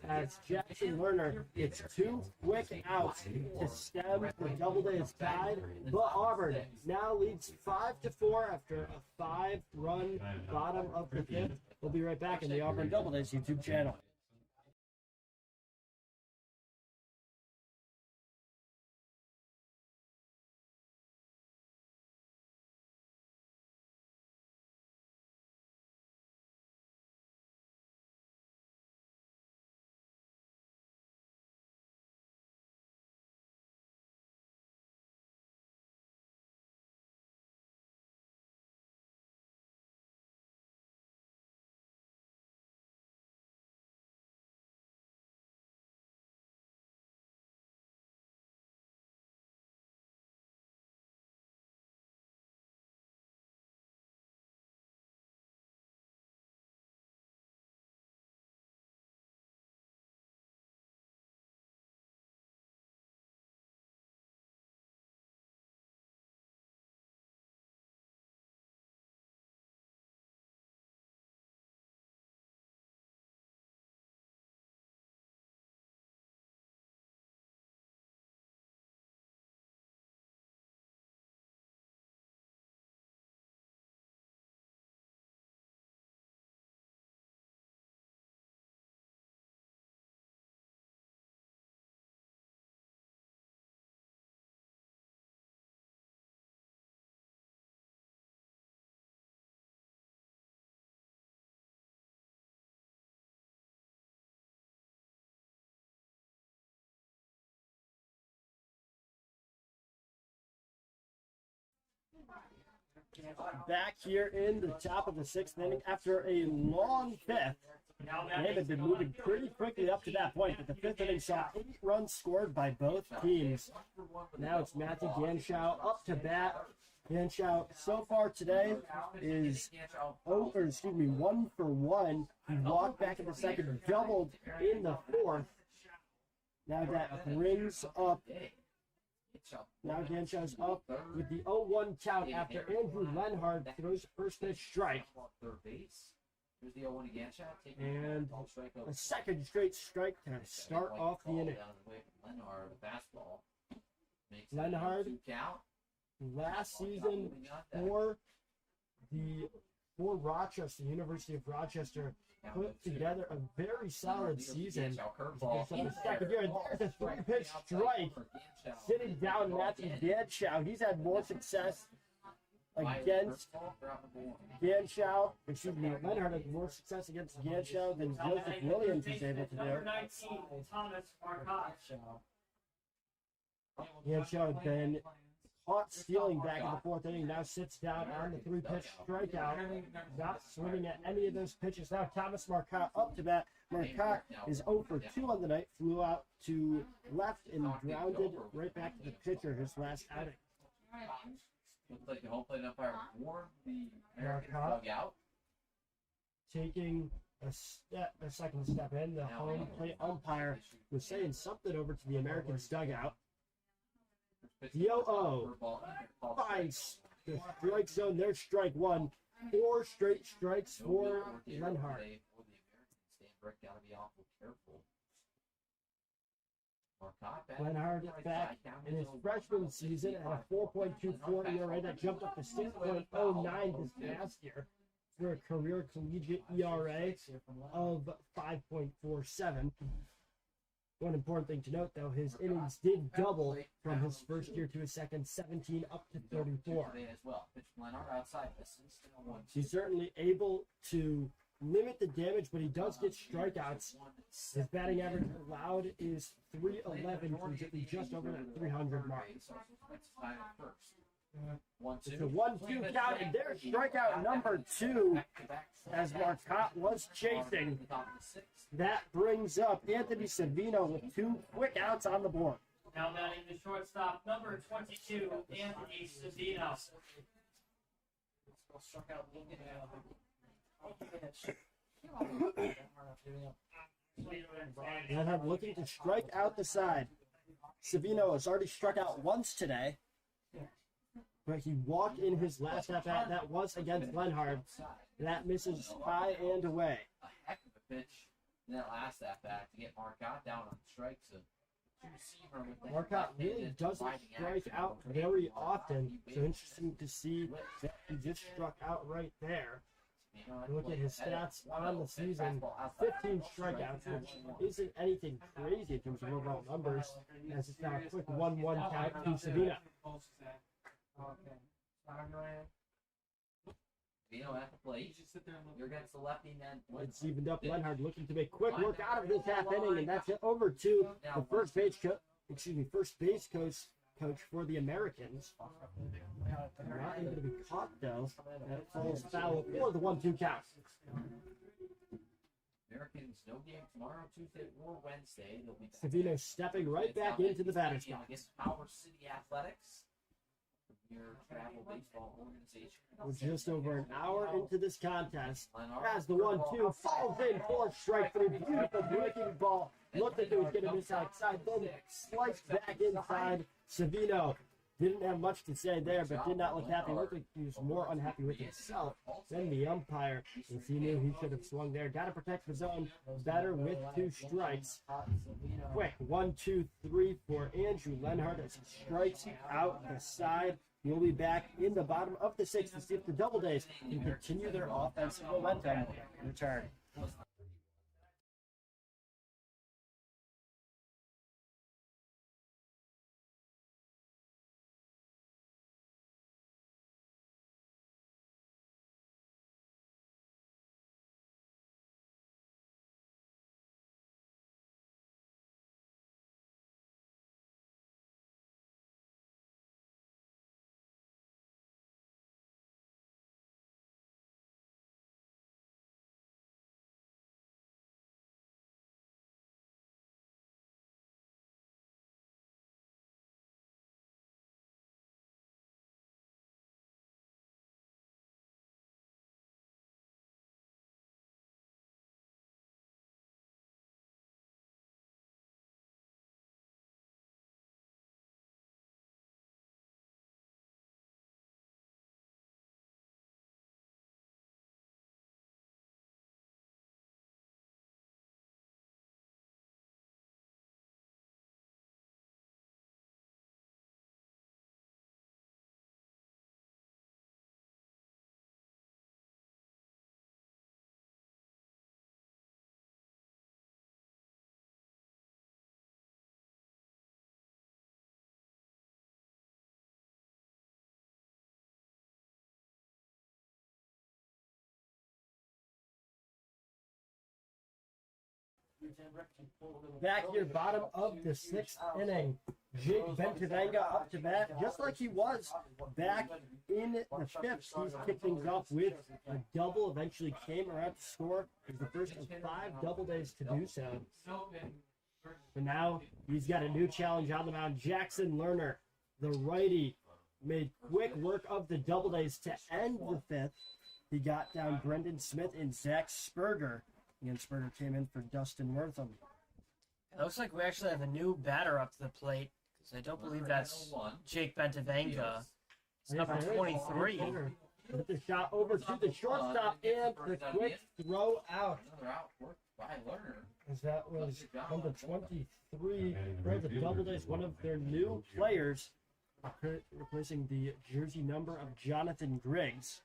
as Jackson Lerner gets 2 quick outs to stem the Doubledays tide. But Auburn now leads 5-4 after a 5-run bottom of the fifth. We'll be right back in the Auburn Doubledays YouTube channel. Back here in the top of the sixth inning after a long fifth. They had been moving pretty quickly up to that point, but the fifth inning saw 8 runs scored by both teams. Now it's Matthew Ganschow up to bat. Ganschow so far today is 1 for 1. He walked back in the second, doubled in the fourth. Now that brings up. Now Ganshaw's up with the 0-1 count after Andrew Lenhard throws first pitch strike. And a second straight strike to start off the inning. Lenhard, last season for Rochester, University of Rochester, put together a very solid season. The second year, and there's a 3-pitch strike sitting down Matthew Ganschow. He's had more success against Ganshow. Lenhart had more success against Ganshow than Joseph Williams was able to Number do. 19, Thomas Marcotte. Ganshow had been caught stealing back in the fourth inning, now sits down on the three-pitch strikeout, not swinging at any of those pitches. Now Thomas Marcotte up to bat. Marcotte is 0 for 2 on the night, flew out to left and grounded right back to the pitcher his last outing. Looks like the home plate umpire warned the American dugout. Taking a second step in, the home plate umpire was saying something over to the Americans dugout. Yo-Oh finds the strike zone. There's strike one. 4 straight strikes for Lenhart. Lenhart back in his freshman season at a 4.24 ERA that jumped up to 6.09 this past year for a career collegiate ERA of 5.47. One important thing to note, though, his innings did double from his first year to his second, 17 up to 34. He's certainly able to limit the damage, but he does get strikeouts. His batting average allowed is .311, he's just over that 300 mark. It's a 1-2 count, and there's strikeout number 2 as Marcotte was chasing. That brings up Anthony Savino with 2 quick outs on the board. Now batting the shortstop, number 22, Anthony Savino. Lenhart looking to strike out the side. Savino has already struck out once today, but he walked in his last at-bat. That was against Lenhart. That misses high and away. A heck of a pitch in that last at-bat to get Marcotte down on strikes. Marcotte really doesn't strike out very often, so interesting to see that he just struck out right there. Look at his stats on the season, 15 strikeouts, which isn't anything crazy in terms of overall numbers, as it's now a quick 1-1 count to Savino. At the plate, you're against the lefty man. It's evened up. Lenhart looking to make quick work out of this half inning, and that's it. Over to the first base coach for the Americans. Not able to be caught though. That falls foul for the 1-2 count. Americans no game tomorrow, Tuesday or Wednesday. Savino stepping right back into the batter's box. Against Power City Athletics, your travel baseball organization. We're just over an hour into this contest as the 1-2 falls in for strike 3. Beautiful breaking ball. Looked like it was going to miss outside, then sliced back inside. Savino didn't have much to say there, but did not look happy. Looked like he was more unhappy with himself than the umpire, as he knew he should have swung there. Got to protect the zone better with 2 strikes. Quick 1-2-3 for Andrew Lenhart as he strikes out the side. We'll be back in the bottom of the 6th to see if the Doubledays can continue their offensive momentum in return. Back here, bottom of the 6th inning, Jake Bentavanga up to bat, just like he was back in the 5th. He's kicked things off with a double, eventually came around to score. He's the first of 5 Doubledays to do so. But now he's got a new challenge on the mound. Jackson Lerner, the righty, made quick work of the Doubledays to end the 5th. He got down Brendan Smith and Zach Sperger. And Sperger came in for Dustin Wortham. It looks like we actually have a new batter up to the plate, because I don't believe that's Jake Bentavanga. It's number 23. With the shot over to the shortstop and the quick throw out. Another out work by Lerner. As that was number 23 for the Doubledays, one of their new players, replacing the jersey number of Jonathan Griggs.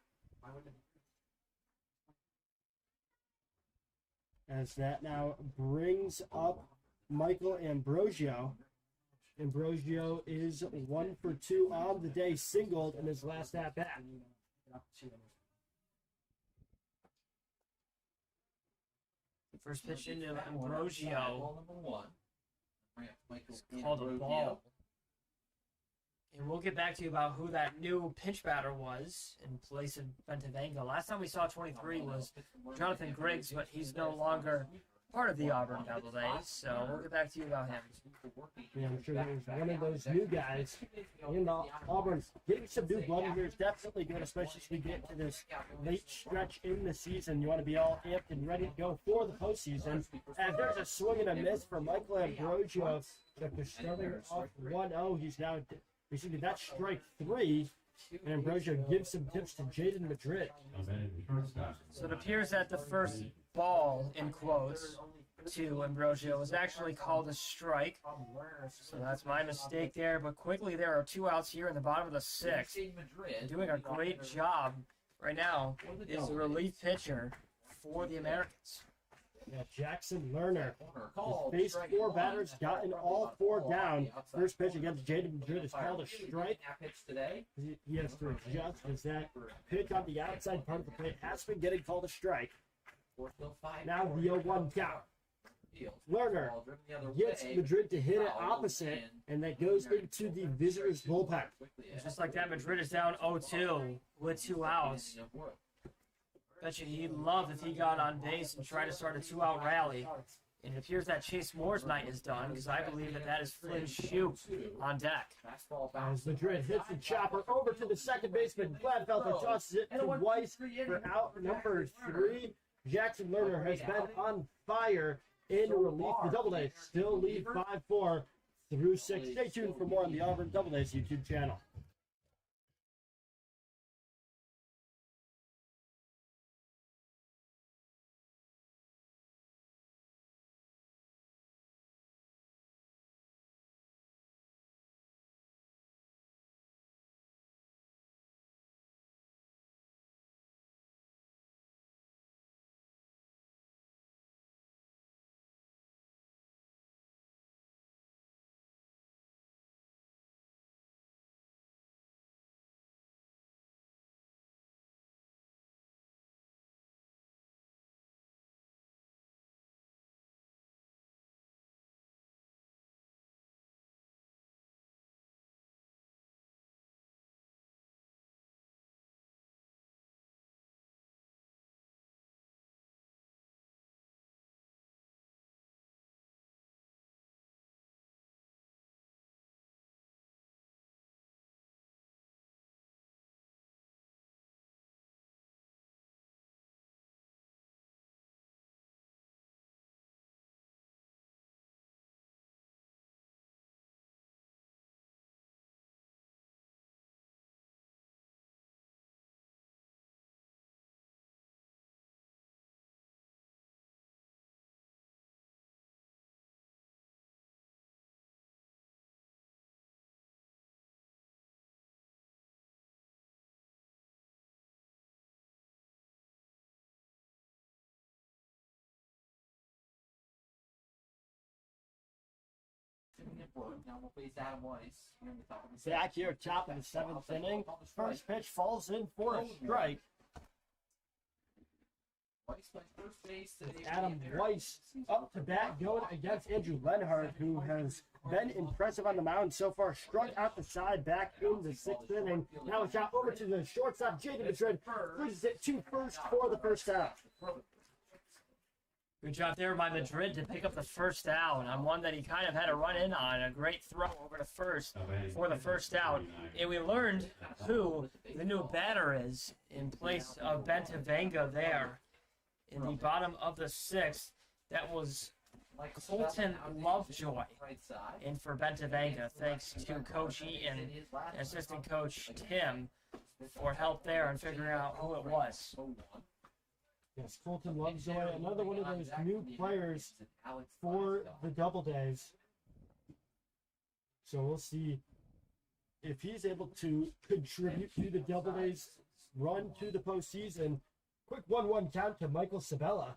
As that now brings up Michael Ambrosio. Ambrosio is 1 for 2 on the day, singled in his last at bat. First pitch into Ambrosio. Number 1. It's called a ball. And we'll get back to you about who that new pinch batter was in place of Bentavanga. Last time we saw 23 was Jonathan Griggs, but he's no longer part of the Auburn Doubledays, so we'll get back to you about him. Yeah, I'm sure there's one of those new guys in Auburn. Getting some new blood in here is definitely good, especially as we get to this late stretch in the season. You want to be all amped and ready to go for the postseason. As there's a swing and a miss for Michael Ambrosio. After starting off 1-0, he's now receiving that strike 3. And Ambrosio gives some tips to Jaden Madrid. So it appears that the first ball, in quotes, to Ambrosio was actually called a strike. So that's my mistake there. But quickly, there are 2 outs here in the bottom of the 6th. Doing a great job right now is the relief pitcher for the Americans. Yeah, Jackson Lerner. He's faced 4 batters, gotten all 4 down. First pitch against Jaden Madrid is called a strike. He has to adjust as that pitch on the outside part of the plate has been getting called a strike. Now the 0-1 count. Lerner gets Madrid to hit it opposite, and that goes into the visitors' bullpen. Just like that, Madrid is down 0-2 with 2 outs. Bet you he'd love if he got on base and tried to start a 2-out rally. And it appears that Chase Moore's night is done, because I believe that is Flynn Shoup on deck. As Madrid hits the chopper over to the second baseman, Gladfelter tosses it to Weiss for out number 3. Jackson Lerner has been on fire in relief. The Doubledays still lead 5-4 through 6. Stay tuned for more on the Auburn Doubledays YouTube channel. Back here, top of the 7th inning. First pitch falls in for a strike. Weiss plays first base today. Adam Weiss up to bat going against Andrew Lenhart, who has been impressive on the mound so far. Struck out the side back in the 6th inning. Now a shot over to the shortstop, Jaden Madrid. Bridges it to first for the first out. Good job there by Madrid to pick up the first out on one that he kind of had a run in on. A great throw over to first for the first out. And we learned who the new batter is in place of Bentavanga there in the bottom of the 6th. That was Colton Lovejoy in for Bentavanga. Thanks to Coach Eaton and assistant coach Tim for help there and figuring out who it was. Yes, Colton Lovejoy, another one of those new players for the Doubledays. So we'll see if he's able to contribute to the Doubledays run to the postseason. Quick 1-1 count to Michael Sabella.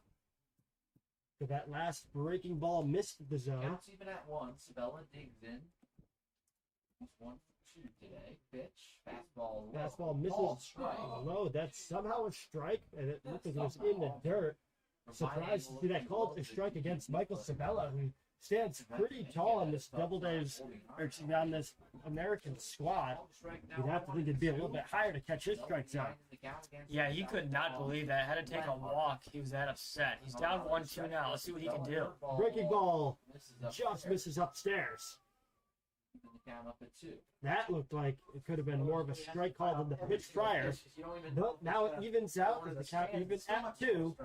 For that last breaking ball missed the zone. Counts even at 1. Sabella digs in. He's 1 for 2 today. Pitch. Fastball. Fastball misses Strike. low. That's somehow a strike, and it looked like it was in the dirt. Surprised to see that called a strike against Michael Sabella, who stands pretty tall on this Doubledays, or excuse me, on this American squad. You'd have to think it'd be a little bit higher to catch his strike zone. Yeah, he could not believe that. Had to take a walk. He was that upset. He's down 1-2 now. Let's see what he can do. Breaking ball just misses upstairs. Count up at 2. That looked like it could have been more of a strike call than the pitch prior. But now it evens out as the count evens at 2.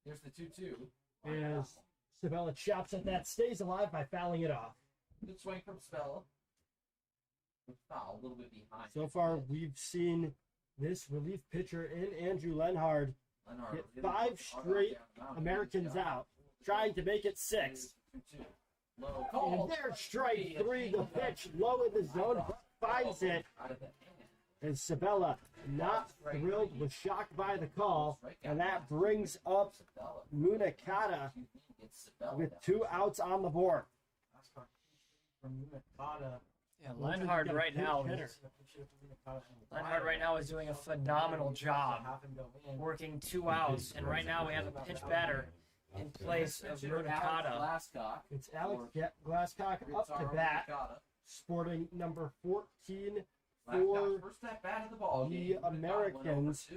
Here's the 2-2. As Sabella chops at that, stays alive by fouling it off. Good swing from Sabella. Good foul, a little bit behind. So far, we've seen this relief pitcher in Andrew Lenhard get 5 straight Americans out, trying to make it 6. 2-2. Low. And there's strike 3. The pitch low in the zone, finds it. And Sabella not thrilled, was shocked by the call, and that brings up Munakata with 2 outs on the board. Yeah, Lenhard right now is doing a phenomenal job working 2 outs, and right now we have a pitch batter in place of Munakata. It's Alex Glasscock up to bat, sporting number 14 for the Americans.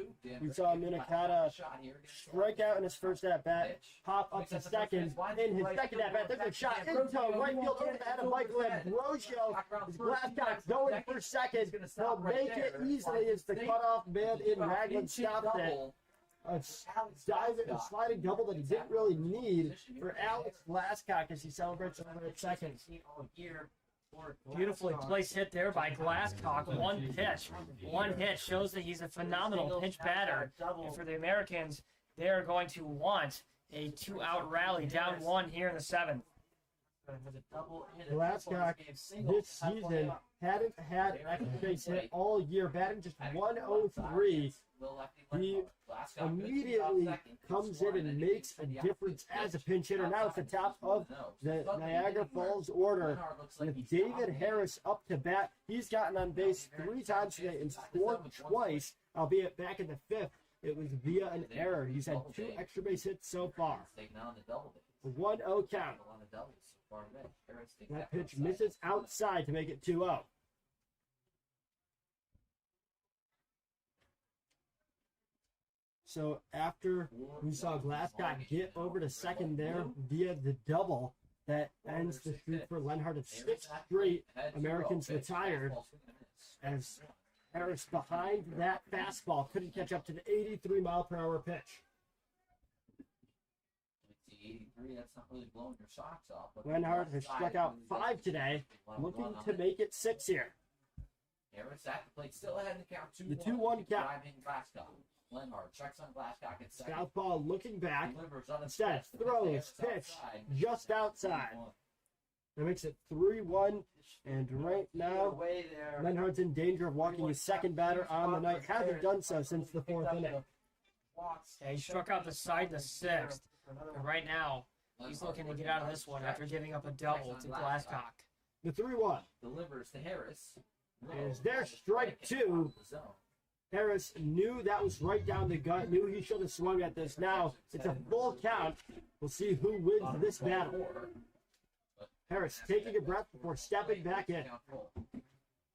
We saw Munakata strike out in his first at-bat, pop up to second. In his second at-bat, there's a shot into right field over the head of Michael Ambrosio. Glasscock going for second. They'll make it easily as the cutoff man in Ragland stops it. A sliding double that he didn't really need for Alex Glasscock as he celebrates over at second. Beautifully placed hit there by Glasscock. One pitch, one hit shows that he's a phenomenal pitch batter. And for the Americans, they are going to want a 2-out rally, down 1 here in the 7th. Glasscock this season hadn't had extra base hit all year, batting just 103. He immediately comes in and makes a difference as a pinch hitter. Now at the top of the Niagara Falls order with David Harris up to bat. He's gotten on base 3 times today and scored twice, albeit back in the 5th. It was via an error. He's had 2 extra base hits so far. A 1-0 count. That pitch misses outside to make it 2-0. So after we saw Glasscock get over to second there via the double, that ends the streak for Lenhard of 6 straight Americans retired, as Harris behind that fastball couldn't catch up to the 83-mile-per-hour pitch. Lenhard has struck out 5 today, looking to make it 6 here. Harris at the plate, still ahead in the count. 2-1. The 2-1 count. Lenhard checks on Glasscock at second. Southpaw looking back. Instead, throws, pitch, just outside. That makes it 3-1. And right now, Lenhard's in danger of walking his second batter on the night. Hasn't done so since the 4th inning. Yeah, he struck out the side in the 6th. And right now, he's looking to get out of this one after giving up a double to Glasscock. The 3-1. Delivers to Harris. Is there strike 2? Harris knew that was right down the gut, knew he should have swung at this. Now it's a full count. We'll see who wins this battle. Harris taking a breath before stepping back in.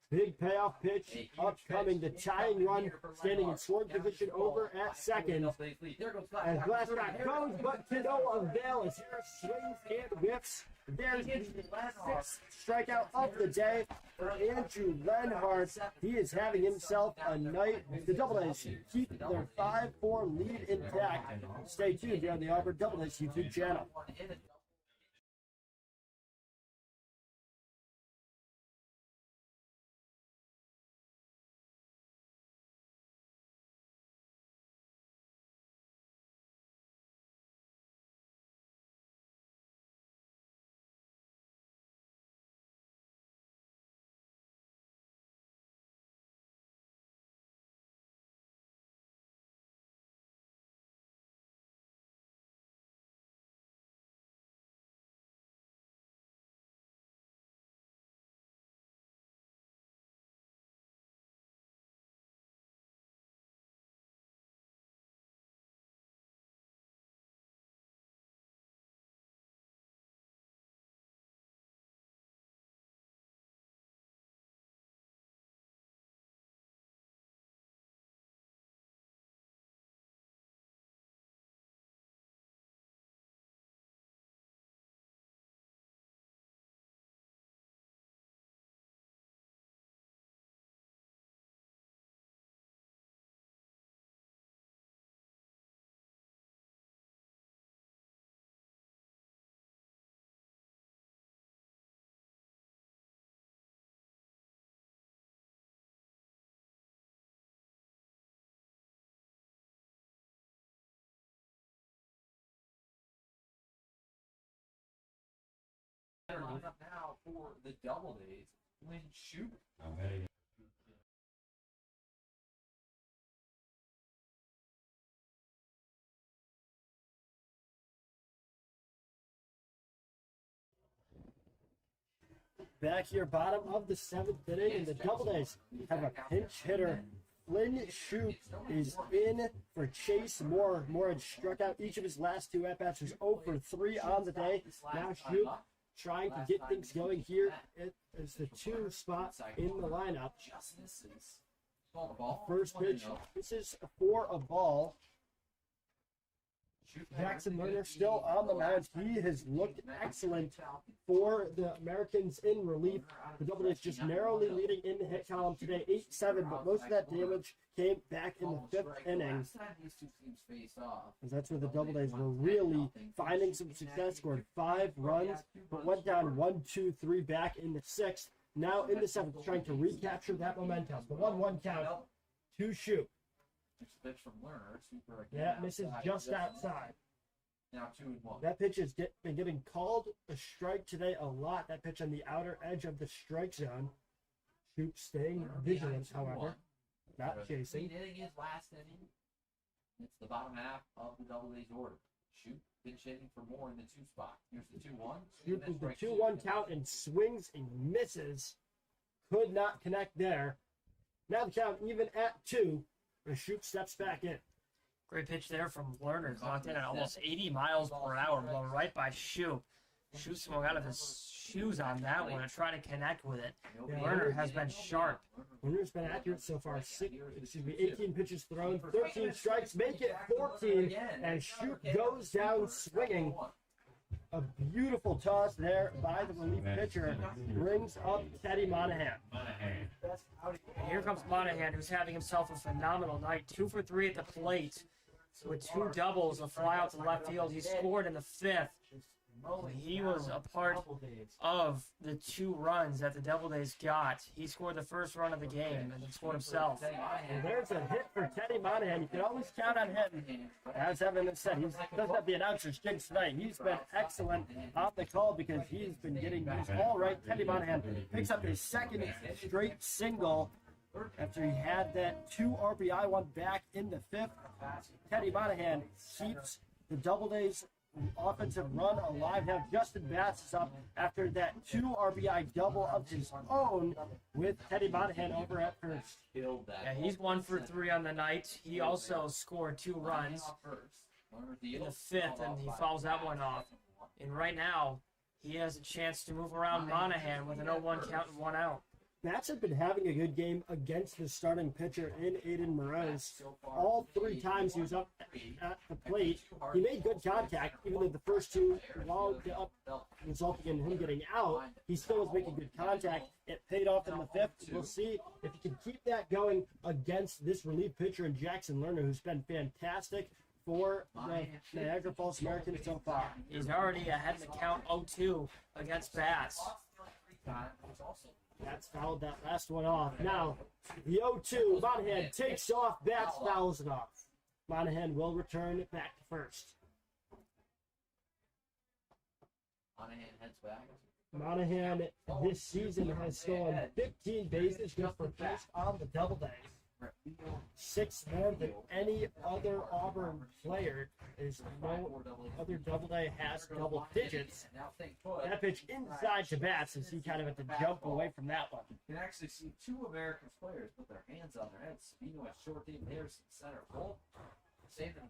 Big payoff pitch upcoming. The tying run standing in scoring position over at second. As Glasscock goes, but to no avail as Harris swings and whips. There's the sixth strikeout of the day for Andrew Lenhart. He is having himself a night. The Doubledays keep their 5-4 lead intact. Stay tuned here on the Auburn Doubledays YouTube channel. Now for the Doubledays, Lynn Shoot. Back here, bottom of the seventh inning, and the Doubledays have a pinch hitter. Flynn Shoup is in for Chase Moore. Moore had struck out each of his last two at-bats, was 0 for 3 on the day. Now Shoup trying to get things going here. It is the 2 spot in the lineup. First pitch, this is for a ball. Jackson Lerner still on the mound. He has looked excellent for the Americans in relief. The Doubledays just narrowly leading in the hit column today, 8-7, but most of that damage came back in the 5th inning. As that's where the Doubledays were really finding some success, scored 5 runs, but went down 1-2-3 back in the 6th. Now in the 7th, trying to recapture that momentum. The 1-1 count to Shoup. Pitch from Lerner. Yeah, misses just outside. Now 2-1. That pitch has been getting called a strike today a lot. That pitch on the outer edge of the strike zone. Shoup staying vigilant, however. Not chasing. Lead inning is last inning. It's the bottom half of the Doubledays order. Shoup been hitting for more in the 2 spot. Here's the 2-1. Shoup with the 2-1 count and swings and misses. Could not connect there. Now the count even at 2. The Shoup steps back in. Great pitch there from Lerner, clocked in at almost 80 miles per hour, blown right by Shoup. Shoup swung out of his shoes on that one and tried to connect with it. Lerner has been sharp. Lerner's been accurate so far. 18 pitches thrown, 13 strikes, make it 14, and Shoup goes down swinging. A beautiful toss there by the relief pitcher brings up Teddy Monahan. And here comes Monahan, who's having himself a phenomenal night. 2 for 3 at the plate with 2 doubles, a fly out to left field. He scored in the 5th. He was a part of the 2 runs that the Doubledays got. He scored the first run of the game and then scored himself. And there's a hit for Teddy Monahan. You can always count on him. As Evan said, he doesn't have the announcer's jinx tonight. He's been excellent off the call because he's been getting these all right. Teddy Monahan picks up his 2nd straight single after he had that 2 RBI one back in the 5th. Teddy Monahan keeps the Doubledays offensive run alive. Now Justin Bass is up after that 2 RBI double of his own with Teddy Monahan over at first. Killed that. Yeah, he's 1 for 3 on the night. He also scored 2 runs in the 5th, and he fouls that one off. And right now, he has a chance to move around Monahan with an 0-1 count and 1 out. Bats have been having a good game against the starting pitcher in Aiden Moroz. All 3 times he was up at the plate, he made good contact, even though the first 2 wound up, resulting in him getting out. He still was making good contact. It paid off in the 5th. We'll see if he can keep that going against this relief pitcher in Jackson Lerner, who's been fantastic for the Niagara Falls Americans so far. He's already ahead in the count 0-2 against Bats. Bats fouled that last one off. Now, the 0-2, Monahan takes off, Bats fouls it off. Monahan will return it back to first. Monahan heads back. Monahan this season has stolen 15 bases just for first on the Doubledays. 6 more than any other Auburn player. There's no other Doubleday has double digits. That pitch inside to Bats as he kind of had to jump away from that one. You can actually see 2 American players put their hands on their heads. Sabino at short, Dave Harrison center. Bolt.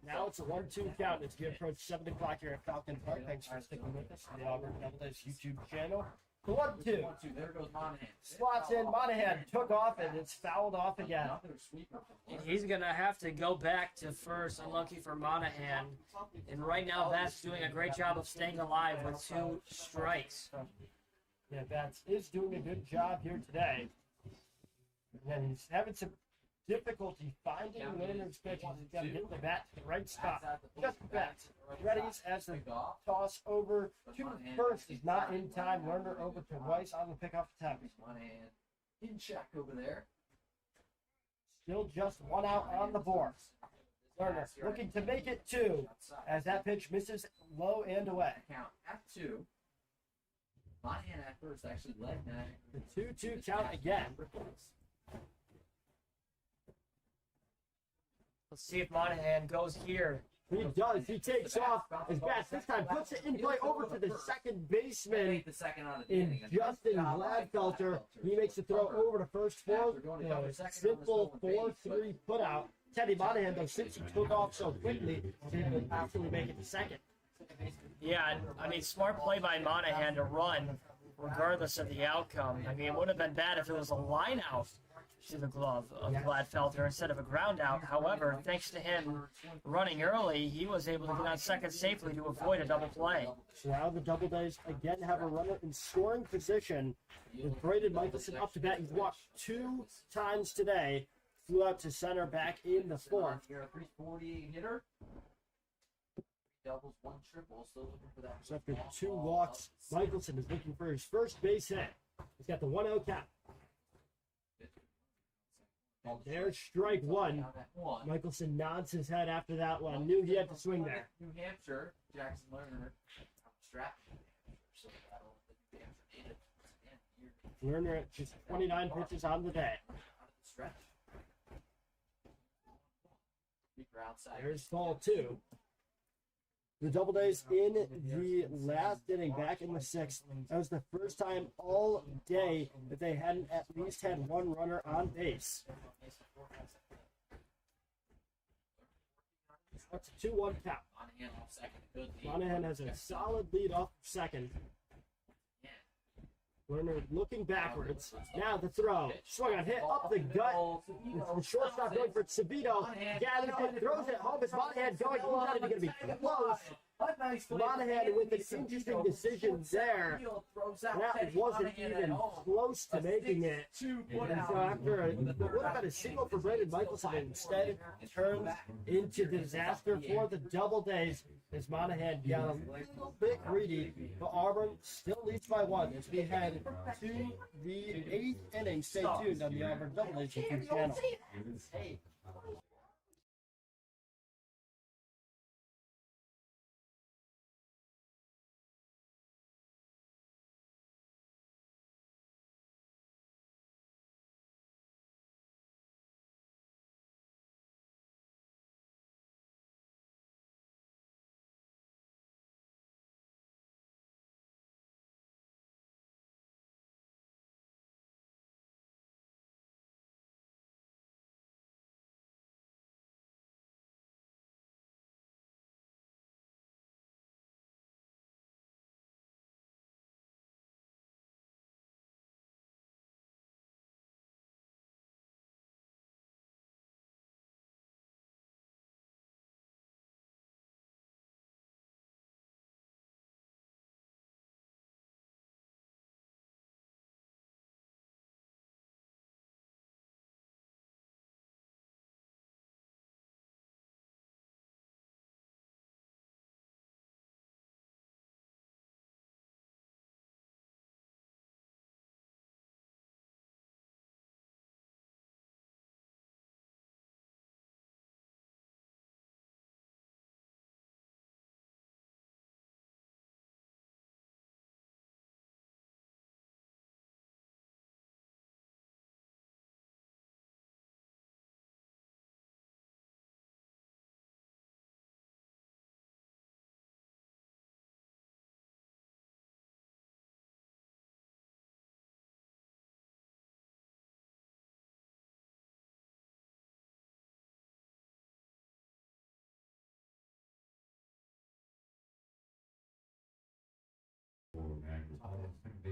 Now it's a 1-2 count as we approach 7 o'clock here at Falcon Park. Thanks for sticking with us on the Auburn Doubledays YouTube channel. The 1-2. There goes Monahan. Slots in. Monahan took off and it's fouled off again. And he's going to have to go back to first. Unlucky for Monahan. And right now, Bats doing a great job of staying alive with 2 strikes. Yeah, Bats is doing a good job here today. And he's having some difficulty finding Lerner's pitches. He's got to hit the bat to the right spot. Just Bats. Readies as the toss over to first is not in time. Lerner over to Weiss on the pickoff attempt. Monahan in check over there. Still just 1 out on the board. Lerner looking to make it 2 as that pitch misses low and away. Count at 2. Monahan at first actually led that. The 2-2 count again. Let's see if Monahan goes here. He does. He takes off. His Bats this time puts it in play over to the second baseman The second out of the in inning. Justin Gladfelter. He makes the throw over to first for simple 4-3 put out. Teddy Monahan, though, since he took off so quickly, was able to actually make it to second. Yeah, I mean, smart play by Monahan to run regardless of the outcome. I mean, it would have been bad if it was a line out to the glove of Gladfelter instead of a ground out. However, thanks to him running early, he was able to get on second safely to avoid a double play. So now the Doubledays again have a runner in scoring position with Braden Michelson up to bat. He's walked 2 times today. Flew out to center back in the 4th. Here, 348 hitter. Doubles, 1 triple. Still looking for that. So after 2 walks, Michelson is looking for his first base hit. He's got the 1-0 count. There's strike 1. Michelson nods his head after that one. Knew he had to swing there. New Hampshire, Jackson Lerner, strapped. So that'll New Hampshire native. Lerner at just 29 pitches on the day. Stretch. Outside. There's ball 2. The Doubledays in the last inning, back in the 6th. That was the first time all day that they hadn't at least had 1 runner on base. That's a 2-1 count. Monahan has a solid lead off second. Lerner looking backwards. Now the throw. Swung on, hit up the gut. The shortstop going for Sabino. Gathers it, throws it home. As Monahan going, he's not even going to be close. Monahan with an interesting decision there. That wasn't even close to making it. And so after what would have been a single for Braden Michelson, instead it turns into disaster for the Doubledays as Monahan got a little bit greedy, but Auburn still leads by 1 as we head to the 8th inning. Stay tuned on the Auburn Doubledays YouTube channel.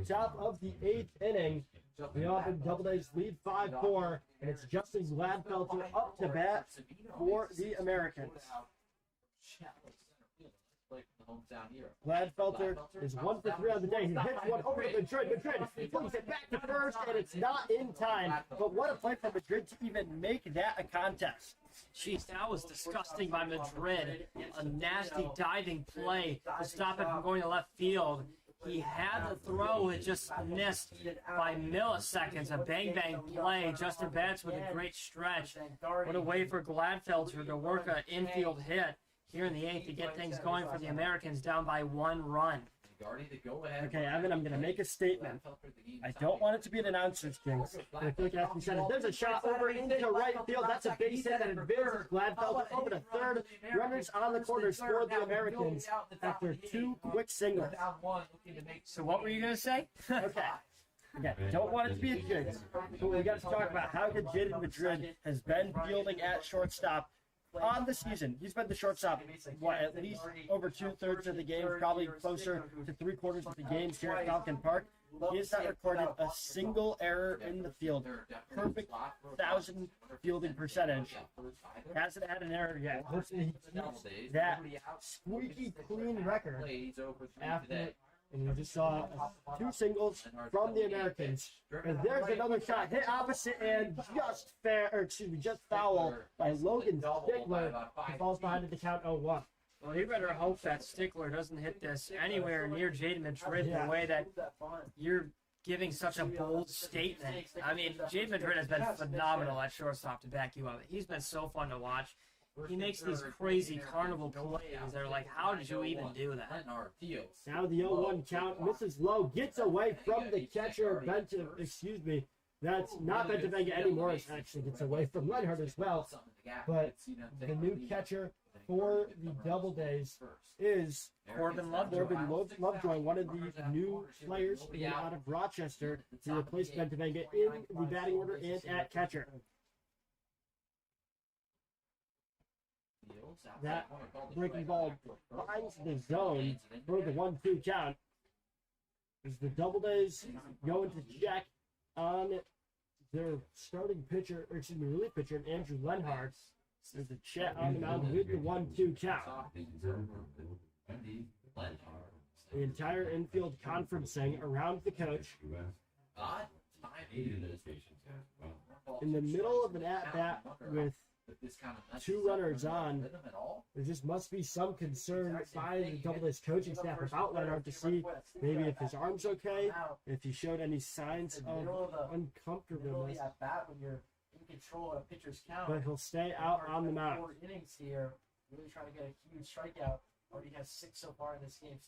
top of the 8th inning. The Auburn Doubledays lead 5-4, and it's Justin Gladfelter up to bat for the Americans. Gladfelter is 1 for 3 on the day. He hits one over to Madrid. Madrid brings it back to first, and it's not in time. But what a play for Madrid to even make that a contest. Jeez, that was disgusting by Madrid. A nasty diving play to stop it from going to left field. He had the throw, it just missed by milliseconds. A bang-bang play. Justin Betts with a great stretch. What a way for Gladfelter to work an infield hit here in the 8th to get things going for the Americans down by 1 run. Okay, Evan, I'm going to make a statement. I don't want it to be an announcer's jinx. I feel like I have to be said, if there's a shot over into right field, that's a base hit that advances Gladfelter over to third. Runners on the corners for the Americans after 2 quick singles. So what were you going to say? Okay. Okay, don't want it to be a jinx, but we got to talk about how good Jaden Madrid has been fielding at shortstop on the season. He's been the shortstop, at least over 2/3 of the game, probably closer to 3/4 of the games here at Falcon Park. He has not recorded a single error in the field. Perfect 1,000 fielding percentage. Hasn't had an error yet. Hopefully that squeaky clean record after. And you just saw 2 singles from the Americans. And there's another shot hit opposite and just foul by Logan Stickler, who falls behind at the count 0-1. Well, you better hope that Stickler doesn't hit this anywhere near Jaden Madrid the way that you're giving such a bold statement. I mean, Jaden Madrid has been phenomenal at shortstop to back you up. He's been so fun to watch. He makes these crazy carnival plays. They're like, how did you even do that? Now the 0-1 count. Misses low, gets away from the catcher. That's not Bentavega anymore. It actually gets away from Lenhart as well. But the new catcher for the Doubledays is Corbin Lovejoy, one of the new players out of Rochester to replace Bentavega in the batting order and at catcher. That breaking ball finds the zone for the 1-2 count. As the Doubledays going to check on their starting pitcher, relief pitcher, Andrew Lenhart. There's a check on the mound with the 1-2 count. The entire infield conferencing around the coach. In the middle of an at-bat with 2 runners on, there just must be some concern by the Doubledays coaching staff about Lenhart to see maybe if his arm's okay, if he showed any signs of uncomfortableness. But he'll stay out on the mound. 4 innings here, really trying to get a huge strikeout. Already has 6 so far in this game.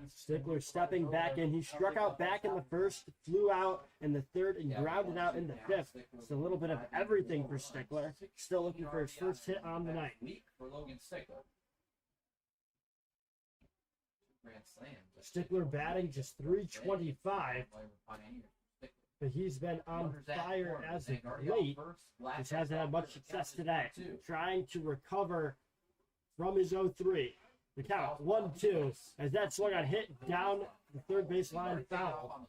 Stickler stepping back in. He struck out back in the first, flew out in the third, and grounded out in the 5th. It's a little bit of everything for Stickler. Still looking for his first hit on the night. Stickler batting just .325. But he's been on fire as of late, which hasn't had much success today. Trying to recover from his 0-3. The count, 1-2, as that swung on hit down the third baseline foul.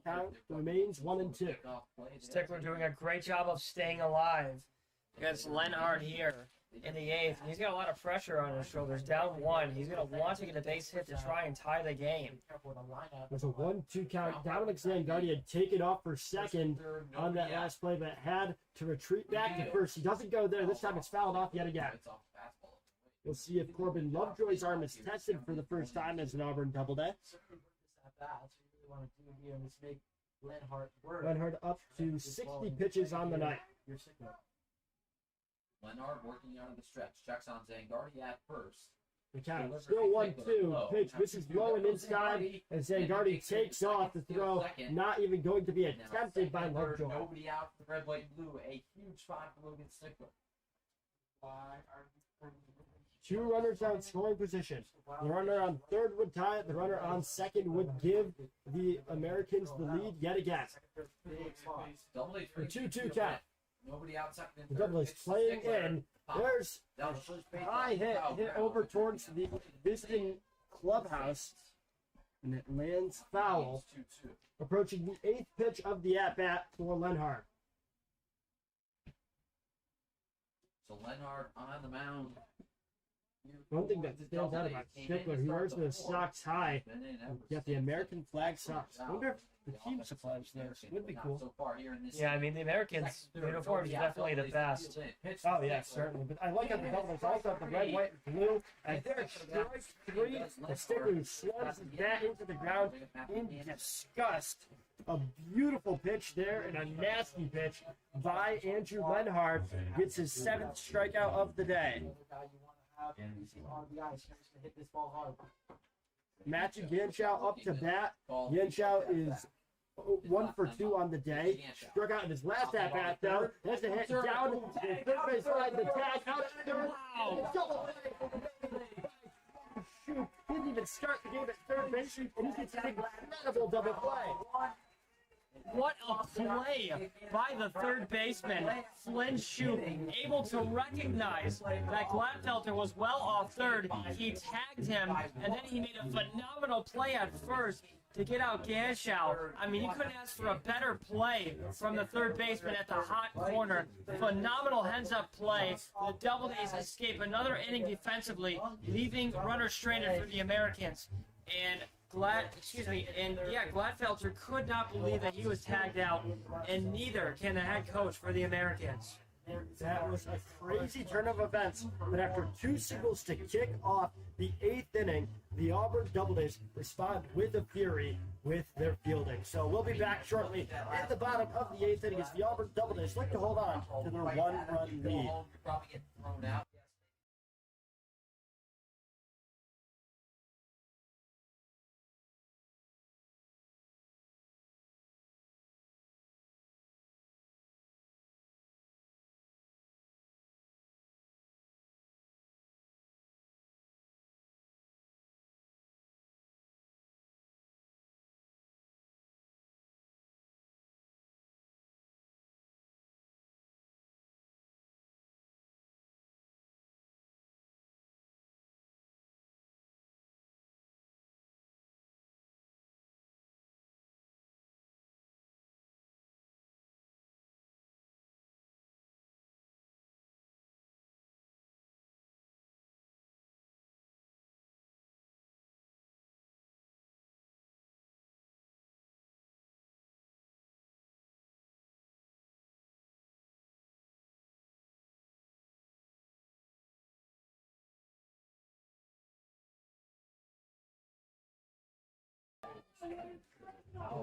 Count remains 1-2. Stickler doing a great job of staying alive against Lenhart here in the 8th. He's got a lot of pressure on his shoulders. Down 1. He's going to want to get a base hit to try and tie the game. There's a 1-2 count. Dominic Zangardi had taken off for second on that last play, but had to retreat back to first. He doesn't go there. This time it's fouled off yet again. We'll see if Corbin Lovejoy's arm is tested for the first time as an Auburn Doubleday. Lenhart up to 60 pitches on the night. Lenhart working out of the stretch. Checks on Zangardi at first. The count still 1-2. Pitch misses low and inside, and Zangardi takes off the throw. Not even going to be attempted by Lovejoy. Nobody out for the red, white, and blue. A huge spot for Logan Stickler. 2 runners down scoring position. The runner on third would tie it. The runner on second would give the Americans the lead yet again. The 2-2 count. Nobody out second. The Doubledays playing in. There's a high hit over towards the visiting clubhouse. and it lands foul. 2-2. Approaching the 8th pitch of the at-bat for Lenhart. So Lenhart on the mound. One thing that stands out about Stickler, he wears those socks high. You got the American flag socks. I wonder if the team supplies those. Would be cool. Yeah, I mean, the Americans' uniforms are definitely the best. Oh, yeah, certainly. But I like how the Doubledays also have the red, white, and blue. And there's strike three. The Stickler slams his bat into the ground in disgust. A beautiful pitch there and a nasty pitch by Andrew Lenhart. Gets his 7th strikeout of the day. Matthew Ganschow up to bat. Ganschow is 1 for 2 on the day. Struck out in his last at bat though. There's a hit down. The third base line, the tag out. Wow. Shoot, didn't even start the game at third base, and he gets an incredible double play. What a play by the third baseman, Flynn Shoup, able to recognize that Gladfelter was well off third. He tagged him, and then he made a phenomenal play at first to get out Ganschow. I mean, you couldn't ask for a better play from the third baseman at the hot corner. Phenomenal heads-up play. The Doubledays escape another inning defensively, leaving runners stranded for the Americans. And Gladfelter could not believe that he was tagged out, and neither can the head coach for the Americans. That was a crazy turn of events, but after 2 singles to kick off the 8th inning, the Auburn Doubledays respond with a fury with their fielding. So we'll be back shortly at the bottom of the 8th inning as the Auburn Doubledays look to hold on to their 1-run lead.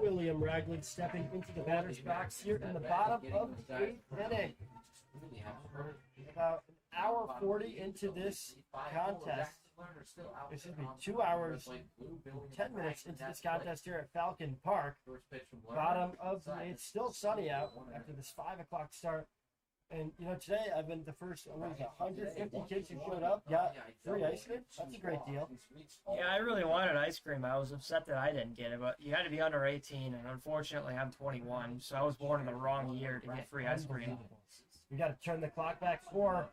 William Ragland stepping into the batter's box here in the bottom of the 8th inning. About an hour 40 into this contest. Excuse me, 2 hours, 10 minutes into this contest here at Falcon Park. Bottom of the 8th, still sunny out after this 5 o'clock start. And, you know, today I've been the first, 150 kids who showed up, got free ice cream. That's a great deal. Yeah, I really wanted ice cream. I was upset that I didn't get it, but you had to be under 18, and unfortunately I'm 21, so I was born in the wrong year to get free ice cream. We got to turn the clock back for,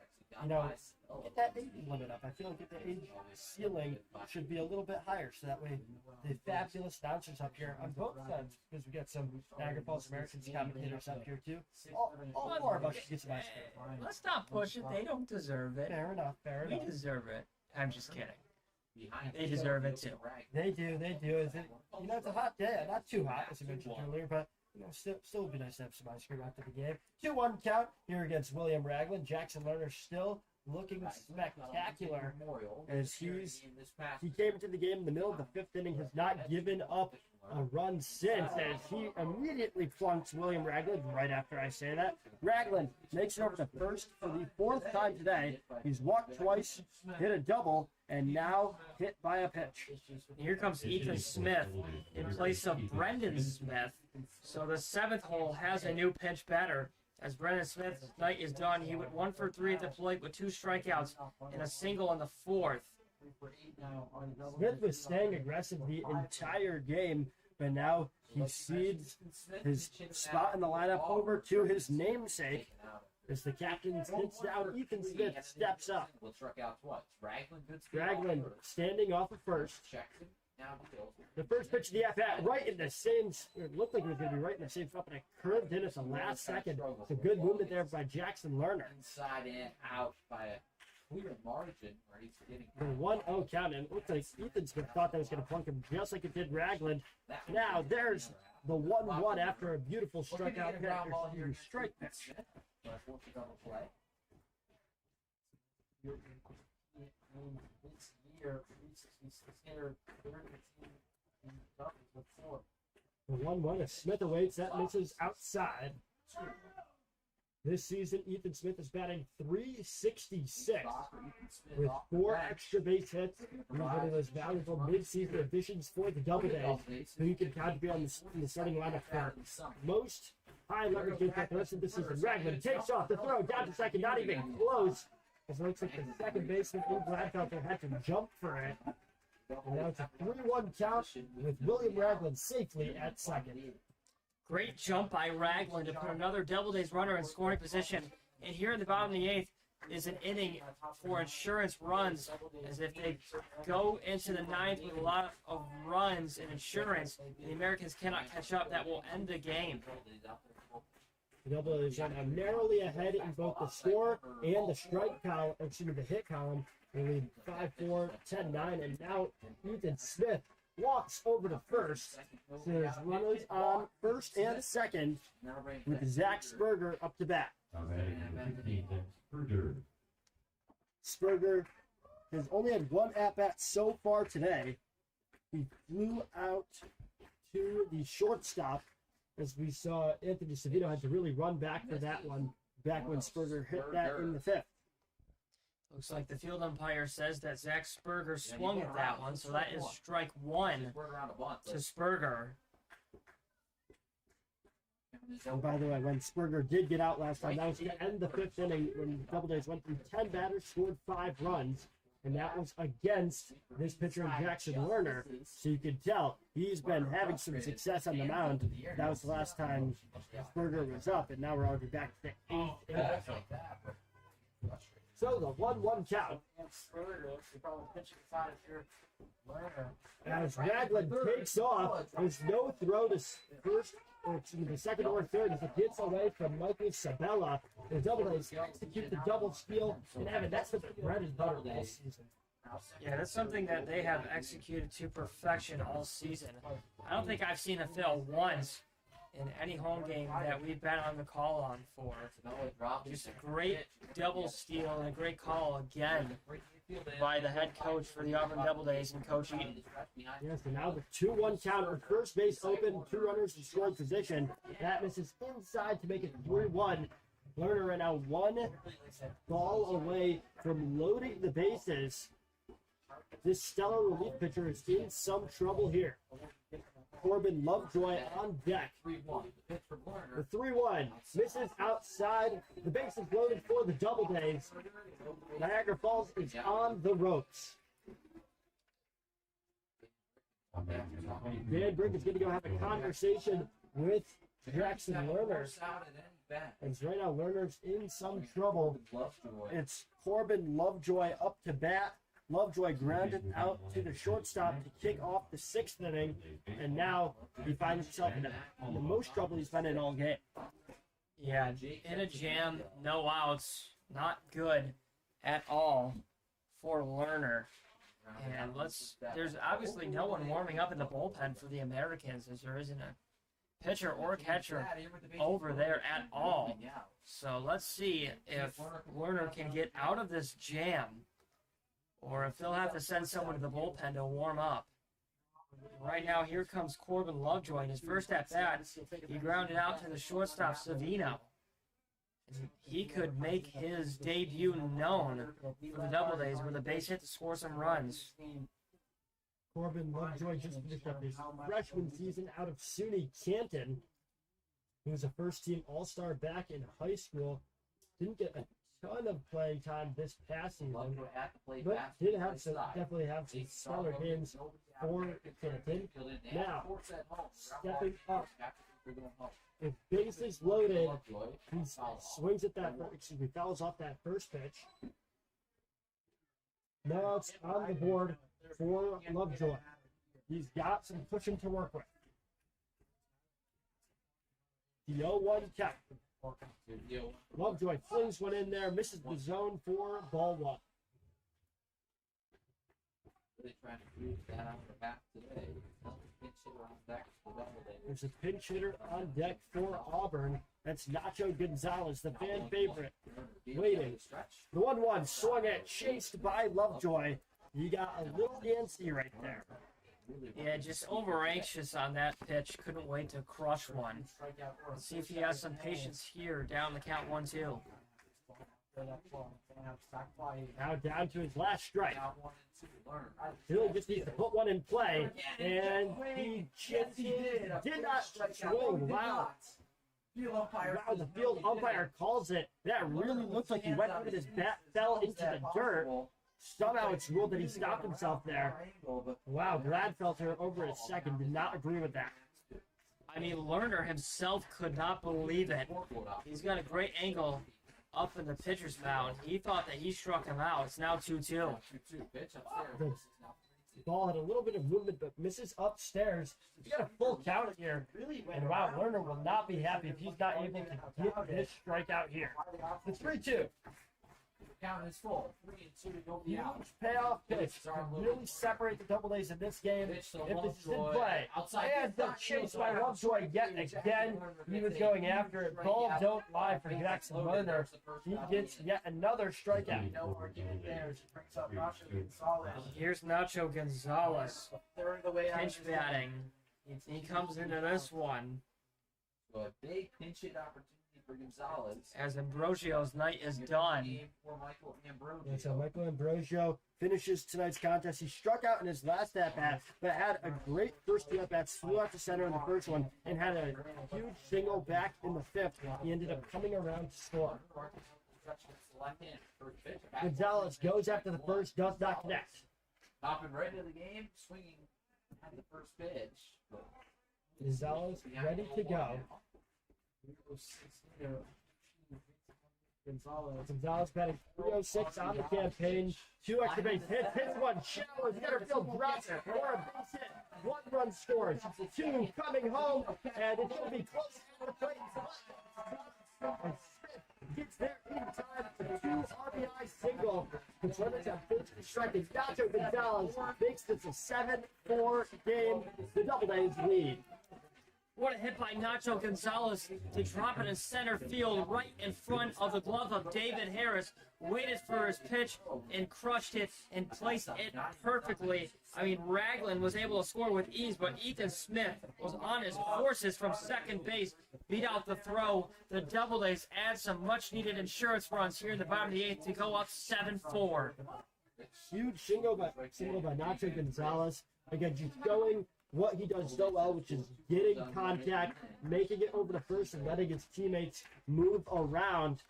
get that age limit up. I feel like the age ceiling should be a little bit higher, so that way the fabulous announcers up here on both sides, because we got some Niagara Falls Americans commentators up here too. All 4 of us should get some ice cream. Let's not push it. They don't deserve it. Fair enough. We deserve it. I'm just kidding. They deserve it too. They do. Is it? It's a hot day. Not too hot, as I mentioned earlier, but still would be nice to have some ice cream after the game. 2-1 count here against William Ragland. Jackson Lerner still looking spectacular as he came into the game in the middle of the 5th inning, has not given up a run since, as he immediately flunks William Ragland right after I say that. Ragland makes it over to first for the 4th time today. He's walked twice, hit a double, and now hit by a pitch. Here comes Ethan Smith in place of Brendan Smith. So the 7th hole has a new pinch batter. As Brendan Smith's night is done, he went 1 for 3 at the plate with 2 strikeouts and a single in the 4th. Smith was staying aggressive the entire game, but now he cedes his spot in the lineup over to his namesake. As the captain sits down, Ethan Smith steps up. Ragland standing off of first. now deals. The first pitch of the at-bat, right in the same, it looked like it was going to be right in the same spot, but it curved in at the last second. It's a good movement there by Jackson Lerner. Inside and out by a clear margin where he's getting The 1-0 count, and it looked like Ethan Smith thought that was going to plunk him just like it did Ragland. Now there's the 1-1 after a beautiful strikeout pitch. Strike pitch. This year, 366 hitter, 13 doubles with 4. The 1-1 as Smith awaits, that misses outside. This season, Ethan Smith is batting .366 with 4 extra base hits. He's one of those valuable mid-season additions for the Doubledays, who you can count to be on the starting lineup for most high leverage games for the rest of the season. Ragland takes off the throw down to second, not even close. It looks like the second baseman in Gladfelter had to jump for it. And now it's a 3-1 count with William Ragland safely at second. Great jump by Ragland to put another Doubledays runner in scoring position. And here in the bottom of the 8th is an inning for insurance runs, as if they go into the 9th with a lot of runs and insurance, the Americans cannot catch up. That will end the game. The Doubledays are narrowly ahead in both the score and the strike column, the hit column. They lead 5-4, 10-9, and now Ethan Smith walks over to first. So there's runners on first and second with Zach Spurger up to bat. Spurger has only had 1 at-bat so far today. He flew out to the shortstop, as we saw Anthony Savino had to really run back for that one, back when Spurger hit that in the 5th. Looks like the field umpire says that Zach Spurger swung at that one, so that is strike 1 to Spurger. And by the way, when Spurger did get out last time, that was to end the 5th inning when Doubledays went through 10 batters, scored 5 runs, and that was against this pitcher in Jackson Lerner. So you could tell he's been having some success on the mound. That was the last time Spurger was up, and now we're already back to the 8th inning. So the 1-1 count. As Ragland takes off, there's no throw to first, or excuse me, the second or third as it gets away from Michael Sabella. The Doubledays execute the double steal, and Evan, that's the bread and butter all season. Yeah, that's something that they have executed to perfection all season. I don't think I've seen a fill once in any home game that we've been on the call on for. Just a great double steal and a great call again by the head coach for the Auburn Doubledays and Coach Eaton. Yes, and now the 2-1 count with first base open, 2 runners in scoring position. That misses inside to make it 3-1. Lerner right now 1 ball away from loading the bases. This stellar relief pitcher is in some trouble here. Corbin Lovejoy on deck. The 3-1 misses outside. The base is loaded for the Doubledays. Niagara Falls is on the ropes. Dan Brink is going to go have a conversation with Jackson Lerner. And so right now, Lerner's in some trouble. It's Corbin Lovejoy up to bat. Lovejoy grounded out to the shortstop to kick off the 6th inning, and now he finds himself in the most trouble he's been in all game. Yeah, in a jam, no outs, not good at all for Lerner. And there's obviously no one warming up in the bullpen for the Americans, as there isn't a pitcher or catcher over there at all. So let's see if Lerner can get out of this jam, or if they'll have to send someone to the bullpen to warm up. Right now, here comes Corbin Lovejoy in his first at-bat. He grounded out to the shortstop, Savino. He could make his debut known for the Doubledays with a base hit to score some runs. Corbin Lovejoy just finished up his freshman season out of SUNY Canton. He was a first-team All-Star back in high school. Didn't get a ton of playing time this past season, but did definitely have some stellar games for Canton. Now, stepping up, if bases loaded, he swings at that, fouls off that first pitch. No outs on the board for Lovejoy. He's got some pushing to work with. The 0-1 count. Lovejoy flings one in there, misses the zone for ball one. Really trying to prove that after half today. Pinch hitter on deck for Doubledays. There's a pinch hitter on deck for Auburn. That's Nacho Gonzalez, the fan favorite. Waiting. The 1-1 swung at, chased by Lovejoy. He got a little antsy right there. Yeah, just over anxious on that pitch. Couldn't wait to crush one. Let's see if he has some patience here. Down the count 1-2. Now down to his last strike. Hill just needs to put one in play, and he just did not swing. Wow. Wow, the field umpire calls it. That really looks like he went up and his bat fell into the dirt. Somehow it's ruled that he stopped himself there. Wow, Gladfelter over a second did not agree with that. I mean, Lerner himself could not believe it. He's got a great angle up in the pitcher's mound. He thought that he struck him out. It's now 2-2. The ball had a little bit of movement, but misses upstairs. He's got a full count here. And wow, Lerner will not be happy if he's not able to get this strikeout here. It's 3-2. Count is full. 3-2 to go the out. Huge payoff pitch to really separate the Doubledays in this game. If this is in play, and the chase by Lovejoy yet again. He was going after it. Ball don't lie for Jackson Lerner. He gets yet another strikeout. No argument there. She brings up Nacho Gonzalez. Here's Nacho Gonzalez. Third of the way out. Pinch batting. He comes into this one So a big pinch hit opportunity for Gonzalez. as Ambrosio's night is done. For Michael Ambrosio. And so Michael Ambrosio finishes tonight's contest. He struck out in his last at-bat, but had a great first two at-bats, flew out to center in the first one, and had a huge single back in the fifth. He ended up coming around to score. Gonzalez goes after the first, does not connect. Hopping right into the game, swinging at the first pitch. Gonzalez ready to go. Gonzalez batting 306 on the campaign. 2 extra base hits, hits one, shallow, center field drops for a base hit. 1 run scores, 2 coming home, and it's going to be close to the plate. And Smith gets there in time for the 2 RBI single. Which limits a first to strike. And Nacho Gonzalez makes this a 7-4 game. The Doubledays lead. What a hit by Nacho Gonzalez to drop it in center field right in front of the glove of David Harris. Waited for his pitch and crushed it and placed it perfectly. I mean, Ragland was able to score with ease, but Ethan Smith was on his horses from second base, beat out the throw. The Doubledays add some much-needed insurance runs here in the bottom of the 8th to go up 7-4. Huge single by Nacho Gonzalez. Again, just showing what he does so well, which is getting contact, making it over to first, and letting his teammates move around.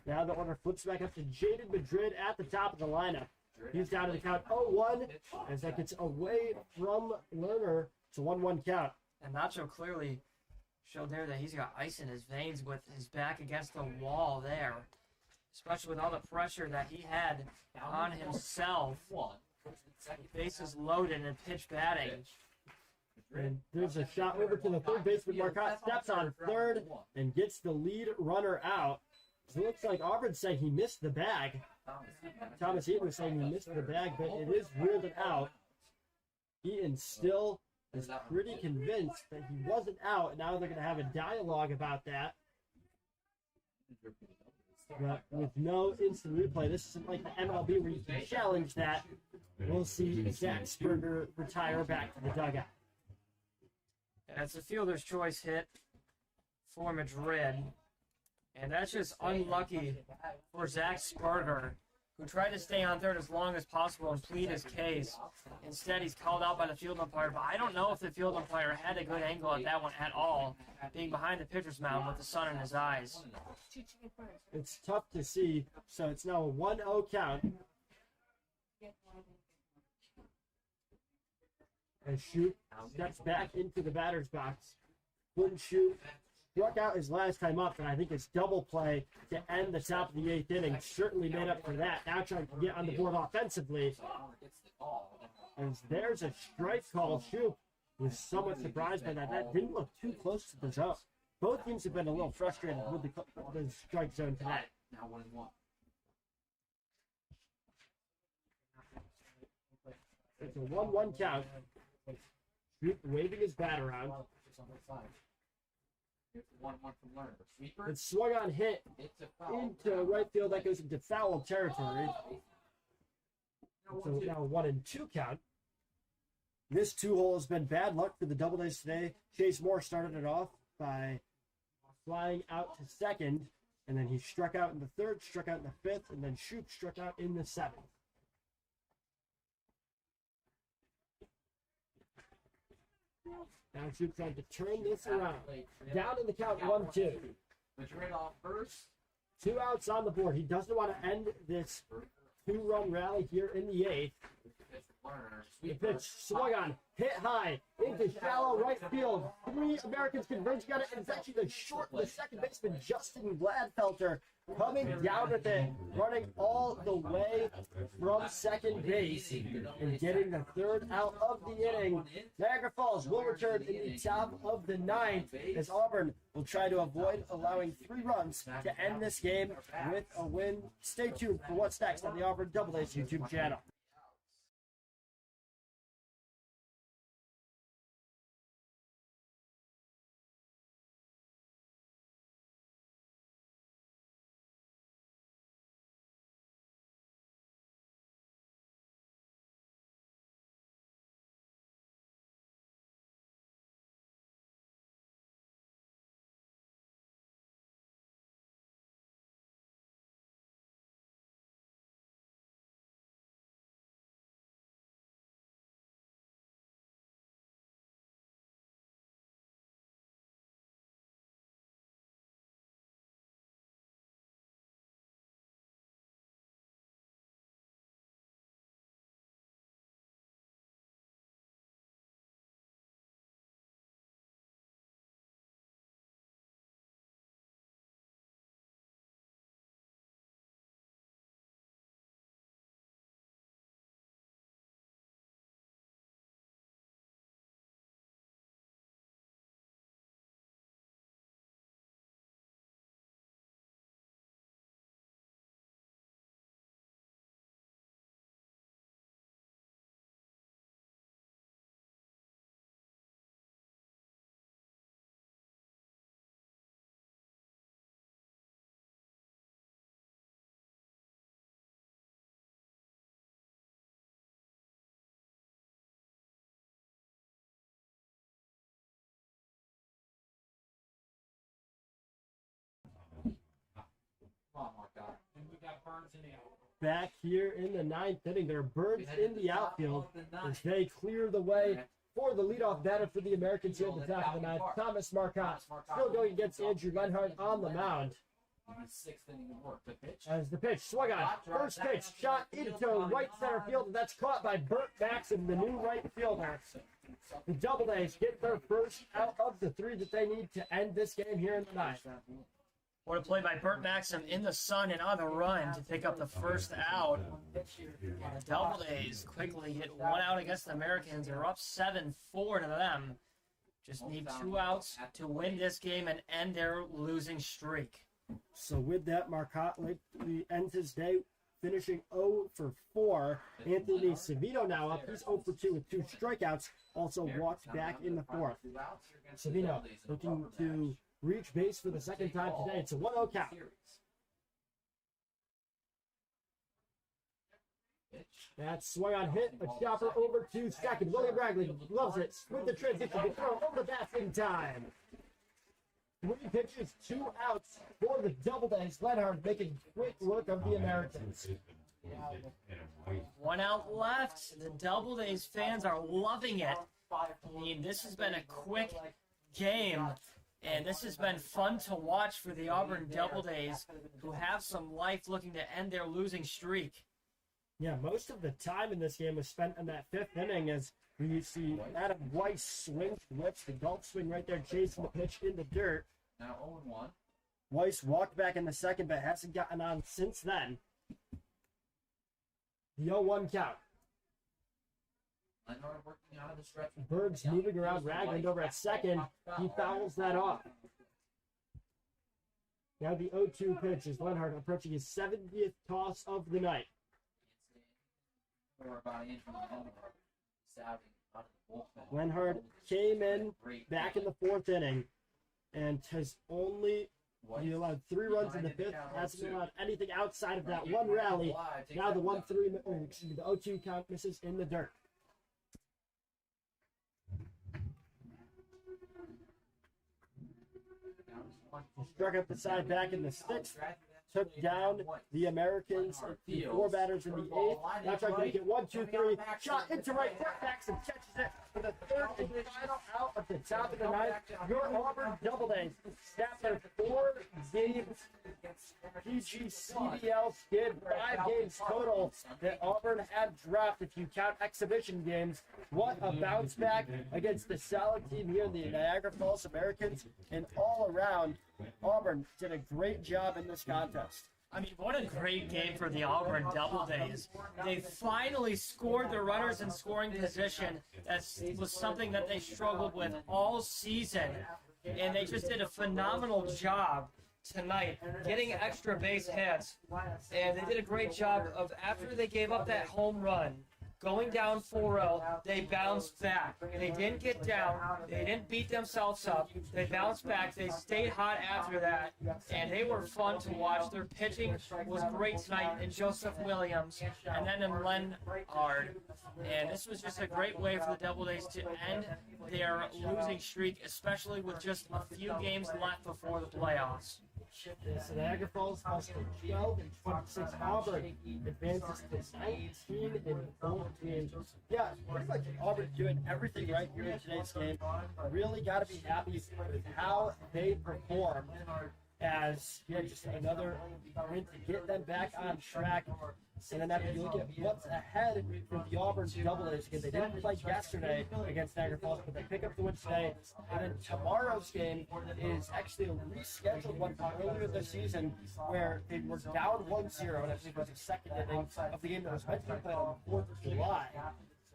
Now the order flips back up to Jaden Madrid at the top of the lineup. He's down to the count 0-1 as that gets away from Lerner. It's a 1-1 count. And Nacho clearly showed there that he's got ice in his veins with his back against the wall there, especially with all the pressure that he had on himself. Bases loaded and pitch batting. And there's a shot over to the third baseman. Marcotte steps on third and gets the lead runner out. So it looks like Auburn's saying he missed the bag. Thomas Eaton was saying he missed the bag, but it is ruled it out. Eaton still is pretty convinced that he wasn't out. Now they're going to have a dialogue about that. But with no instant replay, this isn't like the MLB where you can challenge that. We'll see Zach Sperger retire back to the dugout. That's a fielder's choice hit for Madrid. And that's just unlucky for Zach Sperger, who tried to stay on third as long as possible and plead his case. Instead, he's called out by the field umpire, but I don't know if the field umpire had a good angle at that one at all, being behind the pitcher's mound with the sun in his eyes. It's tough to see, so it's now a 1-0 count. And Shoot steps back into the batter's box. Wouldn't Shoot struck out his last time up, and I think it's double play to end the top of the 8th inning. Certainly made up for that. Now trying to get on the board offensively. As there's a strike call. Shoop was somewhat surprised by that. That didn't look too close to the zone. Both teams have been a little frustrated with the strike zone today. Now 1-1. It's a 1-1 count. Shoop waving his bat around. Here's 1-1 from Lerner. Sweeper. It's swung on, hit It's a foul. into right field. That goes into foul territory. So now 1-2 count. This 2-hole has been bad luck for the Doubledays today. Chase Moore started it off by flying out to second, and then he struck out in the third, struck out in the fifth, and then Shoop struck out in the seventh. Now Shoop trying to turn this around. Down in the count, 1-2. Madrid off first. 2 outs on the board. He doesn't want to end this 2-run rally here in the eighth. The pitch swung on, hit high into shallow right field. 3 Americans converging on it, and it's actually the second baseman Justin Gladfelter coming down with it, running all the way from second base and getting the 3rd out of the inning. Niagara Falls will return in the top of the 9th as Auburn will try to avoid allowing 3 runs to end this game with a win. Stay tuned for what's next on the Auburn Doubledays YouTube channel. Back here in the 9th inning, there are birds in the outfield as they clear the way for the leadoff batter for the Americans here at the top of the 9th. Thomas Marcotte still going against Andrew Lenhart on the mound. As the pitch swung on, first pitch shot into right center field, and that's caught by Burt Maxson, the new right fielder. The Doubledays get their first out of the 3 that they need to end this game here in the 9th. What a play by Burt Maxim in the sun and on the run to pick up the first out. The Doubledays quickly get 1 out against the Americans. They're up 7-4 to them. Just need 2 outs to win this game and end their losing streak. So with that, Marcotte ends his day finishing 0 for 4. Anthony Savino now up. He's 0 for 2 with 2 strikeouts. Also walked back in the 4th. Savino looking to reach base for the second time today. It's a 1-0 count. That swung on hit, a chopper over to second. William Ragley loves it. With the transition to throw over the bat in time. 3 pitches, 2 outs for the Doubledays. Lenhart making quick work of the Americans. 1 out left. The Doubledays fans are loving it. I mean, this has been a quick game. And this has been fun to watch for the Auburn Doubledays, who have some life looking to end their losing streak. Yeah, most of the time in this game was spent in that 5th inning as we see Adam Weiss swing, whips the golf swing right there, chasing the pitch in the dirt. Now 0-1. Weiss walked back in the second, but hasn't gotten on since then. The 0-1 count. Lenhart working out of the stretch. Birds moving around. Ragland over at second. He fouls that off. Now the 0-2 pitch is Lenhart approaching his 70th toss of the night. More about Andrew Lenhart sounding out of the bullpen. Lenhart came in back in the 4th inning and has only he allowed 3 runs in the 5th. Hasn't allowed anything outside of that one rally. Now the 0-2 count misses in the dirt. Struck up the side back in the 6th. Took down the Americans, the 4 batters in the 8th. Now trying to make it 1-2-3. Shot into right foot, backs and catches it for the 3rd and final out of the top of the 9th. Your Auburn Doubledays snapped their 4-game PGCBL skid, 5 games total that Auburn had dropped if you count exhibition games. What a bounce back against the solid team here, the Niagara Falls Americans, and all around, Auburn did a great job in this contest. I mean, what a great game for the Auburn Doubledays. They finally scored the runners in scoring position. That was something that they struggled with all season. And they just did a phenomenal job tonight, getting extra base hits. And they did a great job of, after they gave up that home run, going down 4-0, they bounced back. They didn't get down. They didn't beat themselves up. They bounced back. They stayed hot after that, and they were fun to watch. Their pitching was great tonight in Joseph Williams and then in Lenhart. And this was just a great way for the Doubledays to end their losing streak, especially with just a few games left before the playoffs. So Niagara Falls falls to 12 and 26. Auburn advances to 19 and 14. Yeah, pretty much Auburn doing everything right here in today's game. Really got to be happy with how they performed, as just another win to get them back on track. And then after you look at what's ahead for the Auburn Doubledays, again, they didn't play yesterday against Niagara Falls, but they pick up the win today. And then tomorrow's game is actually a rescheduled one from earlier this season, where they were down 1-0, and I think it was the 2nd inning of the game that was meant to be played on the 4th of July.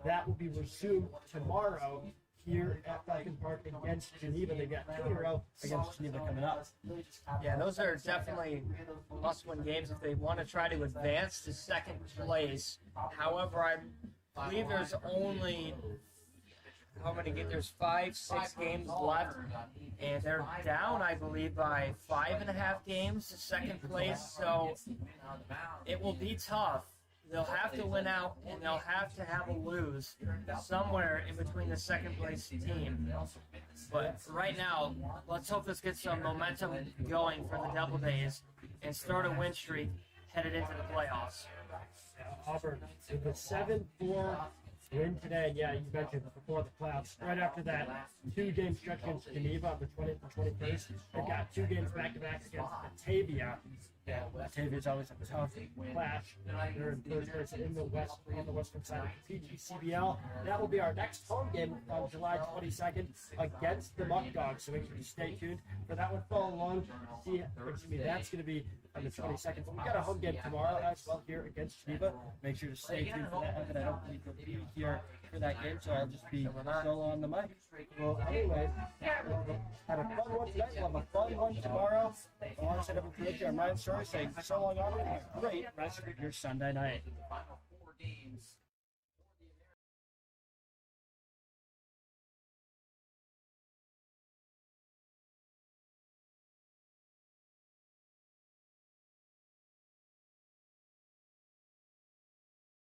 That will be resumed tomorrow here at Falcon Park against Geneva. They got 2 in a row against Geneva coming up. Yeah, those are definitely must-win games if they want to try to advance to 2nd place. However, I believe there's only there's 5-6 games left, and they're down, I believe, by 5.5 games to 2nd place. So it will be tough. They'll have to win out, and they'll have to have a lose somewhere in between the 2nd place team. But right now, let's hope this gets some momentum going for the Doubledays and start a win streak headed into the playoffs. Auburn with a 7-4 win today. Yeah, you mentioned before the playoffs. Right after that 2-game stretch against Geneva on the 20th and 21st, they got 2 games back-to-back against Batavia. Yeah, Batavia's always a tough clash. They're in 3rd place in the West, on the western side of the PGCBL. That will be our next home game on July 22nd against the Muck Dogs. So make sure you stay tuned for that one. Follow along. That's going to be on the 22nd. But we got a home game tomorrow as well here against Geneva. Make sure to stay tuned for that. Evan, I don't believe you'll be here for that game, so I'll just be solo on the mic. Well, anyways, had a fun one tonight. We'll have a fun one tomorrow. Alongside of a I'm Ryan Story saying so long on and have a great rest of your Sunday night. The final 4 games